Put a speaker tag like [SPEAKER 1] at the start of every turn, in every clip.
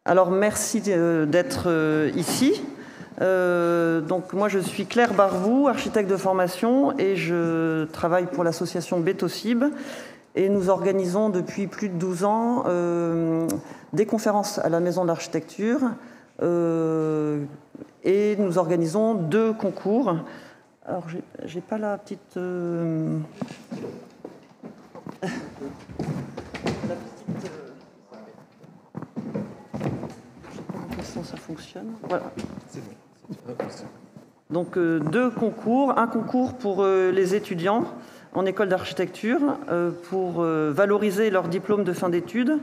[SPEAKER 1] Alors, merci d'être ici. Donc, moi, je suis Claire Barvou, architecte de formation, et je travaille pour l'association Betocib. Et nous organisons depuis plus de 12 ans des conférences à la Maison de l'Architecture. Et nous organisons 2 concours. Alors, j'ai pas la petite... ça fonctionne. Voilà. Donc 2 concours, un concours pour les étudiants en école d'architecture pour valoriser leur diplôme de fin d'études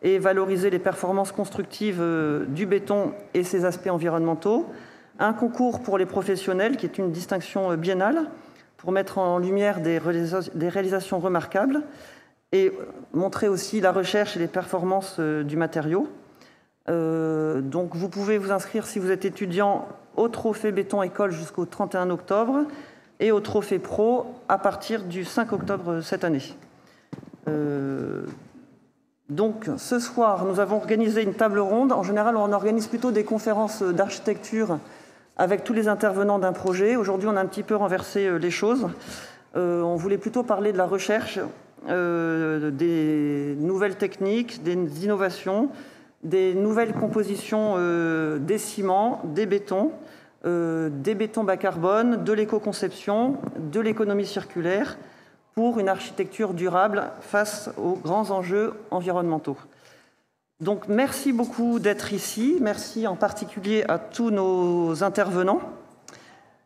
[SPEAKER 1] et valoriser les performances constructives du béton et ses aspects environnementaux. Un concours pour les professionnels qui est une distinction biennale pour mettre en lumière des réalisations remarquables et montrer aussi la recherche et les performances du matériau. Donc vous pouvez vous inscrire si vous êtes étudiant au Trophée Béton École jusqu'au 31 octobre et au Trophée Pro à partir du 5 octobre cette année. Donc ce soir, nous avons organisé une table ronde. En général, on organise plutôt des conférences d'architecture avec tous les intervenants d'un projet. Aujourd'hui, on a un petit peu renversé les choses. On voulait plutôt parler de la recherche, des nouvelles techniques, des innovations, des nouvelles compositions des ciments, des bétons bas carbone, de l'éco-conception, de l'économie circulaire pour une architecture durable face aux grands enjeux environnementaux. Donc merci beaucoup d'être ici. Merci en particulier à tous nos intervenants.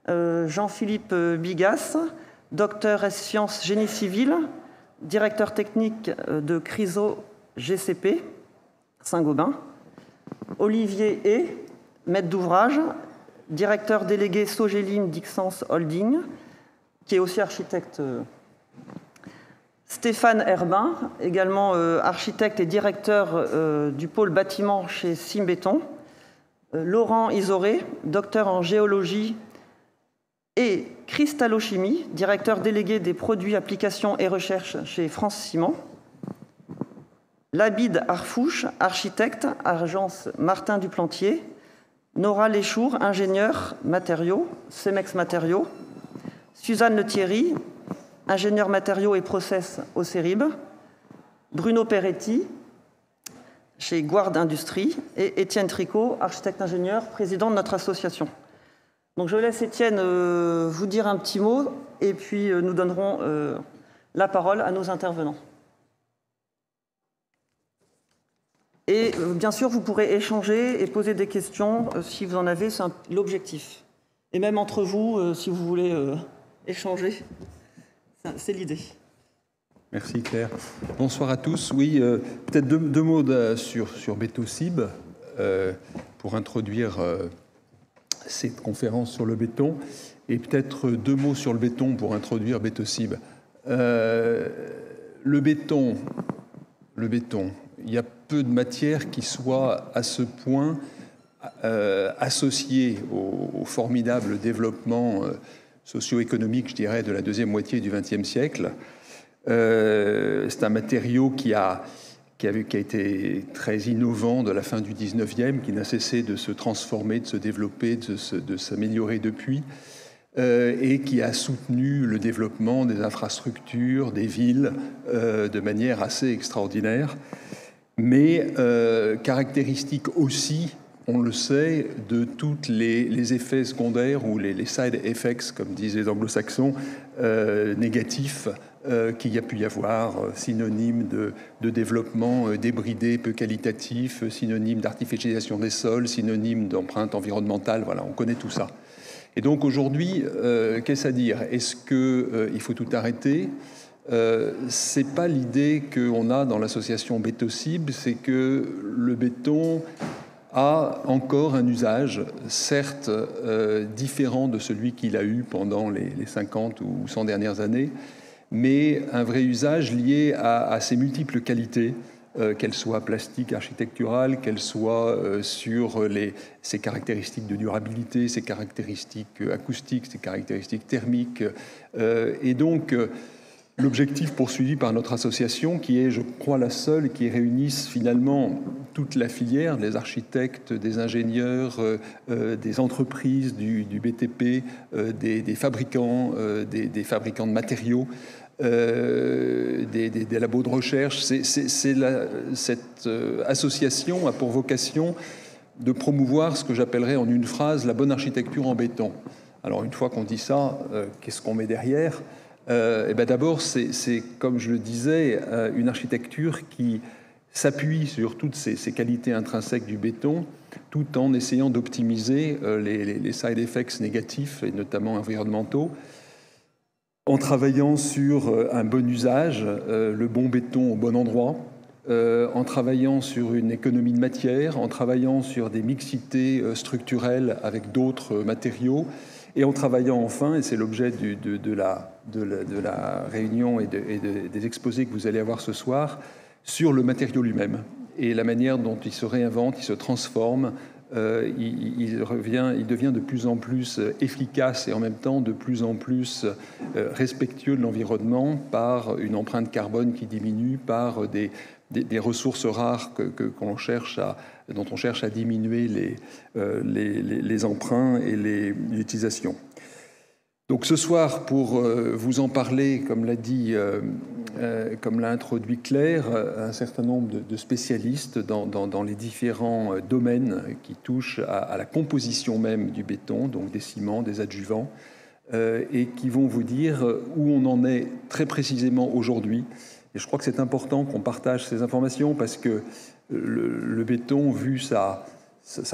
[SPEAKER 1] Jean-Philippe Bigas, docteur ès sciences génie civil, directeur technique de Chryso GCP, Saint-Gobain. Olivier Hay, maître d'ouvrage, directeur délégué Sogelim Dixence Holding, qui est aussi architecte. Stéphane Herbin, également architecte et directeur du pôle bâtiment chez Simbéton. Laurent Isoré, docteur en géologie et cristallochimie, directeur délégué des produits, applications et recherche chez France Ciment. Labid Arfouche, architecte, agence Martin Duplantier. Nora Léchour, ingénieure matériaux, Cemex Matériaux. Suzanne Lethierry, ingénieur matériaux et process au CERIB. Bruno Peretti, chez Guard Industrie. Et Étienne Tricot, architecte-ingénieur, président de notre association. Donc je laisse Étienne vous dire un petit mot et puis nous donnerons la parole à nos intervenants. Et bien sûr, vous pourrez échanger et poser des questions si vous en avez, c'est l'objectif. Et même entre vous, si vous voulez échanger, c'est l'idée.
[SPEAKER 2] Merci Claire. Bonsoir à tous. Oui, peut-être deux mots sur Betocib pour introduire cette conférence sur le béton et peut-être 2 mots sur le béton pour introduire Betocib. Le béton, il y a peu de matière qui soit à ce point associée au formidable développement socio-économique, je dirais, de la deuxième moitié du XXe siècle. C'est un matériau qui a été très innovant de la fin du XIXe, qui n'a cessé de se transformer, de se développer, de s'améliorer depuis, et qui a soutenu le développement des infrastructures, des villes, de manière assez extraordinaire. Mais caractéristique aussi, on le sait, de tous les effets secondaires ou les side effects, comme disent les anglo-saxons, négatifs qu'il y a pu y avoir, synonyme de développement débridé, peu qualitatif, synonyme d'artificialisation des sols, synonyme d'empreinte environnementale, voilà, on connaît tout ça. Et donc aujourd'hui, qu'est-ce à dire? Est-ce qu'il faut tout arrêter? C'est pas l'idée qu'on a dans l'association Betocib, c'est que le béton a encore un usage, certes différent de celui qu'il a eu pendant les 50 ou 100 dernières années, mais un vrai usage lié à ses multiples qualités, qu'elles soient plastiques, architecturales, qu'elles soient sur ses caractéristiques de durabilité, ses caractéristiques acoustiques, ses caractéristiques thermiques. Et donc, l'objectif poursuivi par notre association, qui est, je crois, la seule qui réunisse finalement toute la filière, les architectes, des ingénieurs, des entreprises du BTP, des fabricants, des fabricants de matériaux, des labos de recherche. Cette association a pour vocation de promouvoir ce que j'appellerais en une phrase la bonne architecture en béton. Alors une fois qu'on dit ça, qu'est-ce qu'on met derrière ? D'abord, c'est, comme je le disais, une architecture qui s'appuie sur toutes ces qualités intrinsèques du béton, tout en essayant d'optimiser les side effects négatifs, et notamment environnementaux, en travaillant sur un bon usage, le bon béton au bon endroit, en travaillant sur une économie de matière, en travaillant sur des mixités structurelles avec d'autres matériaux, et en travaillant enfin, et c'est l'objet de la réunion et des exposés que vous allez avoir ce soir, sur le matériau lui-même et la manière dont il se réinvente, il se transforme, il devient de plus en plus efficace et en même temps de plus en plus respectueux de l'environnement par une empreinte carbone qui diminue, par des ressources rares dont on cherche à diminuer les emprunts et l'utilisation. Donc ce soir, pour vous en parler, comme l'a introduit Claire, un certain nombre de spécialistes dans les différents domaines qui touchent à la composition même du béton, donc des ciments, des adjuvants, et qui vont vous dire où on en est très précisément aujourd'hui. Et je crois que c'est important qu'on partage ces informations parce que le béton, vu sa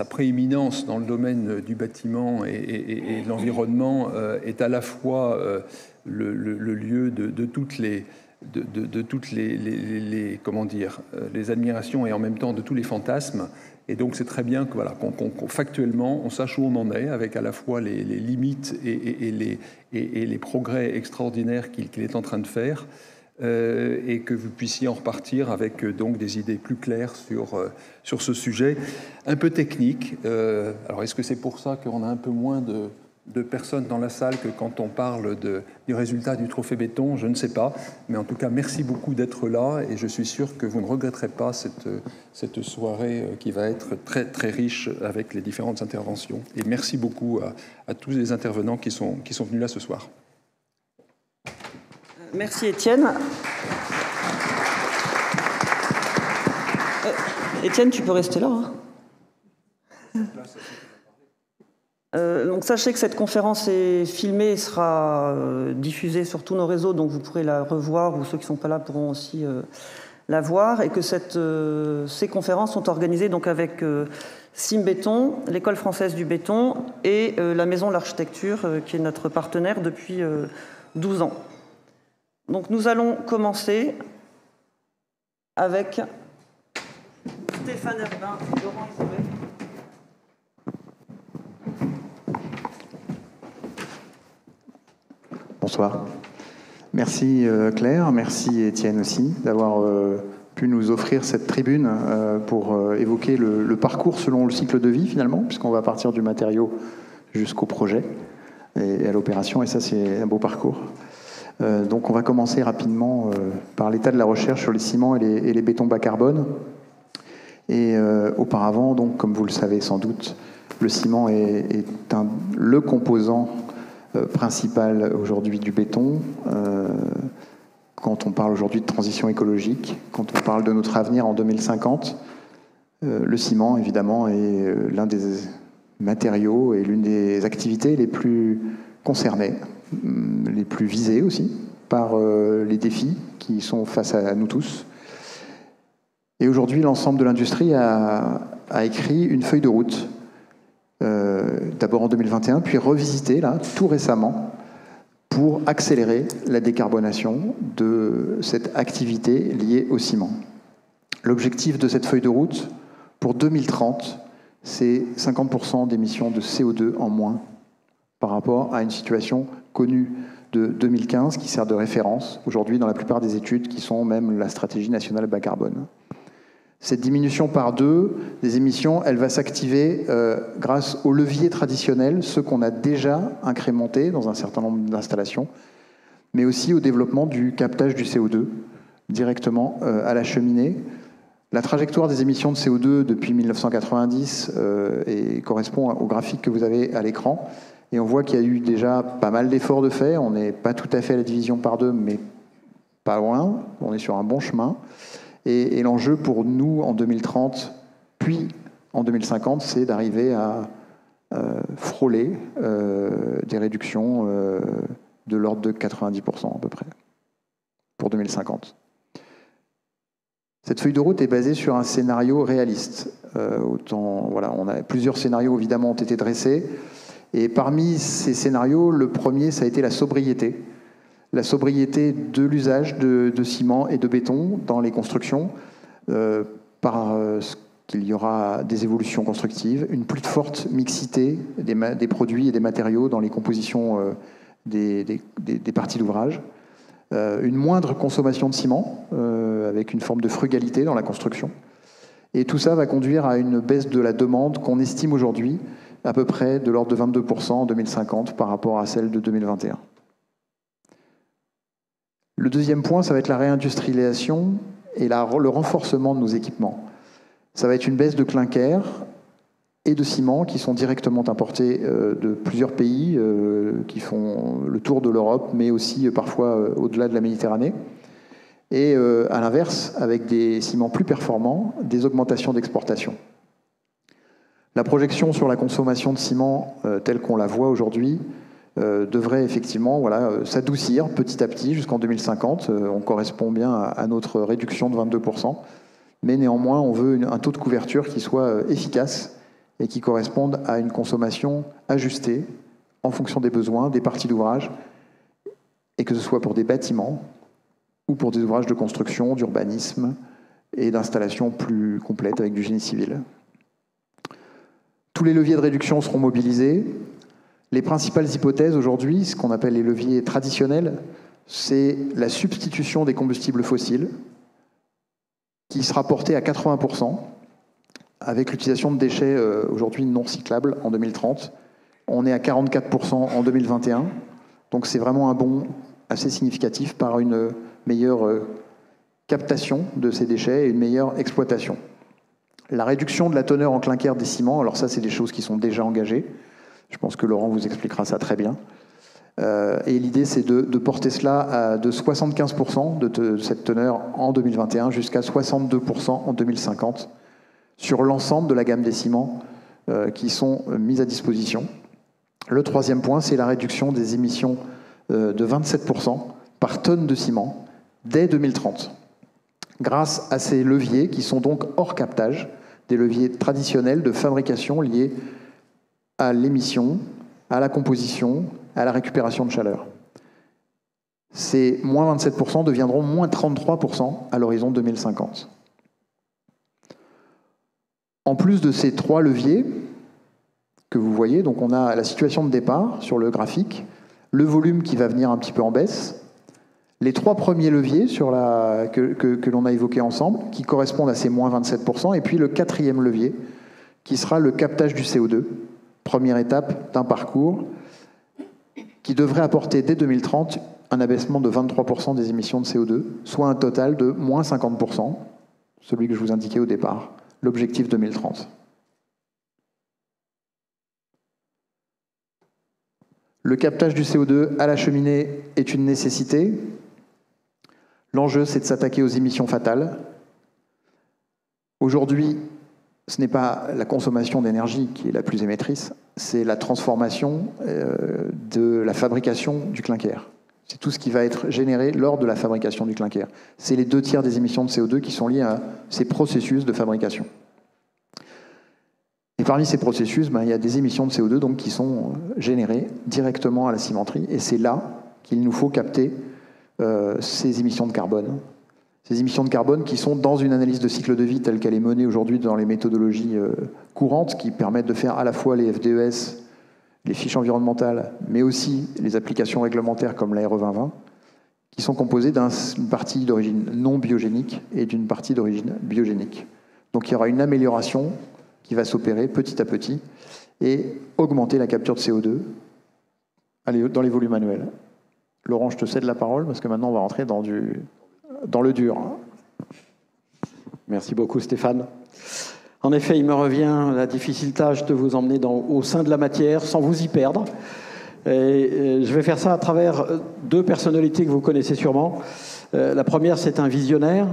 [SPEAKER 2] prééminence dans le domaine du bâtiment et de l'environnement, est à la fois le lieu de toutes les admirations et en même temps de tous les fantasmes. Et donc c'est très bien que factuellement on sache où on en est avec à la fois les limites et les progrès extraordinaires qu'il est en train de faire. Et que vous puissiez en repartir avec donc des idées plus claires sur ce sujet un peu technique. Alors est-ce que c'est pour ça qu'on a un peu moins de personnes dans la salle que quand on parle du résultat du trophée béton? Je ne sais pas, mais en tout cas merci beaucoup d'être là et je suis sûr que vous ne regretterez pas cette soirée qui va être très très riche avec les différentes interventions. Et merci beaucoup à tous les intervenants qui sont venus là ce soir.
[SPEAKER 1] Merci Étienne. Étienne, tu peux rester là. Donc sachez que cette conférence est filmée et sera diffusée sur tous nos réseaux, donc vous pourrez la revoir ou ceux qui ne sont pas là pourront aussi la voir. Et que ces conférences sont organisées donc avec Simbéton, l'École française du béton et la Maison de l'Architecture qui est notre partenaire depuis 12 ans. Donc nous allons commencer avec Stéphane Herbin et Laurent Isabelle.
[SPEAKER 3] Bonsoir. Merci Claire, merci Étienne aussi d'avoir pu nous offrir cette tribune pour évoquer le parcours selon le cycle de vie finalement, puisqu'on va partir du matériau jusqu'au projet et à l'opération, et ça c'est un beau parcours. Donc on va commencer rapidement par l'état de la recherche sur les ciments et les bétons bas carbone. Et auparavant, donc, comme vous le savez sans doute, le ciment est le composant principal aujourd'hui du béton. Quand on parle aujourd'hui de transition écologique, quand on parle de notre avenir en 2050, le ciment évidemment est l'un des matériaux et l'une des activités les plus concernées, les plus visés aussi par les défis qui sont face à nous tous. Et aujourd'hui, l'ensemble de l'industrie a écrit une feuille de route, d'abord en 2021, puis revisitée là, tout récemment, pour accélérer la décarbonation de cette activité liée au ciment. L'objectif de cette feuille de route, pour 2030, c'est 50% d'émissions de CO2 en moins par rapport à une situation connue de 2015 qui sert de référence aujourd'hui dans la plupart des études qui sont même la stratégie nationale bas carbone. Cette diminution par 2 des émissions, elle va s'activer grâce aux leviers traditionnels, ceux qu'on a déjà incrémentés dans un certain nombre d'installations, mais aussi au développement du captage du CO2 directement à la cheminée. La trajectoire des émissions de CO2 depuis 1990 correspond au graphique que vous avez à l'écran. Et on voit qu'il y a eu déjà pas mal d'efforts de fait. On n'est pas tout à fait à la division par deux, mais pas loin. On est sur un bon chemin. Et l'enjeu pour nous en 2030, puis en 2050, c'est d'arriver à frôler des réductions de l'ordre de 90% à peu près pour 2050. Cette feuille de route est basée sur un scénario réaliste. Plusieurs scénarios évidemment ont été dressés. Et parmi ces scénarios, le premier, ça a été la sobriété. La sobriété de l'usage de ciment et de béton dans les constructions, qu'il y aura des évolutions constructives, une plus forte mixité des produits et des matériaux dans les compositions des parties d'ouvrage, une moindre consommation de ciment, avec une forme de frugalité dans la construction. Et tout ça va conduire à une baisse de la demande qu'on estime aujourd'hui à peu près de l'ordre de 22% en 2050 par rapport à celle de 2021. Le deuxième point, ça va être la réindustrialisation et le renforcement de nos équipements. Ça va être une baisse de clinker et de ciment qui sont directement importés de plusieurs pays qui font le tour de l'Europe, mais aussi parfois au-delà de la Méditerranée. Et à l'inverse, avec des ciments plus performants, des augmentations d'exportation. La projection sur la consommation de ciment telle qu'on la voit aujourd'hui devrait effectivement s'adoucir petit à petit jusqu'en 2050. On correspond bien à notre réduction de 22%. Mais néanmoins, on veut un taux de couverture qui soit efficace et qui corresponde à une consommation ajustée en fonction des besoins, des parties d'ouvrage, et que ce soit pour des bâtiments ou pour des ouvrages de construction, d'urbanisme et d'installation plus complètes avec du génie civil. Tous les leviers de réduction seront mobilisés. Les principales hypothèses aujourd'hui, ce qu'on appelle les leviers traditionnels, c'est la substitution des combustibles fossiles, qui sera portée à 80%, avec l'utilisation de déchets aujourd'hui non cyclables en 2030. On est à 44% en 2021, donc c'est vraiment un bond assez significatif par une meilleure captation de ces déchets et une meilleure exploitation. La réduction de la teneur en clinker des ciments, alors ça c'est des choses qui sont déjà engagées, je pense que Laurent vous expliquera ça très bien. Et l'idée, c'est de porter cela de 75% de cette teneur en 2021 jusqu'à 62% en 2050 sur l'ensemble de la gamme des ciments qui sont mis à disposition. Le troisième point, c'est la réduction des émissions de 27% par tonne de ciment dès 2030. Grâce à ces leviers qui sont donc hors captage, des leviers traditionnels de fabrication liés à l'émission, à la composition, à la récupération de chaleur. Ces moins 27% deviendront moins 33% à l'horizon 2050. En plus de ces trois leviers que vous voyez, donc on a la situation de départ sur le graphique, le volume qui va venir un petit peu en baisse, les trois premiers leviers que l'on a évoqués ensemble, qui correspondent à ces moins 27%, et puis le quatrième levier, qui sera le captage du CO2, première étape d'un parcours qui devrait apporter dès 2030 un abaissement de 23% des émissions de CO2, soit un total de moins 50%, celui que je vous indiquais au départ, l'objectif 2030. Le captage du CO2 à la cheminée est une nécessité. L'enjeu, c'est de s'attaquer aux émissions fatales. Aujourd'hui, ce n'est pas la consommation d'énergie qui est la plus émettrice, c'est la transformation de la fabrication du clinker. C'est tout ce qui va être généré lors de la fabrication du clinker. C'est les 2/3 des émissions de CO2 qui sont liées à ces processus de fabrication. Et parmi ces processus, il y a des émissions de CO2 donc, qui sont générées directement à la cimenterie. Et c'est là qu'il nous faut capter ces émissions de carbone. Ces émissions de carbone qui sont dans une analyse de cycle de vie telle qu'elle est menée aujourd'hui dans les méthodologies courantes qui permettent de faire à la fois les FDES, les fiches environnementales, mais aussi les applications réglementaires comme la RE 2020, qui sont composées d'une partie d'origine non biogénique et d'une partie d'origine biogénique. Donc il y aura une amélioration qui va s'opérer petit à petit et augmenter la capture de CO2 dans les volumes annuels. Laurent, je te cède la parole parce que maintenant on va rentrer dans le dur.
[SPEAKER 4] Merci beaucoup Stéphane. En effet, il me revient la difficile tâche de vous emmener au sein de la matière sans vous y perdre. Et je vais faire ça à travers deux personnalités que vous connaissez sûrement. La première, c'est un visionnaire.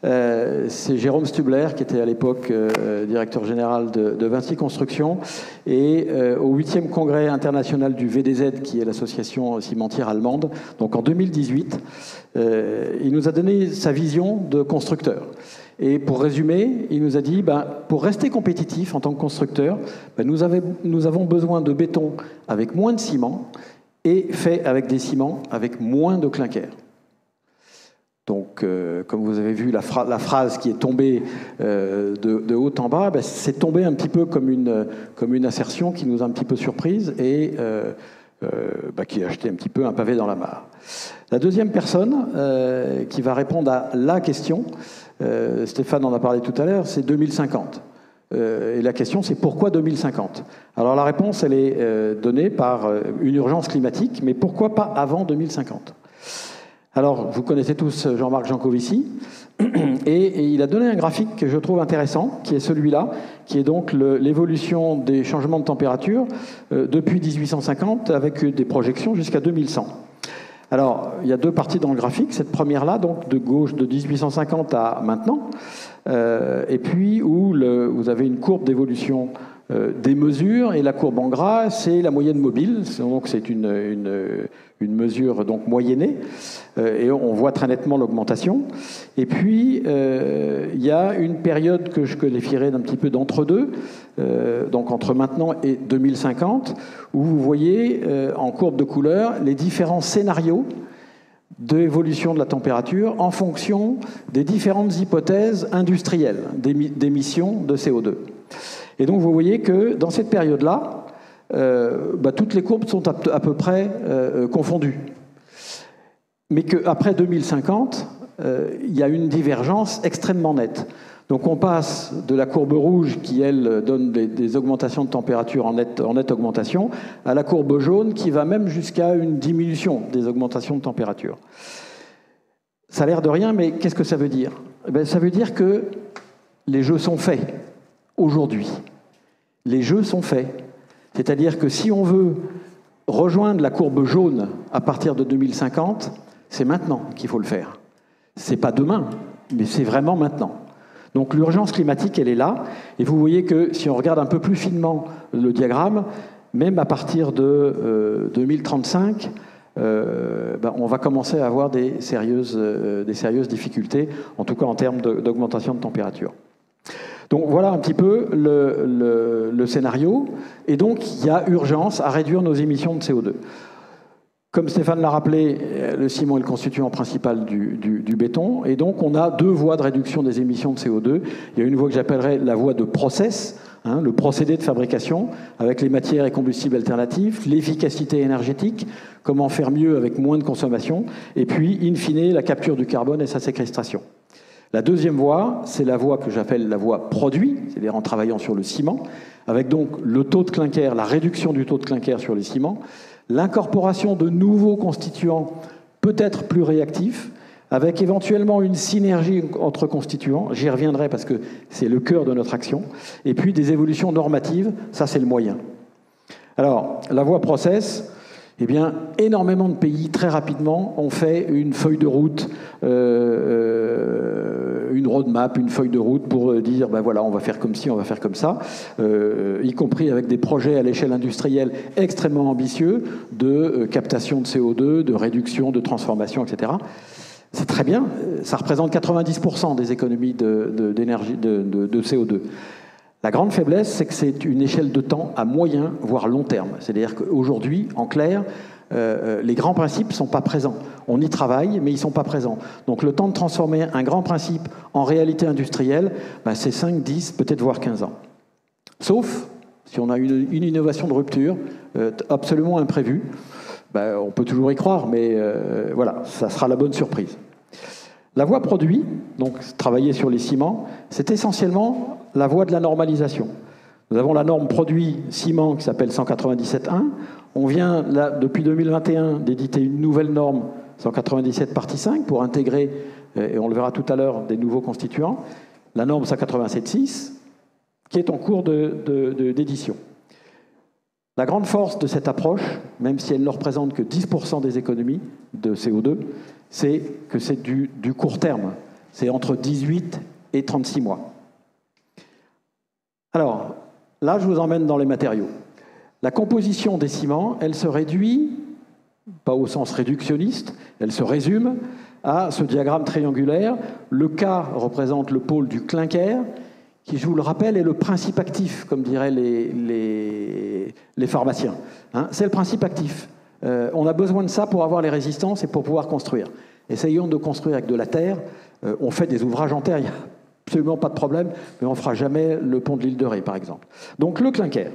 [SPEAKER 4] C'est Jérôme Stubler, qui était à l'époque directeur général de Vinci Construction. Et au 8e congrès international du VDZ, qui est l'association cimentière allemande, donc en 2018, il nous a donné sa vision de constructeur. Et pour résumer, il nous a dit, pour rester compétitif en tant que constructeur, nous avons besoin de béton avec moins de ciment et fait avec des ciments avec moins de clinker. Donc, comme vous avez vu, la phrase qui est tombée de haut en bas, c'est tombé un petit peu comme une assertion qui nous a un petit peu surprise et qui a jeté un petit peu un pavé dans la mare. La deuxième personne qui va répondre à la question, Stéphane en a parlé tout à l'heure, c'est 2050. Et la question, c'est pourquoi 2050 ? Alors la réponse, elle est donnée par une urgence climatique, mais pourquoi pas avant 2050 ? Alors, vous connaissez tous Jean-Marc Jancovici, et il a donné un graphique que je trouve intéressant, qui est celui-là, qui est donc l'évolution des changements de température depuis 1850, avec des projections jusqu'à 2100. Alors, il y a deux parties dans le graphique. Cette première-là, donc de gauche de 1850 à maintenant, et puis où vous avez une courbe d'évolution des mesures, et la courbe en gras, c'est la moyenne mobile. Donc, c'est une mesure donc moyennée, et on voit très nettement l'augmentation. Et puis, il y a une période que je qualifierais d'un petit peu d'entre-deux, donc entre maintenant et 2050, où vous voyez en courbe de couleur les différents scénarios d'évolution de la température en fonction des différentes hypothèses industrielles d'émissions de CO2. Et donc vous voyez que dans cette période-là, toutes les courbes sont à peu près confondues. Mais qu'après 2050, il y a une divergence extrêmement nette. Donc on passe de la courbe rouge qui, elle, donne des augmentations de température en nette augmentation, à la courbe jaune qui va même jusqu'à une diminution des augmentations de température. Ça a l'air de rien, mais qu'est-ce que ça veut dire ? Ça veut dire que les jeux sont faits aujourd'hui. Les jeux sont faits. C'est-à-dire que si on veut rejoindre la courbe jaune à partir de 2050, c'est maintenant qu'il faut le faire. C'est pas demain, mais c'est vraiment maintenant. Donc l'urgence climatique, elle est là. Et vous voyez que si on regarde un peu plus finement le diagramme, même à partir de 2035, on va commencer à avoir des sérieuses difficultés, en tout cas en termes d'augmentation de température. Donc voilà un petit peu le scénario. Et donc il y a urgence à réduire nos émissions de CO2. Comme Stéphane l'a rappelé, le ciment est le constituant principal du béton. Et donc on a deux voies de réduction des émissions de CO2. Il y a une voie que j'appellerais la voie de process, le procédé de fabrication, avec les matières et combustibles alternatifs, l'efficacité énergétique, comment faire mieux avec moins de consommation, et puis, in fine, la capture du carbone et sa séquestration. La deuxième voie, c'est la voie que j'appelle la voie produit, c'est-à-dire en travaillant sur le ciment, avec donc le taux de clinker, la réduction du taux de clinker sur les ciments, l'incorporation de nouveaux constituants peut-être plus réactifs, avec éventuellement une synergie entre constituants, j'y reviendrai parce que c'est le cœur de notre action, et puis des évolutions normatives, ça c'est le moyen. Alors, la voie process, énormément de pays, très rapidement, ont fait une feuille de route, une roadmap, une feuille de route pour dire, on va faire comme ci, on va faire comme ça, y compris avec des projets à l'échelle industrielle extrêmement ambitieux de captation de CO2, de réduction, de transformation, etc. C'est très bien, ça représente 90% des économies d'énergie de CO2. La grande faiblesse, c'est que c'est une échelle de temps à moyen, voire long terme. C'est-à-dire qu'aujourd'hui, en clair, les grands principes ne sont pas présents. On y travaille, mais ils ne sont pas présents. Donc le temps de transformer un grand principe en réalité industrielle, c'est 5, 10, peut-être voire 15 ans. Sauf si on a une innovation de rupture absolument imprévue. On peut toujours y croire, mais voilà, ça sera la bonne surprise. La voie produit, donc travailler sur les ciments, c'est essentiellement la voie de la normalisation. Nous avons la norme produit ciment qui s'appelle 197.1. On vient, là, depuis 2021, d'éditer une nouvelle norme 197 partie 5 pour intégrer, et on le verra tout à l'heure, des nouveaux constituants, la norme 187.6, qui est en cours d'édition. La grande force de cette approche, même si elle ne représente que 10% des économies de CO2, c'est que c'est du court terme. C'est entre 18 et 36 mois. Alors, là, je vous emmène dans les matériaux. La composition des ciments, elle se réduit, pas au sens réductionniste, elle se résume à ce diagramme triangulaire. Le K représente le pôle du clinker, qui, je vous le rappelle, est le principe actif, comme diraient les pharmaciens. Hein, c'est le principe actif. On a besoin de ça pour avoir les résistances et pour pouvoir construire. Essayons de construire avec de la terre. On fait des ouvrages en terre, il n'y a absolument pas de problème, mais on ne fera jamais le pont de l'île de Ré, par exemple. Donc le clinker,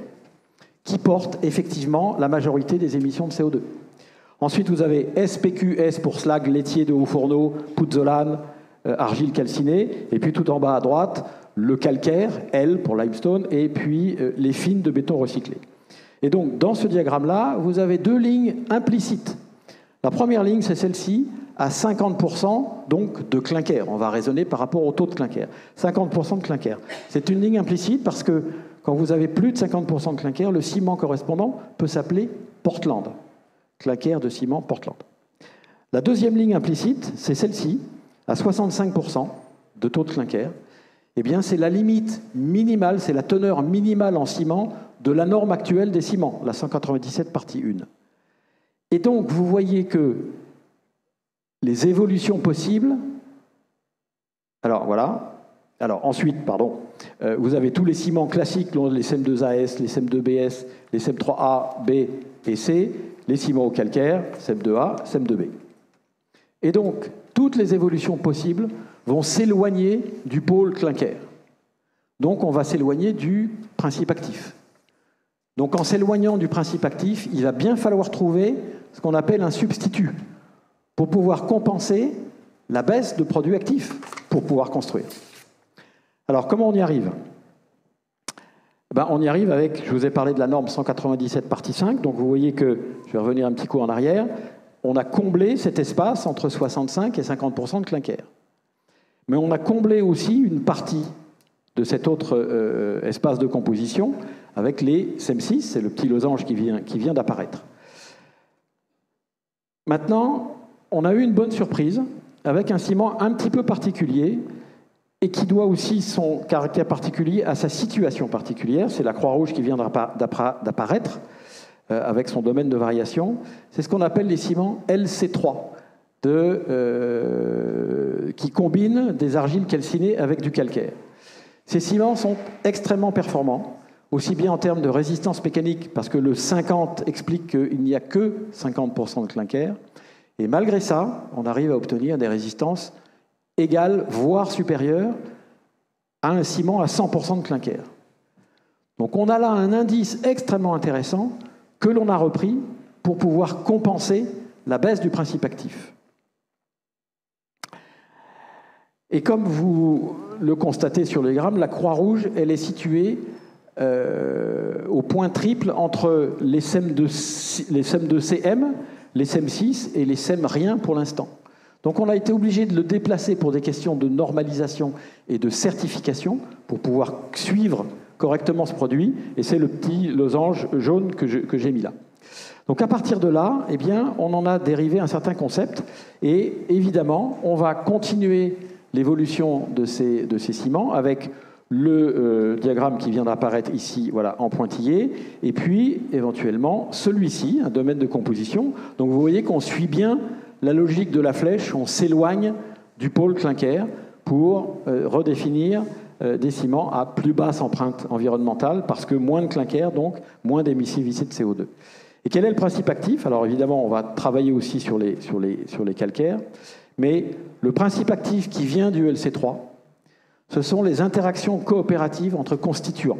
[SPEAKER 4] qui porte effectivement la majorité des émissions de CO2. Ensuite, vous avez SPQS pour slag laitier de haut fourneau, pouzzolane, argile calcinée, et puis tout en bas à droite, le calcaire, L pour limestone, et puis les fines de béton recyclé. Et donc, dans ce diagramme-là, vous avez deux lignes implicites. La première ligne, c'est celle-ci, à 50% donc de clinker. On va raisonner par rapport au taux de clinker. 50% de clinker. C'est une ligne implicite parce que quand vous avez plus de 50% de clinker, le ciment correspondant peut s'appeler Portland. Clinker de ciment Portland. La deuxième ligne implicite, c'est celle-ci, à 65% de taux de clinker. Eh bien, c'est la limite minimale, c'est la teneur minimale en ciment de la norme actuelle des ciments, la 197 partie 1. Et donc, vous voyez que les évolutions possibles... Alors, voilà. Alors, ensuite, pardon, vous avez tous les ciments classiques, les CEM2AS, les CEM2BS, les CEM3A, B et C, les ciments au calcaire, CEM2A, CEM2B. Et donc, toutes les évolutions possibles vont s'éloigner du pôle clinker. Donc, on va s'éloigner du principe actif. Donc, en s'éloignant du principe actif, il va bien falloir trouver ce qu'on appelle un substitut pour pouvoir compenser la baisse de produits actifs pour pouvoir construire. Alors, comment on y arrive ? On y arrive avec, je vous ai parlé de la norme 197 partie 5, donc vous voyez que, je vais revenir un petit coup en arrière, on a comblé cet espace entre 65 et 50% de clinker. Mais on a comblé aussi une partie de cet autre espace de composition avec les CEM6, c'est le petit losange qui vient d'apparaître. Maintenant, on a eu une bonne surprise avec un ciment un petit peu particulier et qui doit aussi son caractère particulier à sa situation particulière. C'est la Croix-Rouge qui vient d'apparaître avec son domaine de variation. C'est ce qu'on appelle les ciments LC3, qui combinent des argiles calcinées avec du calcaire. Ces ciments sont extrêmement performants, aussi bien en termes de résistance mécanique, parce que le 50 explique qu'il n'y a que 50% de clinker, et malgré ça, on arrive à obtenir des résistances égales, voire supérieures, à un ciment à 100% de clinker. Donc on a là un indice extrêmement intéressant que l'on a repris pour pouvoir compenser la baisse du principe actif. Et comme vous le constatez sur le diagramme, la Croix-Rouge, elle est située au point triple entre les CEM2CM, les CEM6 et les CEM rien pour l'instant. Donc on a été obligé de le déplacer pour des questions de normalisation et de certification pour pouvoir suivre correctement ce produit, et c'est le petit losange jaune que j'ai mis là. Donc à partir de là, eh bien, on en a dérivé un certain concept, et évidemment, on va continuer l'évolution de ces ciments avec le diagramme qui vient d'apparaître ici, voilà, en pointillé, et puis éventuellement celui-ci, un domaine de composition. Donc vous voyez qu'on suit bien la logique de la flèche, on s'éloigne du pôle clinker pour redéfinir des ciments à plus basse empreinte environnementale, parce que moins de clinker, donc moins d'émissivité de CO2. Et quel est le principe actif ? Alors évidemment, on va travailler aussi sur les calcaires, mais le principe actif qui vient du LC3, ce sont les interactions coopératives entre constituants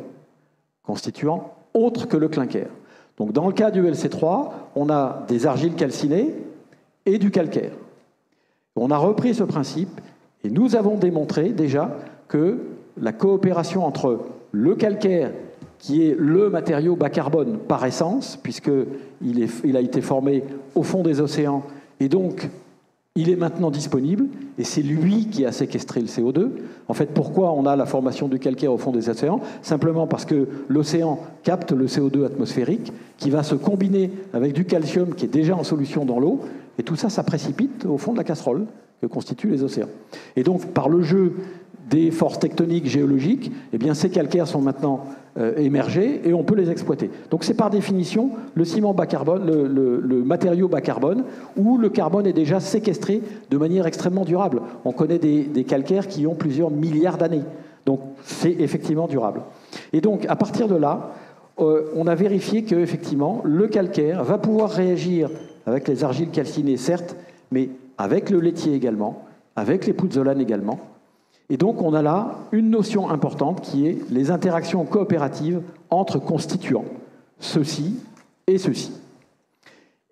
[SPEAKER 4] autres que le clinker. Donc dans le cas du LC3, on a des argiles calcinées et du calcaire. On a repris ce principe et nous avons démontré déjà que la coopération entre le calcaire qui est le matériau bas carbone par essence, puisqu'il a été formé au fond des océans, et donc il est maintenant disponible, et c'est lui qui a séquestré le CO2. En fait, pourquoi on a la formation du calcaire au fond des océans? Simplement parce que l'océan capte le CO2 atmosphérique, qui va se combiner avec du calcium qui est déjà en solution dans l'eau, et tout ça, ça précipite au fond de la casserole que constituent les océans. Et donc, par le jeu des forces tectoniques géologiques, eh bien, ces calcaires sont maintenant émergés et on peut les exploiter. Donc c'est par définition le ciment bas carbone, le matériau bas carbone, où le carbone est déjà séquestré de manière extrêmement durable. On connaît des calcaires qui ont plusieurs milliards d'années. Donc c'est effectivement durable. Et donc à partir de là, on a vérifié qu'effectivement le calcaire va pouvoir réagir avec les argiles calcinées, certes, mais avec le laitier également, avec les pouzzolanes également. Et donc, on a là une notion importante qui est les interactions coopératives entre constituants, ceci et ceci.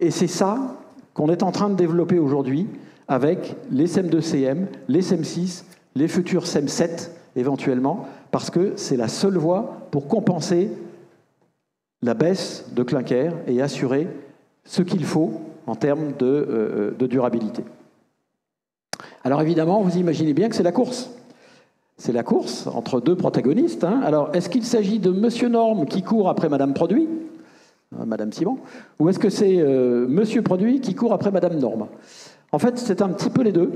[SPEAKER 4] Et c'est ça qu'on est en train de développer aujourd'hui avec les SEM2CM, les SEM6, les futurs SEM7 éventuellement, parce que c'est la seule voie pour compenser la baisse de clinker et assurer ce qu'il faut en termes de durabilité. Alors évidemment, vous imaginez bien que c'est la course. C'est la course entre deux protagonistes. Alors, est-ce qu'il s'agit de Monsieur Norme qui court après Madame Produit, Madame Simon, ou est-ce que c'est Monsieur Produit qui court après Madame Norme? En fait, c'est un petit peu les deux.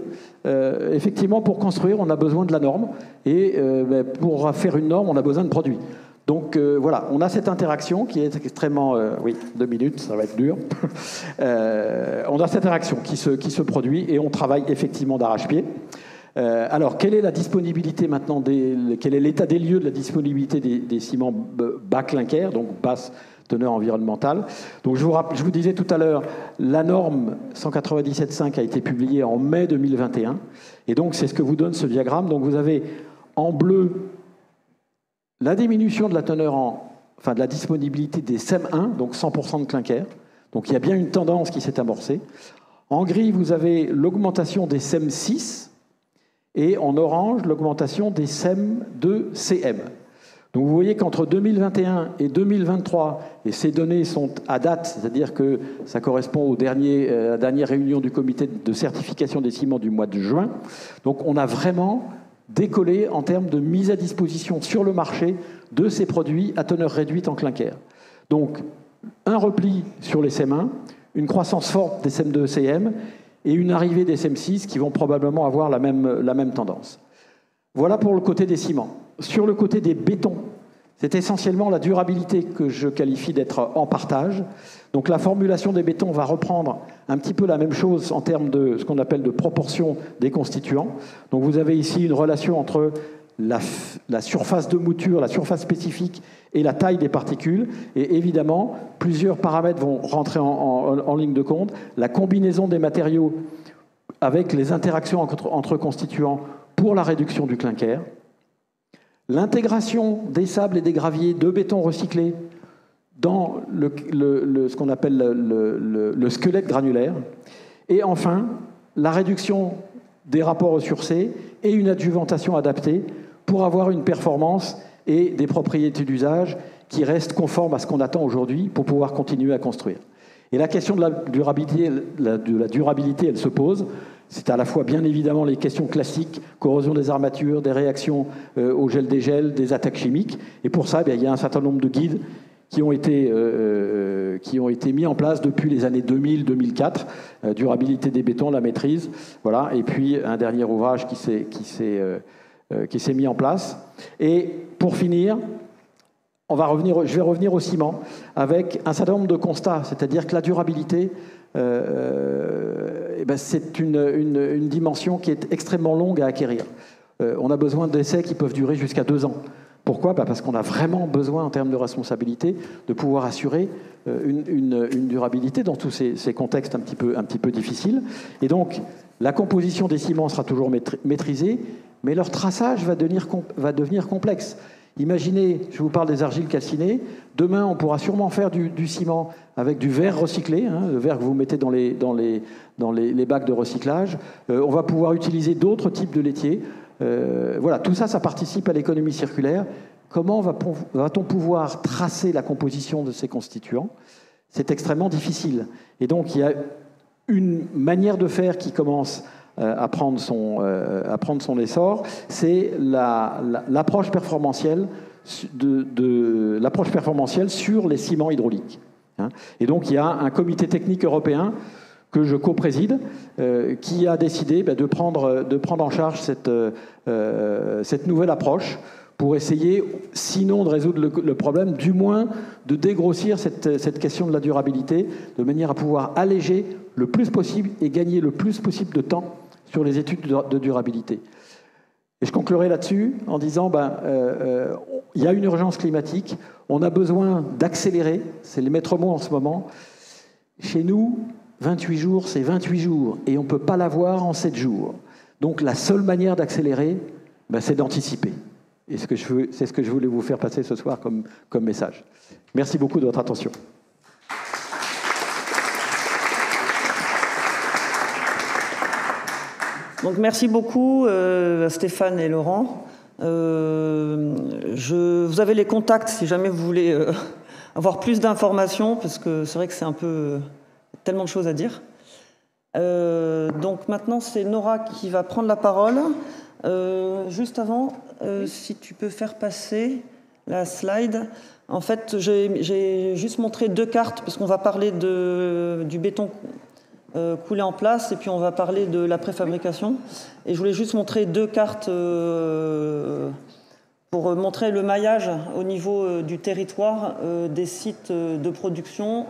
[SPEAKER 4] Effectivement, pour construire, on a besoin de la norme, et pour faire une norme, on a besoin de produits. Donc voilà, on a cette interaction qui est extrêmement... oui, 2 minutes, ça va être dur. On a cette interaction qui se produit, et on travaille effectivement d'arrache-pied. Alors, quelle est la disponibilité maintenant, quel est l'état des lieux de la disponibilité des ciments bas clinker, donc basse teneur environnementale? Donc, je vous disais tout à l'heure, la norme 197.5 a été publiée en mai 2021, et donc c'est ce que vous donne ce diagramme. Donc, vous avez en bleu la diminution de la teneur de la disponibilité des SEM1, donc 100% de clinker. Donc, il y a bien une tendance qui s'est amorcée. En gris, vous avez l'augmentation des SEM6, et en orange, l'augmentation des SEM2CM. Donc vous voyez qu'entre 2021 et 2023, et ces données sont à date, c'est-à-dire que ça correspond à la dernière réunion du comité de certification des ciments du mois de juin, donc on a vraiment décollé en termes de mise à disposition sur le marché de ces produits à teneur réduite en clinker. Donc un repli sur les SEM1, une croissance forte des SEM2CM, et une arrivée des SEM6 qui vont probablement avoir la même tendance. Voilà pour le côté des ciments. Sur le côté des bétons, c'est essentiellement la durabilité que je qualifie d'être en partage. Donc la formulation des bétons va reprendre un petit peu la même chose en termes de ce qu'on appelle de proportion des constituants. Donc vous avez ici une relation entre la surface de mouture, la surface spécifique et la taille des particules. Et évidemment, plusieurs paramètres vont rentrer en ligne de compte. La combinaison des matériaux avec les interactions entre constituants pour la réduction du clinker. L'intégration des sables et des graviers de béton recyclé dans ce qu'on appelle le squelette granulaire. Et enfin, la réduction des rapports ressourcés et une adjuvantation adaptée pour avoir une performance et des propriétés d'usage qui restent conformes à ce qu'on attend aujourd'hui pour pouvoir continuer à construire. Et la question de la durabilité, elle se pose. C'est à la fois bien évidemment les questions classiques, corrosion des armatures, des réactions au gel-dégel, des attaques chimiques. Et pour ça, il y a un certain nombre de guides qui ont été mis en place depuis les années 2000-2004. Durabilité des bétons, la maîtrise. Voilà. Et puis un dernier ouvrage qui s'est mis en place. Et pour finir, je vais revenir au ciment avec un certain nombre de constats. C'est-à-dire que la durabilité, c'est une dimension qui est extrêmement longue à acquérir. On a besoin d'essais qui peuvent durer jusqu'à 2 ans. Pourquoi ? Parce qu'on a vraiment besoin, en termes de responsabilité, de pouvoir assurer une durabilité dans tous ces contextes un petit peu difficiles. Et donc, la composition des ciments sera toujours maîtrisée, mais leur traçage va devenir complexe. Imaginez, je vous parle des argiles calcinées, demain on pourra sûrement faire du ciment avec du verre recyclé, le verre que vous mettez dans les bacs de recyclage. On va pouvoir utiliser d'autres types de laitiers. Voilà, tout ça, ça participe à l'économie circulaire Comment va-t-on pouvoir tracer la composition de ces constituants? C'est extrêmement difficile. Et donc, il y a une manière de faire qui commence à prendre son essor, c'est l'approche performantielle sur les ciments hydrauliques. Et donc, il y a un comité technique européen que je co-préside, qui a décidé de prendre en charge cette nouvelle approche pour essayer, sinon de résoudre le problème, du moins de dégrossir cette question de la durabilité, de manière à pouvoir alléger le plus possible et gagner le plus possible de temps sur les études de durabilité. Et je conclurai là-dessus en disant, il y a une urgence climatique, on a besoin d'accélérer, c'est le maître mot en ce moment. Chez nous, 28 jours, c'est 28 jours, et on ne peut pas l'avoir en 7 jours. Donc la seule manière d'accélérer, c'est d'anticiper. Et c'est ce que je voulais vous faire passer ce soir comme message. Merci beaucoup de votre attention.
[SPEAKER 1] Donc merci beaucoup à Stéphane et Laurent. Vous avez les contacts si jamais vous voulez avoir plus d'informations, parce que c'est vrai que c'est un peu tellement de choses à dire. Donc maintenant c'est Nora qui va prendre la parole. Juste avant, si tu peux faire passer la slide. En fait, j'ai juste montré 2 cartes, parce qu'on va parler du béton coulé en place, et puis on va parler de la préfabrication. Et je voulais juste montrer 2 cartes pour montrer le maillage au niveau du territoire des sites de production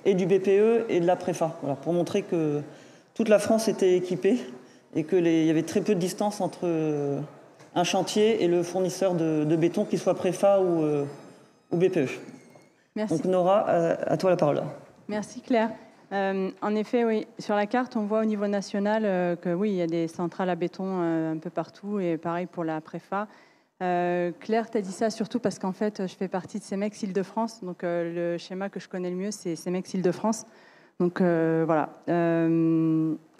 [SPEAKER 1] et du BPE et de la préfa. Voilà, pour montrer que toute la France était équipée et qu'il y avait très peu de distance entre un chantier et le fournisseur de béton, qu'il soit préfa ou BPE.
[SPEAKER 5] Merci.
[SPEAKER 1] Donc Nora, à toi la parole.
[SPEAKER 5] Merci Claire. En effet, oui, sur la carte, on voit au niveau national que oui, il y a des centrales à béton un peu partout, et pareil pour la préfa. Claire, tu as dit ça surtout parce qu'en fait, je fais partie de CEMEX Île-de-France, donc le schéma que je connais le mieux, c'est CEMEX Île-de-France. Donc voilà.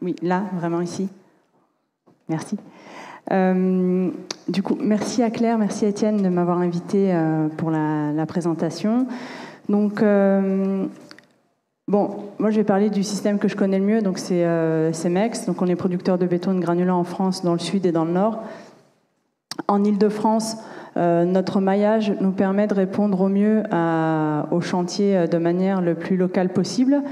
[SPEAKER 5] Oui, là, vraiment ici. Merci. Du coup, merci à Claire, merci à Étienne de m'avoir invité pour la présentation. Donc, bon, moi je vais parler du système que je connais le mieux, donc c'est CEMEX. Donc on est producteur de béton et de granulats en France, dans le sud et dans le nord. En Île-de-France, notre maillage nous permet de répondre au mieux aux chantiers de manière le plus locale possible.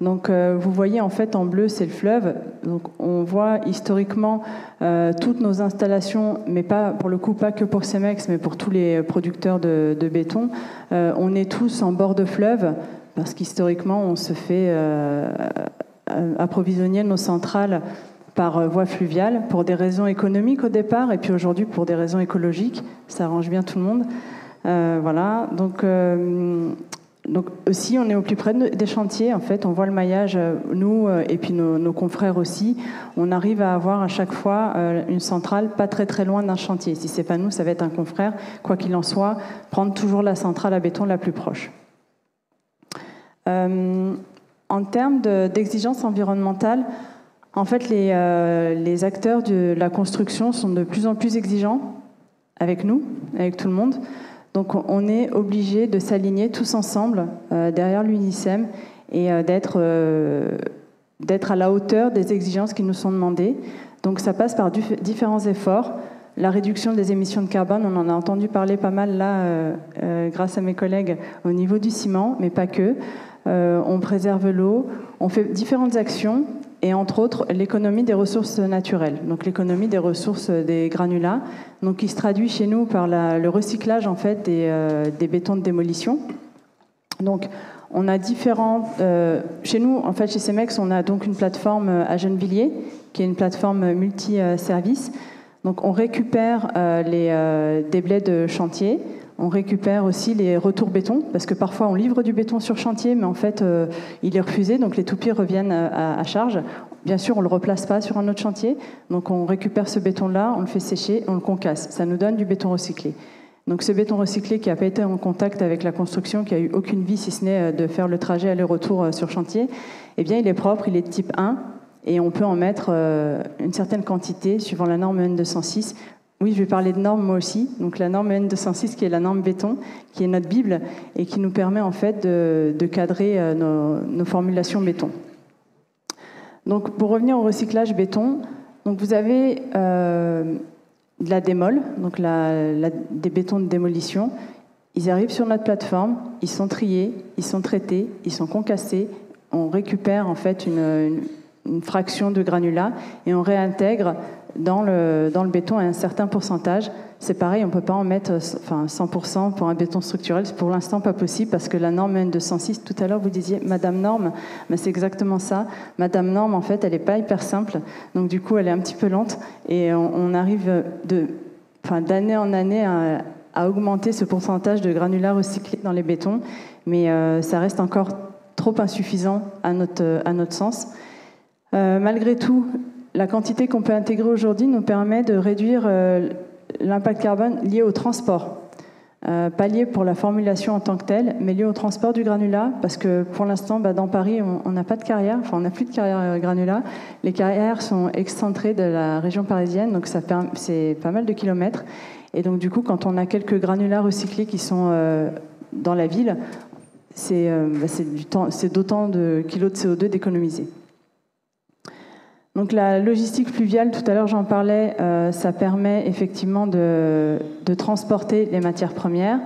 [SPEAKER 5] Donc vous voyez en fait en bleu c'est le fleuve. Donc on voit historiquement toutes nos installations, mais pas pour le coup pas que pour CEMEX, mais pour tous les producteurs de béton. On est tous en bord de fleuve parce qu'historiquement on se fait approvisionner nos centrales par voie fluviale pour des raisons économiques au départ, et puis aujourd'hui pour des raisons écologiques. Ça arrange bien tout le monde. Voilà. Donc aussi, on est au plus près des chantiers. En fait, on voit le maillage, nous, et puis nos confrères aussi. On arrive à avoir à chaque fois une centrale pas très très loin d'un chantier. Si c'est pas nous, ça va être un confrère. Quoi qu'il en soit, prendre toujours la centrale à béton la plus proche. En termes d'exigences environnementales, en fait, les acteurs de la construction sont de plus en plus exigeants avec nous, avec tout le monde. Donc, on est obligé de s'aligner tous ensemble derrière l'UNICEM et d'être à la hauteur des exigences qui nous sont demandées. Donc, ça passe par différents efforts. La réduction des émissions de carbone, on en a entendu parler pas mal là, grâce à mes collègues, au niveau du ciment, mais pas que. On préserve l'eau, on fait différentes actions, et entre autres l'économie des ressources naturelles, donc l'économie des ressources des granulats, donc qui se traduit chez nous par le recyclage en fait des bétons de démolition. Donc on a chez nous en fait chez CEMEX on a donc une plateforme à Gennevilliers qui est une plateforme multi-services. Donc on récupère les déblais de chantier. On récupère aussi les retours béton, parce que parfois on livre du béton sur chantier, mais en fait il est refusé, donc les toupies reviennent à charge. Bien sûr, on ne le replace pas sur un autre chantier, donc on récupère ce béton-là, on le fait sécher, on le concasse. Ça nous donne du béton recyclé. Donc ce béton recyclé qui n'a pas été en contact avec la construction, qui n'a eu aucune vie si ce n'est de faire le trajet aller-retour sur chantier, eh bien il est propre, il est de type 1, et on peut en mettre une certaine quantité, suivant la norme N206, Oui, je vais parler de normes moi aussi. Donc la norme EN 206 qui est la norme béton, qui est notre Bible et qui nous permet en fait de cadrer nos formulations béton. Donc pour revenir au recyclage béton, donc vous avez de la démol, donc des bétons de démolition. Ils arrivent sur notre plateforme, ils sont triés, ils sont traités, ils sont concassés. On récupère en fait une fraction de granulat et on réintègre dans le béton à un certain pourcentage. C'est pareil, on ne peut pas en mettre 100% pour un béton structurel. C'est pour l'instant pas possible parce que la norme N206, tout à l'heure vous disiez Madame Norme, mais c'est exactement ça. Madame Norme, en fait, elle n'est pas hyper simple, donc du coup elle est un petit peu lente et on arrive d'année en année à augmenter ce pourcentage de granulats recyclés dans les bétons, mais ça reste encore trop insuffisant à notre sens. Malgré tout, la quantité qu'on peut intégrer aujourd'hui nous permet de réduire l'impact carbone lié au transport. Pas lié pour la formulation en tant que telle, mais lié au transport du granulat, parce que pour l'instant, dans Paris, on n'a pas de carrière, on n'a plus de carrière granulat. Les carrières sont excentrées de la région parisienne, donc c'est pas mal de kilomètres. Et donc du coup, quand on a quelques granulats recyclés qui sont dans la ville, c'est d'autant de kilos de CO2 d'économiser. Donc la logistique fluviale, tout à l'heure j'en parlais, ça permet effectivement de transporter les matières premières,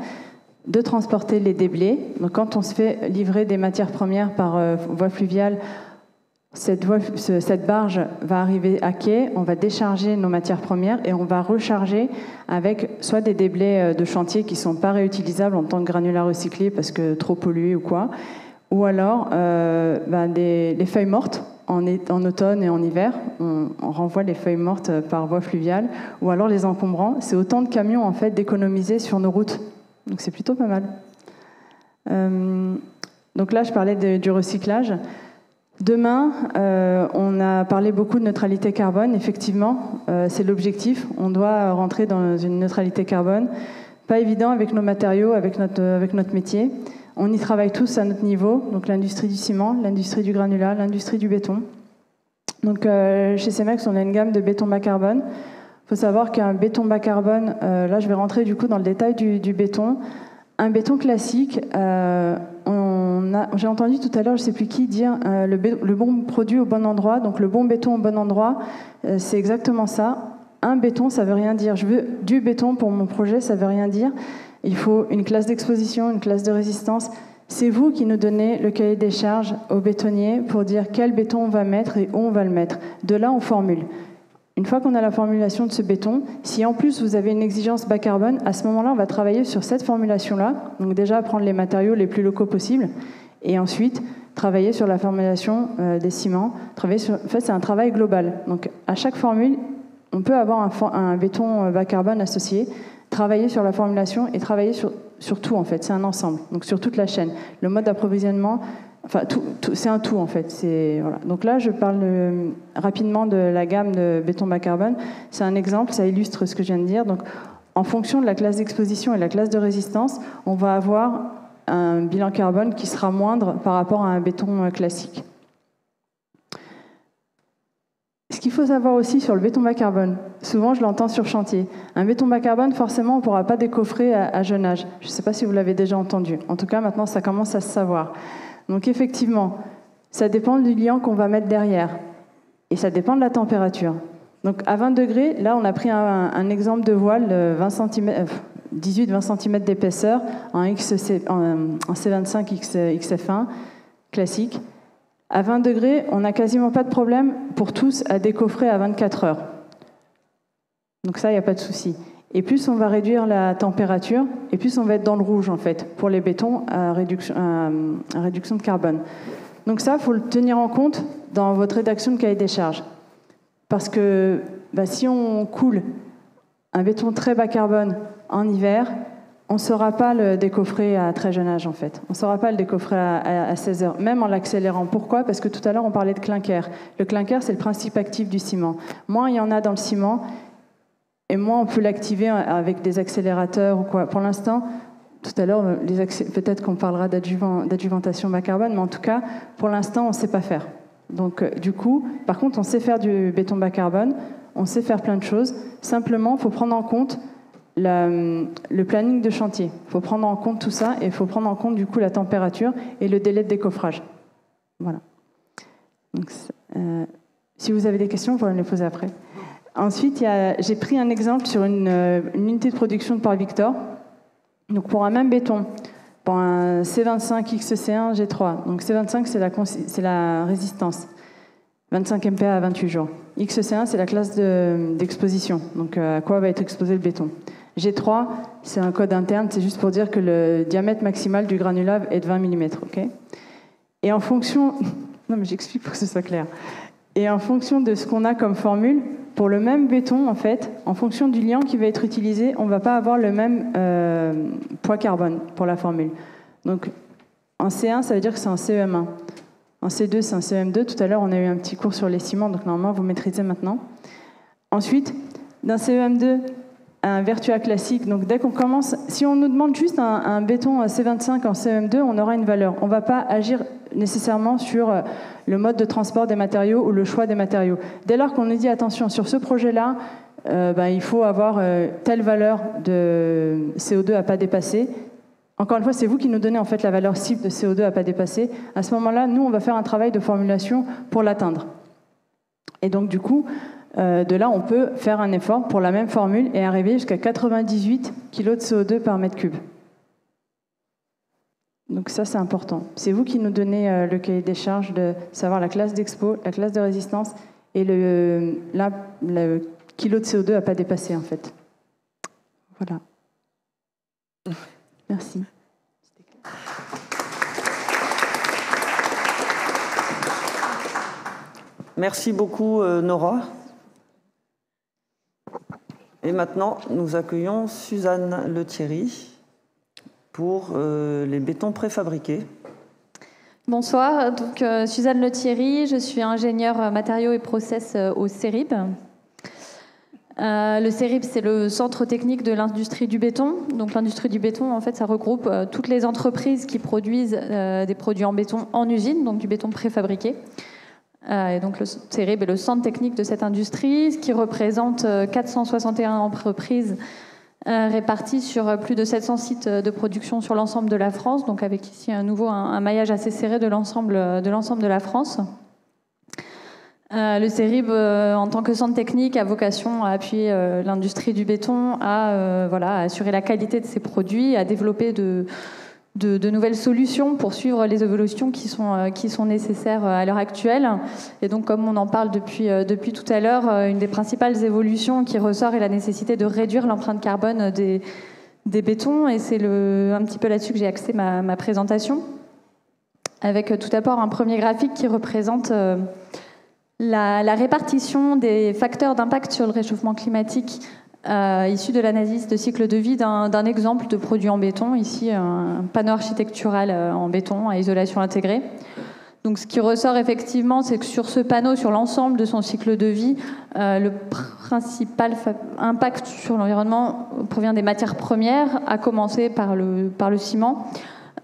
[SPEAKER 5] de transporter les déblais. Donc quand on se fait livrer des matières premières par voie fluviale, cette barge va arriver à quai, on va décharger nos matières premières et on va recharger avec soit des déblais de chantier qui ne sont pas réutilisables en tant que granulats recyclés parce que trop pollués ou quoi, ou alors les feuilles mortes. En automne et en hiver, on renvoie les feuilles mortes par voie fluviale, ou alors les encombrants. C'est autant de camions en fait d'économiser sur nos routes. Donc c'est plutôt pas mal. Donc là, je parlais du recyclage. Demain, on a parlé beaucoup de neutralité carbone. Effectivement, c'est l'objectif. On doit rentrer dans une neutralité carbone. Pas évident avec nos matériaux, avec notre métier. On y travaille tous à notre niveau, donc l'industrie du ciment, l'industrie du granulat, l'industrie du béton. Donc chez Cemex, on a une gamme de béton bas carbone. Il faut savoir qu'un béton bas carbone, là je vais rentrer du coup dans le détail du béton. Un béton classique, j'ai entendu tout à l'heure, je ne sais plus qui, dire le bon produit au bon endroit, donc le bon béton au bon endroit, c'est exactement ça. Un béton, ça ne veut rien dire. Je veux du béton pour mon projet, ça ne veut rien dire. Il faut une classe d'exposition, une classe de résistance. C'est vous qui nous donnez le cahier des charges aux bétonniers pour dire quel béton on va mettre et où on va le mettre. De là, on formule. Une fois qu'on a la formulation de ce béton, si en plus vous avez une exigence bas carbone, à ce moment-là, on va travailler sur cette formulation-là. Donc déjà, prendre les matériaux les plus locaux possibles. Et ensuite, travailler sur la formulation des ciments. En fait, c'est un travail global. Donc à chaque formule, on peut avoir un béton bas carbone associé, travailler sur la formulation et travailler sur tout, en fait. C'est un ensemble, donc sur toute la chaîne. Le mode d'approvisionnement, enfin, c'est un tout, en fait. Voilà. Donc là, je parle rapidement de la gamme de béton bas carbone. C'est un exemple, ça illustre ce que je viens de dire. Donc, en fonction de la classe d'exposition et de la classe de résistance, on va avoir un bilan carbone qui sera moindre par rapport à un béton classique. Ce qu'il faut savoir aussi sur le béton bas carbone, souvent je l'entends sur chantier. Un béton bas carbone, forcément, on ne pourra pas décoffrer à jeune âge. Je ne sais pas si vous l'avez déjà entendu. En tout cas, maintenant, ça commence à se savoir. Donc effectivement, ça dépend du liant qu'on va mettre derrière. Et ça dépend de la température. Donc à 20 degrés, là, on a pris un exemple de voile de 18-20 cm d'épaisseur en C25 XF1 classique. À 20 degrés, on n'a quasiment pas de problème pour tous à décoffrer à 24 heures. Donc ça, il n'y a pas de souci. Et plus on va réduire la température, et plus on va être dans le rouge, en fait, pour les bétons à réduction de carbone. Donc ça, il faut le tenir en compte dans votre rédaction de cahier des charges. Parce que si on coule un béton très bas carbone en hiver, on ne saura pas le décoffrer à très jeune âge, en fait. On ne saura pas le décoffrer à 16 heures, même en l'accélérant. Pourquoi ? Parce que tout à l'heure, on parlait de clinker. Le clinker, c'est le principe actif du ciment. Moins il y en a dans le ciment, et moins on peut l'activer avec des accélérateurs ou quoi. Pour l'instant, tout à l'heure, peut-être qu'on parlera d'adjuvantation bas carbone, mais en tout cas, pour l'instant, on ne sait pas faire. Donc, du coup, par contre, on sait faire du béton bas carbone. on sait faire plein de choses. Simplement, il faut prendre en compte le planning de chantier. Il faut prendre en compte tout ça et il faut prendre en compte du coup la température et le délai de décoffrage. Voilà. Donc, si vous avez des questions, vous pourrez me les poser après. Ensuite, j'ai pris un exemple sur une unité de production de Port-Victor. Donc pour un même béton, pour un C25 XC1 G3. Donc C25, c'est la résistance. 25 MPa à 28 jours. XC1, c'est la classe d'exposition. Donc à quoi va être exposé le béton. G3, c'est un code interne, c'est juste pour dire que le diamètre maximal du granulat est de 20 mm. Okay, et en fonction... Non, mais j'explique pour que ce soit clair. Et en fonction de ce qu'on a comme formule, pour le même béton, en fait, en fonction du liant qui va être utilisé, on ne va pas avoir le même poids carbone pour la formule. Donc, en C1, ça veut dire que c'est un CEM1. En C2, c'est un CEM2. Tout à l'heure, on a eu un petit cours sur les ciments, donc normalement, vous maîtrisez maintenant. Ensuite, d'un CEM2 à un Vertua classique, donc dès qu'on commence, si on nous demande juste un béton C25 en CEM2, on aura une valeur. On ne va pas agir nécessairement sur le mode de transport des matériaux ou le choix des matériaux. Dès lors qu'on nous dit, attention, sur ce projet-là, il faut avoir telle valeur de CO2 à ne pas dépasser. Encore une fois, c'est vous qui nous donnez en fait la valeur cible de CO2 à ne pas dépasser. À ce moment-là, nous, on va faire un travail de formulation pour l'atteindre. Et donc, du coup, de là, on peut faire un effort pour la même formule et arriver jusqu'à 98 kg de CO2 par mètre cube. Donc ça, c'est important. C'est vous qui nous donnez le cahier des charges de savoir la classe d'expo, la classe de résistance et le kilo de CO2 à ne pas dépasser, en fait. Voilà. Merci.
[SPEAKER 1] Merci beaucoup, Nora. Et maintenant, nous accueillons Suzanne Lethierry pour les bétons préfabriqués.
[SPEAKER 6] Bonsoir, donc Suzanne Lethierry, je suis ingénieure matériaux et process au CERIB. Le CERIB, c'est le centre technique de l'industrie du béton. Donc l'industrie du béton, en fait, ça regroupe toutes les entreprises qui produisent des produits en béton en usine, donc du béton préfabriqué. Et donc le CERIB est le centre technique de cette industrie, ce qui représente 461 entreprises réparties sur plus de 700 sites de production sur l'ensemble de la France, donc avec ici un maillage assez serré de l'ensemble de la France. Le CERIB, en tant que centre technique, a vocation à appuyer l'industrie du béton, à assurer la qualité de ses produits, à développer de nouvelles solutions pour suivre les évolutions qui sont nécessaires à l'heure actuelle. Et donc, comme on en parle depuis tout à l'heure, une des principales évolutions qui ressort est la nécessité de réduire l'empreinte carbone des bétons. Et c'est un petit peu là-dessus que j'ai axé ma présentation, avec tout d'abord un premier graphique qui représente la répartition des facteurs d'impact sur le réchauffement climatique issu de l'analyse de cycle de vie d'un exemple de produit en béton, ici un panneau architectural en béton à isolation intégrée. Donc ce qui ressort effectivement, c'est que sur ce panneau, sur l'ensemble de son cycle de vie, le principal impact sur l'environnement provient des matières premières, à commencer par le ciment,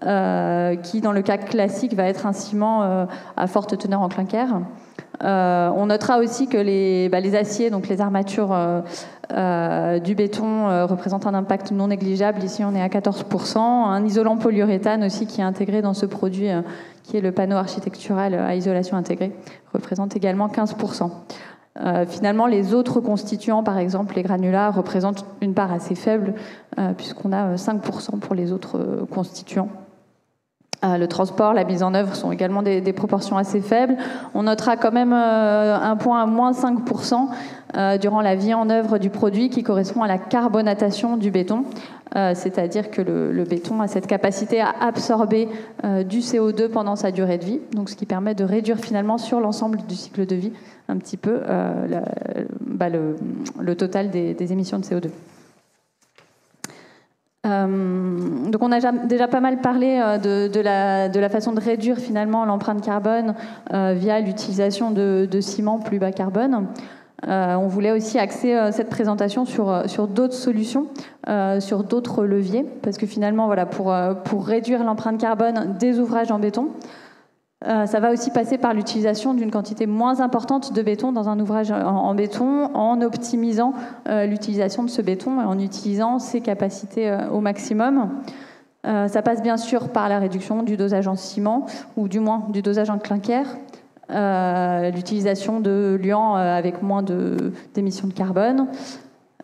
[SPEAKER 6] qui dans le cas classique va être un ciment à forte teneur en clinker. On notera aussi que les aciers, donc les armatures du béton, représentent un impact non négligeable. Ici, on est à 14%. Un isolant polyuréthane aussi qui est intégré dans ce produit, qui est le panneau architectural à isolation intégrée, représente également 15%. Finalement, les autres constituants, par exemple les granulats, représentent une part assez faible, puisqu'on a 5% pour les autres constituants. Le transport, la mise en œuvre sont également des proportions assez faibles. On notera quand même un point à moins 5% durant la vie en œuvre du produit qui correspond à la carbonatation du béton. C'est-à-dire que le béton a cette capacité à absorber du CO2 pendant sa durée de vie, donc ce qui permet de réduire finalement sur l'ensemble du cycle de vie un petit peu le total des émissions de CO2. Donc on a déjà pas mal parlé de la façon de réduire finalement l'empreinte carbone via l'utilisation de ciment plus bas carbone. On voulait aussi axer cette présentation sur d'autres solutions, sur d'autres leviers, parce que finalement, voilà, pour réduire l'empreinte carbone des ouvrages en béton, Ça va aussi passer par l'utilisation d'une quantité moins importante de béton dans un ouvrage en béton, en optimisant l'utilisation de ce béton et en utilisant ses capacités au maximum. Ça passe bien sûr par la réduction du dosage en ciment, ou du moins du dosage en clinker, l'utilisation de liants avec moins d'émissions de carbone,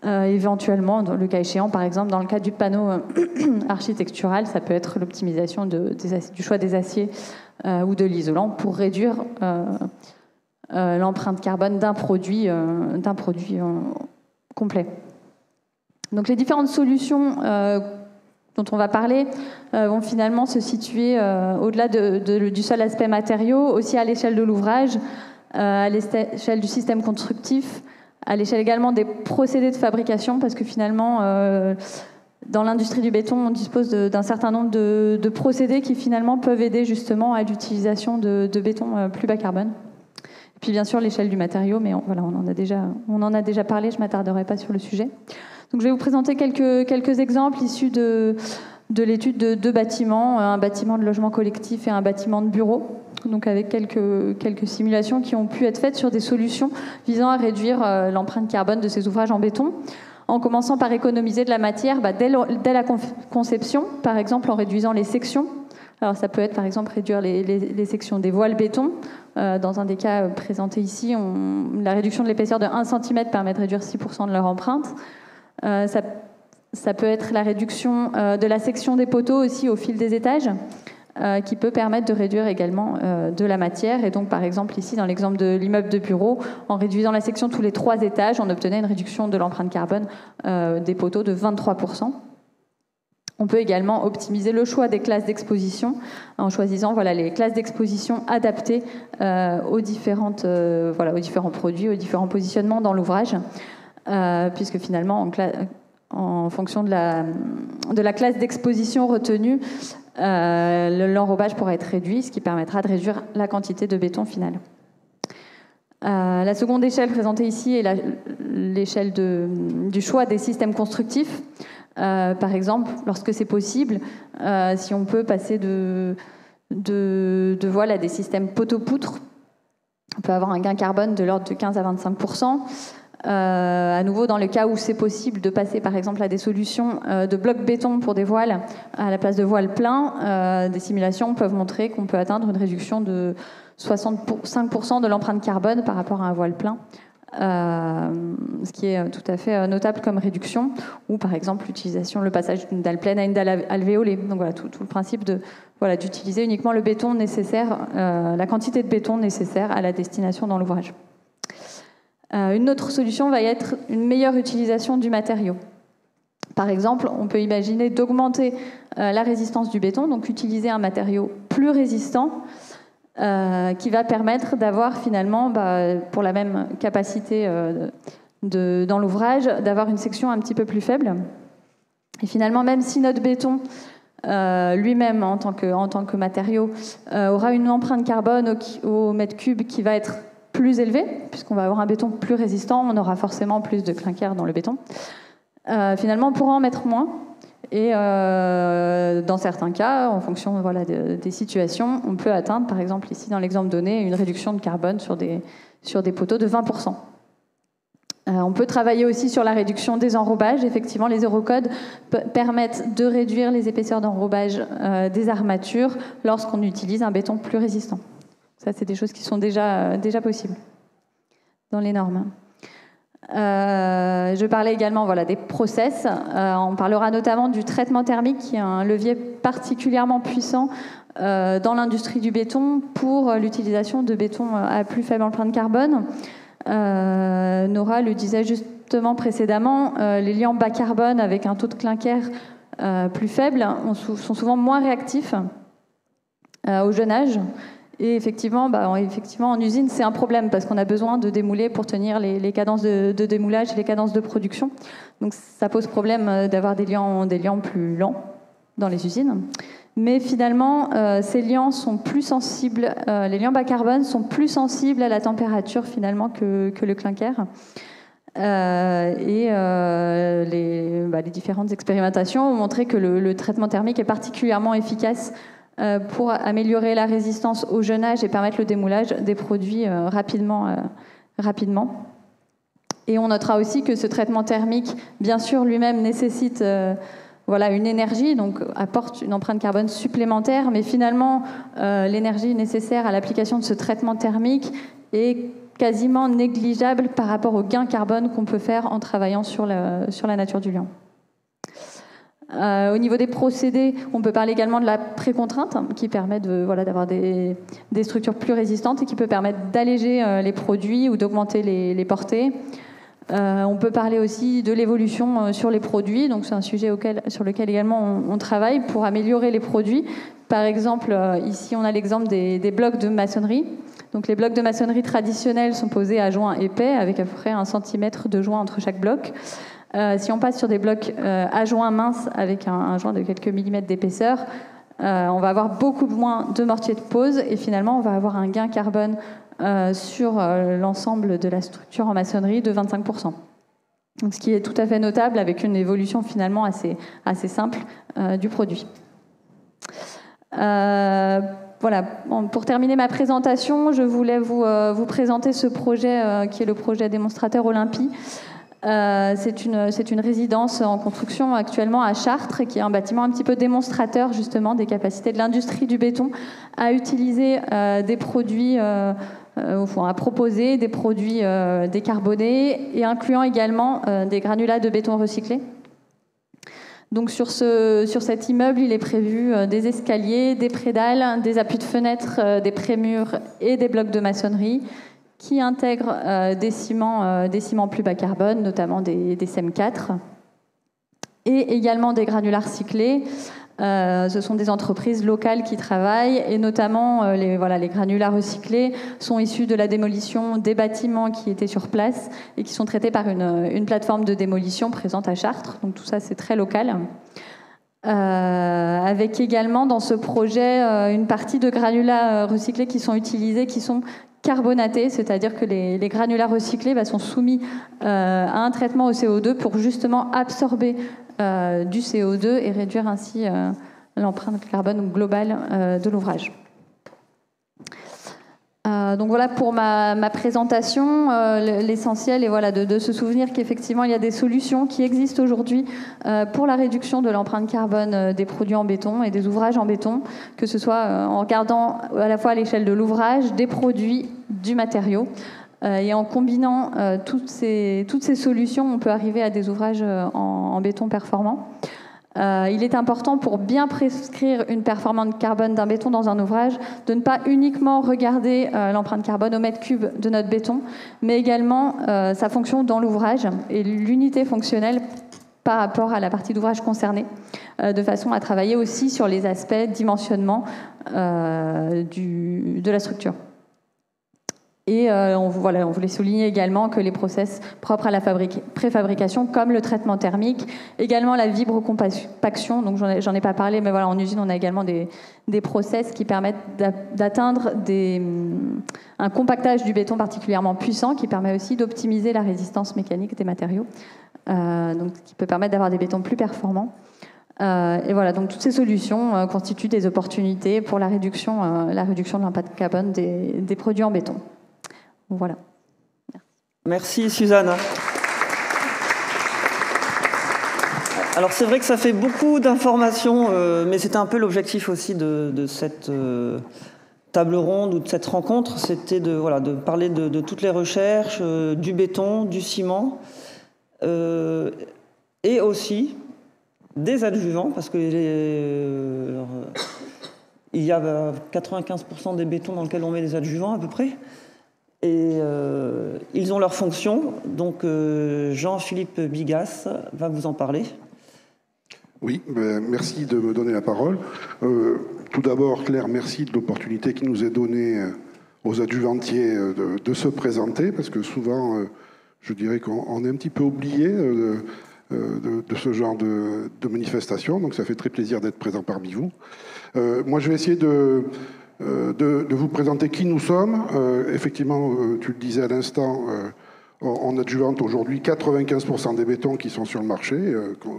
[SPEAKER 6] éventuellement, dans le cas échéant, par exemple, dans le cas du panneau architectural, ça peut être l'optimisation du choix des aciers ou de l'isolant pour réduire l'empreinte carbone d'un produit complet. Donc les différentes solutions dont on va parler vont finalement se situer au-delà du seul aspect matériaux, aussi à l'échelle de l'ouvrage, à l'échelle du système constructif, à l'échelle également des procédés de fabrication, parce que finalement, dans l'industrie du béton, on dispose d'un certain nombre de procédés qui finalement peuvent aider justement à l'utilisation de béton plus bas carbone. Et puis bien sûr l'échelle du matériau, mais on en a déjà parlé, je ne m'attarderai pas sur le sujet. Donc je vais vous présenter quelques exemples issus de l'étude de 2 bâtiments, un bâtiment de logement collectif et un bâtiment de bureau, donc avec quelques simulations qui ont pu être faites sur des solutions visant à réduire l'empreinte carbone de ces ouvrages en béton, en commençant par économiser de la matière dès la conception, par exemple en réduisant les sections. Alors ça peut être par exemple réduire les sections des voiles béton. Dans un des cas présentés ici, la réduction de l'épaisseur de 1 cm permet de réduire 6% de leur empreinte. Ça peut être la réduction de la section des poteaux aussi au fil des étages, qui peut permettre de réduire également de la matière. Et donc, par exemple, ici, dans l'exemple de l'immeuble de bureau, en réduisant la section tous les 3 étages, on obtenait une réduction de l'empreinte carbone des poteaux de 23%. On peut également optimiser le choix des classes d'exposition en choisissant les classes d'exposition adaptées aux différents produits, aux différents positionnements dans l'ouvrage. Puisque finalement, en fonction de la classe d'exposition retenue, l'enrobage pourra être réduit, ce qui permettra de réduire la quantité de béton final. La seconde échelle présentée ici est l'échelle du choix des systèmes constructifs. Par exemple, lorsque c'est possible, si on peut passer de voiles à des systèmes poteau-poutre, on peut avoir un gain carbone de l'ordre de 15 à 25%. À nouveau, dans le cas où c'est possible de passer par exemple à des solutions de blocs béton pour des voiles à la place de voiles pleins, des simulations peuvent montrer qu'on peut atteindre une réduction de 65% de l'empreinte carbone par rapport à un voile plein, ce qui est tout à fait notable comme réduction, ou par exemple le passage d'une dalle pleine à une dalle alvéolée. Donc voilà, tout le principe d'utiliser uniquement le béton nécessaire, la quantité de béton nécessaire à la destination dans l'ouvrage. Une autre solution va être une meilleure utilisation du matériau. Par exemple, on peut imaginer d'augmenter la résistance du béton, donc utiliser un matériau plus résistant qui va permettre d'avoir finalement, pour la même capacité dans l'ouvrage, d'avoir une section un petit peu plus faible. Et finalement, même si notre béton lui-même, en tant que matériau, aura une empreinte carbone au mètre cube qui va être plus élevé, puisqu'on va avoir un béton plus résistant, on aura forcément plus de clinker dans le béton. Finalement, on pourra en mettre moins. Et dans certains cas, en fonction des situations, on peut atteindre, par exemple ici dans l'exemple donné, une réduction de carbone sur des poteaux de 20%. On peut travailler aussi sur la réduction des enrobages. Effectivement, les eurocodes permettent de réduire les épaisseurs d'enrobage des armatures lorsqu'on utilise un béton plus résistant. Ça, c'est des choses qui sont déjà possibles dans les normes. Je parlais également des process. On parlera notamment du traitement thermique, qui est un levier particulièrement puissant dans l'industrie du béton pour l'utilisation de béton à plus faible empreinte carbone. Nora le disait justement précédemment, les liants bas carbone avec un taux de clinker plus faible sont souvent moins réactifs au jeune âge. Et effectivement, en usine, c'est un problème parce qu'on a besoin de démouler pour tenir les cadences de démoulage et les cadences de production. Donc ça pose problème d'avoir des liants plus lents dans les usines. Mais finalement, ces liants sont plus sensibles, les liants bas carbone sont plus sensibles à la température finalement que le clinker. Les différentes expérimentations ont montré que le traitement thermique est particulièrement efficace pour améliorer la résistance au jeûnage et permettre le démoulage des produits rapidement. Et on notera aussi que ce traitement thermique, bien sûr, lui-même nécessite une énergie, donc apporte une empreinte carbone supplémentaire, mais finalement, l'énergie nécessaire à l'application de ce traitement thermique est quasiment négligeable par rapport au gain carbone qu'on peut faire en travaillant sur la nature du liant. Au niveau des procédés, on peut parler également de la précontrainte, qui permet d'avoir des structures plus résistantes et qui peut permettre d'alléger les produits ou d'augmenter les portées. On peut parler aussi de l'évolution sur les produits, donc c'est un sujet sur lequel également on travaille pour améliorer les produits. Par exemple, ici on a l'exemple des blocs de maçonnerie. Donc les blocs de maçonnerie traditionnels sont posés à joint épais, avec à peu près 1 centimètre de joint entre chaque bloc. Si on passe sur des blocs à joint mince, avec un joint de quelques millimètres d'épaisseur, on va avoir beaucoup moins de mortier de pose et finalement on va avoir un gain carbone sur l'ensemble de la structure en maçonnerie de 25%. Donc, ce qui est tout à fait notable avec une évolution finalement assez simple du produit. Pour terminer ma présentation, je voulais vous présenter ce projet qui est le projet démonstrateur Olympie. C'est une résidence en construction actuellement à Chartres, qui est un bâtiment un petit peu démonstrateur justement des capacités de l'industrie du béton à utiliser des produits, à proposer des produits décarbonés et incluant également des granulats de béton recyclés. Donc sur cet immeuble, il est prévu des escaliers, des prédales, des appuis de fenêtres, des prémurs et des blocs de maçonnerie qui intègrent des ciments plus bas carbone, notamment des CEM4, et également des granulats recyclés. Ce sont des entreprises locales qui travaillent, et notamment les granulats recyclés sont issus de la démolition des bâtiments qui étaient sur place et qui sont traités par une plateforme de démolition présente à Chartres. Donc tout ça, c'est très local. Avec également dans ce projet une partie de granulats recyclés qui sont utilisés, qui sont carbonatés, c'est-à-dire que les granulats recyclés sont soumis à un traitement au CO2 pour justement absorber du CO2 et réduire ainsi l'empreinte carbone globale de l'ouvrage. Donc voilà pour ma présentation. L'essentiel est de se souvenir qu'effectivement il y a des solutions qui existent aujourd'hui pour la réduction de l'empreinte carbone des produits en béton et des ouvrages en béton, que ce soit en regardant à la fois à l'échelle de l'ouvrage, des produits, du matériau. Et en combinant toutes ces solutions, on peut arriver à des ouvrages en béton performants. Il est important, pour bien prescrire une performance carbone d'un béton dans un ouvrage, de ne pas uniquement regarder l'empreinte carbone au mètre cube de notre béton, mais également sa fonction dans l'ouvrage et l'unité fonctionnelle par rapport à la partie d'ouvrage concernée, de façon à travailler aussi sur les aspects dimensionnement de la structure. Et on voulait souligner également que les process propres à la préfabrication, comme le traitement thermique, également la vibrocompaction, donc j'en ai pas parlé, mais en usine on a également des process qui permettent d'atteindre un compactage du béton particulièrement puissant, qui permet aussi d'optimiser la résistance mécanique des matériaux, donc qui peut permettre d'avoir des bétons plus performants. Et donc toutes ces solutions constituent des opportunités pour la réduction de l'impact carbone des produits en béton. Voilà.
[SPEAKER 1] Merci Suzanne. Alors c'est vrai que ça fait beaucoup d'informations, mais c'était un peu l'objectif aussi de cette table ronde ou de cette rencontre, c'était de parler de toutes les recherches, du béton, du ciment, et aussi des adjuvants, parce que il y a 95% des bétons dans lesquels on met des adjuvants à peu près. Et ils ont leur fonction, donc Jean-Philippe Bigas va vous en parler.
[SPEAKER 7] Oui, merci de me donner la parole. Tout d'abord, Claire, merci de l'opportunité qui nous est donnée aux adjuvantiers de se présenter, parce que souvent, je dirais qu'on est un petit peu oublié de ce genre de manifestation, donc ça fait très plaisir d'être présent parmi vous. Moi, je vais essayer de vous présenter qui nous sommes. Effectivement, tu le disais à l'instant, on adjuvante aujourd'hui 95% des bétons qui sont sur le marché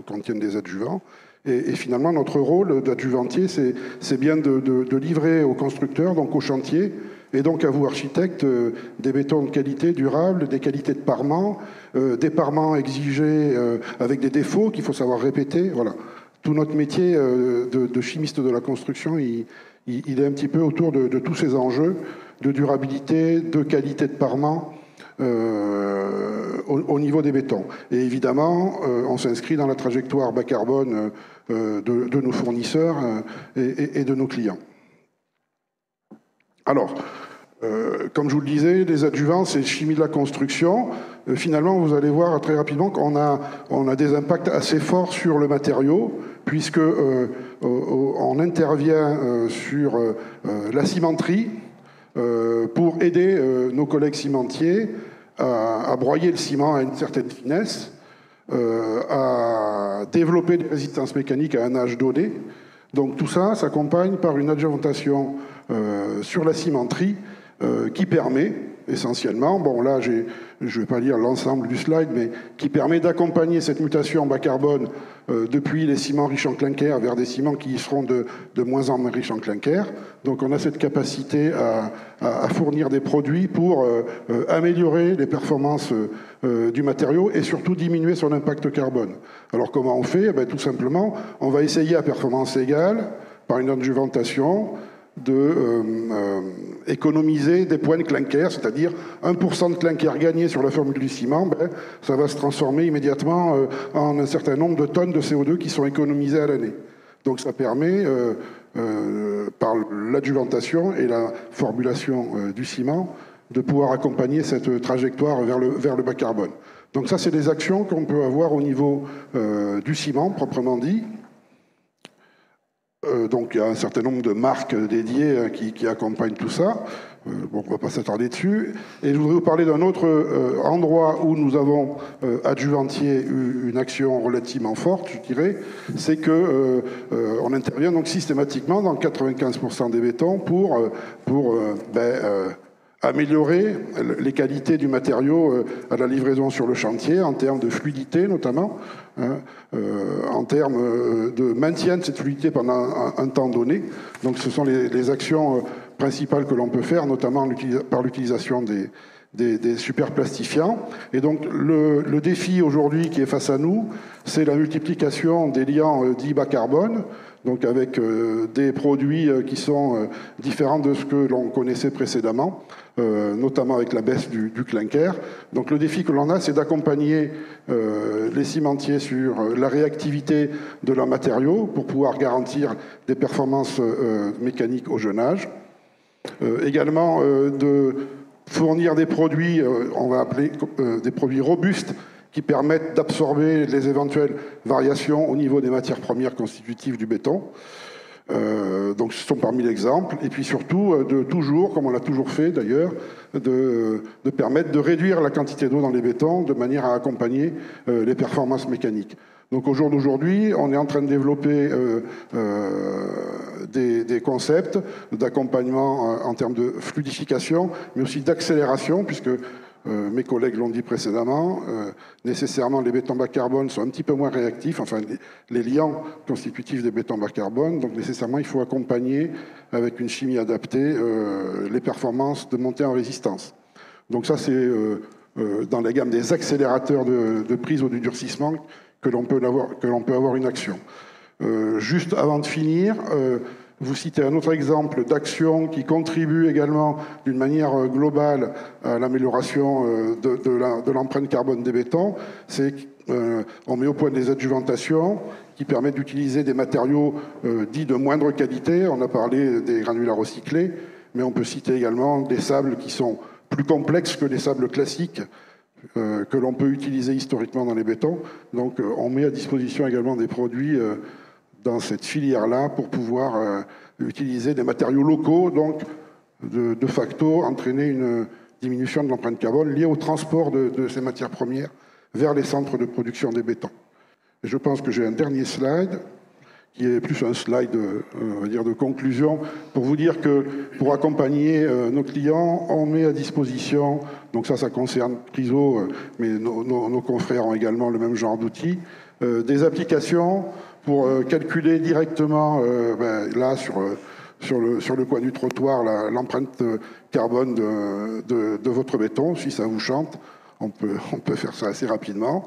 [SPEAKER 7] contiennent des adjuvants. Et finalement, notre rôle d'adjuvantier, c'est bien de livrer aux constructeurs, donc aux chantiers, et donc à vous, architectes, des bétons de qualité durable, des qualités de parement, des parements exigés avec des défauts qu'il faut savoir répéter. Voilà. Tout notre métier de chimiste de la construction, il est un petit peu autour de tous ces enjeux de durabilité, de qualité de parement au niveau des bétons. Et évidemment, on s'inscrit dans la trajectoire bas carbone de nos fournisseurs et de nos clients. Alors, comme je vous le disais, les adjuvants, c'est chimie de la construction. Finalement, vous allez voir très rapidement qu'on a des impacts assez forts sur le matériau, puisque on intervient sur la cimenterie pour aider nos collègues cimentiers à broyer le ciment à une certaine finesse, à développer des résistances mécaniques à un âge donné. Donc tout ça s'accompagne par une adjuvantation sur la cimenterie qui permet essentiellement, bon là je ne vais pas lire l'ensemble du slide, mais qui permet d'accompagner cette mutation bas carbone depuis les ciments riches en clinker vers des ciments qui seront de moins en moins riches en clinker. Donc on a cette capacité à fournir des produits pour améliorer les performances du matériau et surtout diminuer son impact carbone. Alors comment on fait? Tout simplement, on va essayer à performance égale, par une adjuvantation, économiser des points de clinker, c'est-à-dire 1% de clinker gagné sur la formule du ciment, ça va se transformer immédiatement en un certain nombre de tonnes de CO2 qui sont économisées à l'année. Donc ça permet, par l'adjuvantation et la formulation du ciment, de pouvoir accompagner cette trajectoire vers le bas carbone. Donc ça, c'est des actions qu'on peut avoir au niveau du ciment, proprement dit. Donc il y a un certain nombre de marques dédiées qui accompagnent tout ça. Bon, on ne va pas s'attarder dessus. Et je voudrais vous parler d'un autre endroit où nous avons, adjuvantier, eu une action relativement forte, je dirais. C'est qu'on intervient donc systématiquement dans 95% des bétons pour améliorer les qualités du matériau à la livraison sur le chantier, en termes de fluidité notamment, en termes de maintien de cette fluidité pendant un temps donné. Donc ce sont les actions principales que l'on peut faire, notamment par l'utilisation des superplastifiants. Et donc le défi aujourd'hui qui est face à nous, c'est la multiplication des liants dits bas carbone, donc avec des produits qui sont différents de ce que l'on connaissait précédemment, notamment avec la baisse du clinker. Donc le défi que l'on a, c'est d'accompagner les cimentiers sur la réactivité de leurs matériaux pour pouvoir garantir des performances mécaniques au jeune âge. Également de fournir des produits, on va appeler des produits robustes, qui permettent d'absorber les éventuelles variations au niveau des matières premières constitutives du béton. Donc ce sont parmi les exemples. Et puis surtout, de toujours, comme on l'a toujours fait d'ailleurs, de permettre de réduire la quantité d'eau dans les bétons de manière à accompagner les performances mécaniques. Donc au jour d'aujourd'hui, on est en train de développer des concepts d'accompagnement en termes de fluidification, mais aussi d'accélération, puisque mes collègues l'ont dit précédemment, nécessairement les bétons bas carbone sont un petit peu moins réactifs, enfin les liants constitutifs des bétons bas carbone, donc nécessairement il faut accompagner avec une chimie adaptée les performances de montée en résistance. Donc ça c'est dans la gamme des accélérateurs de prise ou du durcissement que l'on peut avoir une action. Juste avant de finir, vous citez un autre exemple d'action qui contribue également d'une manière globale à l'amélioration de l'empreinte carbone des bétons. C'est qu'on met au point des adjuvantations qui permettent d'utiliser des matériaux dits de moindre qualité. On a parlé des granulats recyclés, mais on peut citer également des sables qui sont plus complexes que les sables classiques que l'on peut utiliser historiquement dans les bétons. Donc on met à disposition également des produits dans cette filière-là pour pouvoir utiliser des matériaux locaux, donc de facto entraîner une diminution de l'empreinte carbone liée au transport de ces matières premières vers les centres de production des bétons. Et je pense que j'ai un dernier slide qui est plus un slide on va dire de conclusion, pour vous dire que pour accompagner nos clients, on met à disposition, donc ça concerne Chryso, mais nos confrères ont également le même genre d'outils, des applications pour calculer directement, là, sur le coin du trottoir, l'empreinte carbone de votre béton, si ça vous chante. On peut faire ça assez rapidement.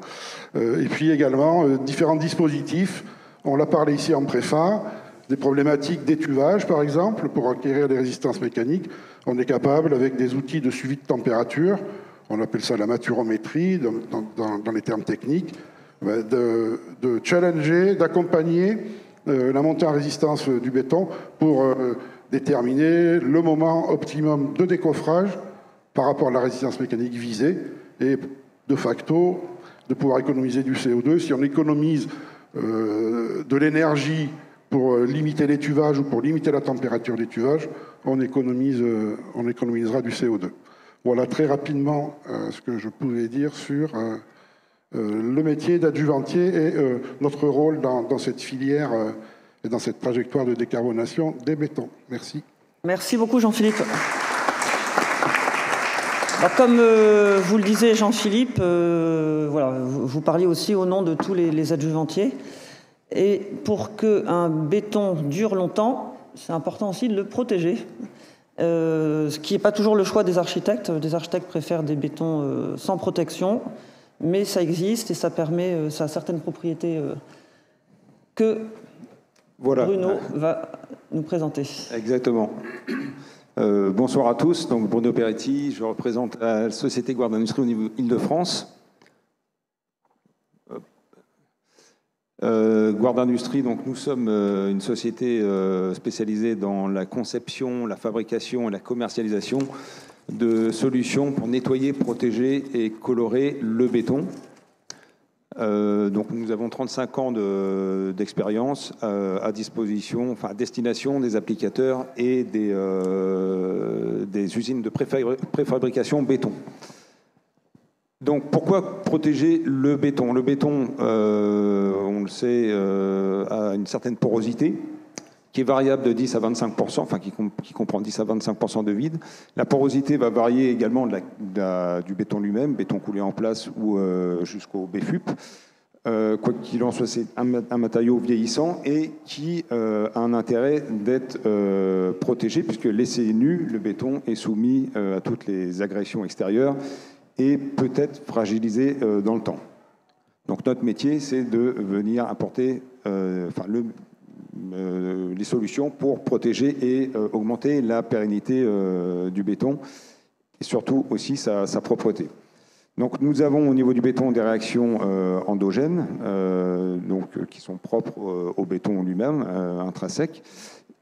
[SPEAKER 7] Et puis également, différents dispositifs. On l'a parlé ici en préfa, des problématiques d'étuvage, par exemple, pour acquérir des résistances mécaniques. On est capable, avec des outils de suivi de température, on appelle ça la maturométrie dans les termes techniques, de challenger, d'accompagner la montée en résistance du béton pour déterminer le moment optimum de décoffrage par rapport à la résistance mécanique visée et de facto de pouvoir économiser du CO2. Si on économise de l'énergie pour limiter l'étuvage ou pour limiter la température d'étuvage, on économisera du CO2. Voilà très rapidement ce que je pouvais dire sur le métier d'adjuvantier et notre rôle dans cette filière et dans cette trajectoire de décarbonation des bétons. Merci.
[SPEAKER 1] Merci beaucoup Jean-Philippe. Comme vous le disiez Jean-Philippe, voilà, vous parliez aussi au nom de tous les adjuvantiers. Et pour qu'un béton dure longtemps, c'est important aussi de le protéger. Ce qui n'est pas toujours le choix des architectes. Des architectes préfèrent des bétons sans protection, mais ça existe et ça permet, ça a certaines propriétés que Bruno va nous présenter.
[SPEAKER 8] Exactement. Bonsoir à tous, donc Bruno Peretti, je représente la société Guard Industrie au niveau Île-de-France. Guard Industrie, donc nous sommes une société spécialisée dans la conception, la fabrication et la commercialisation de solutions pour nettoyer, protéger et colorer le béton. Donc nous avons 35 ans d'expérience à disposition, enfin à destination des applicateurs et des usines de préfabrication béton. Donc pourquoi protéger le béton? Le béton, on le sait, a une certaine porosité qui est variable de 10 à 25%, enfin qui comprend 10 à 25% de vide. La porosité va varier également du béton lui-même, béton coulé en place ou jusqu'au BFUP. Quoi qu'il en soit, c'est un matériau vieillissant et qui a un intérêt d'être protégé, puisque laissé nu, le béton est soumis à toutes les agressions extérieures et peut être fragilisé dans le temps. Donc notre métier, c'est de venir apporter les solutions pour protéger et augmenter la pérennité du béton et surtout aussi sa propreté. Donc nous avons au niveau du béton des réactions endogènes, qui sont propres au béton lui-même, intrinsèques,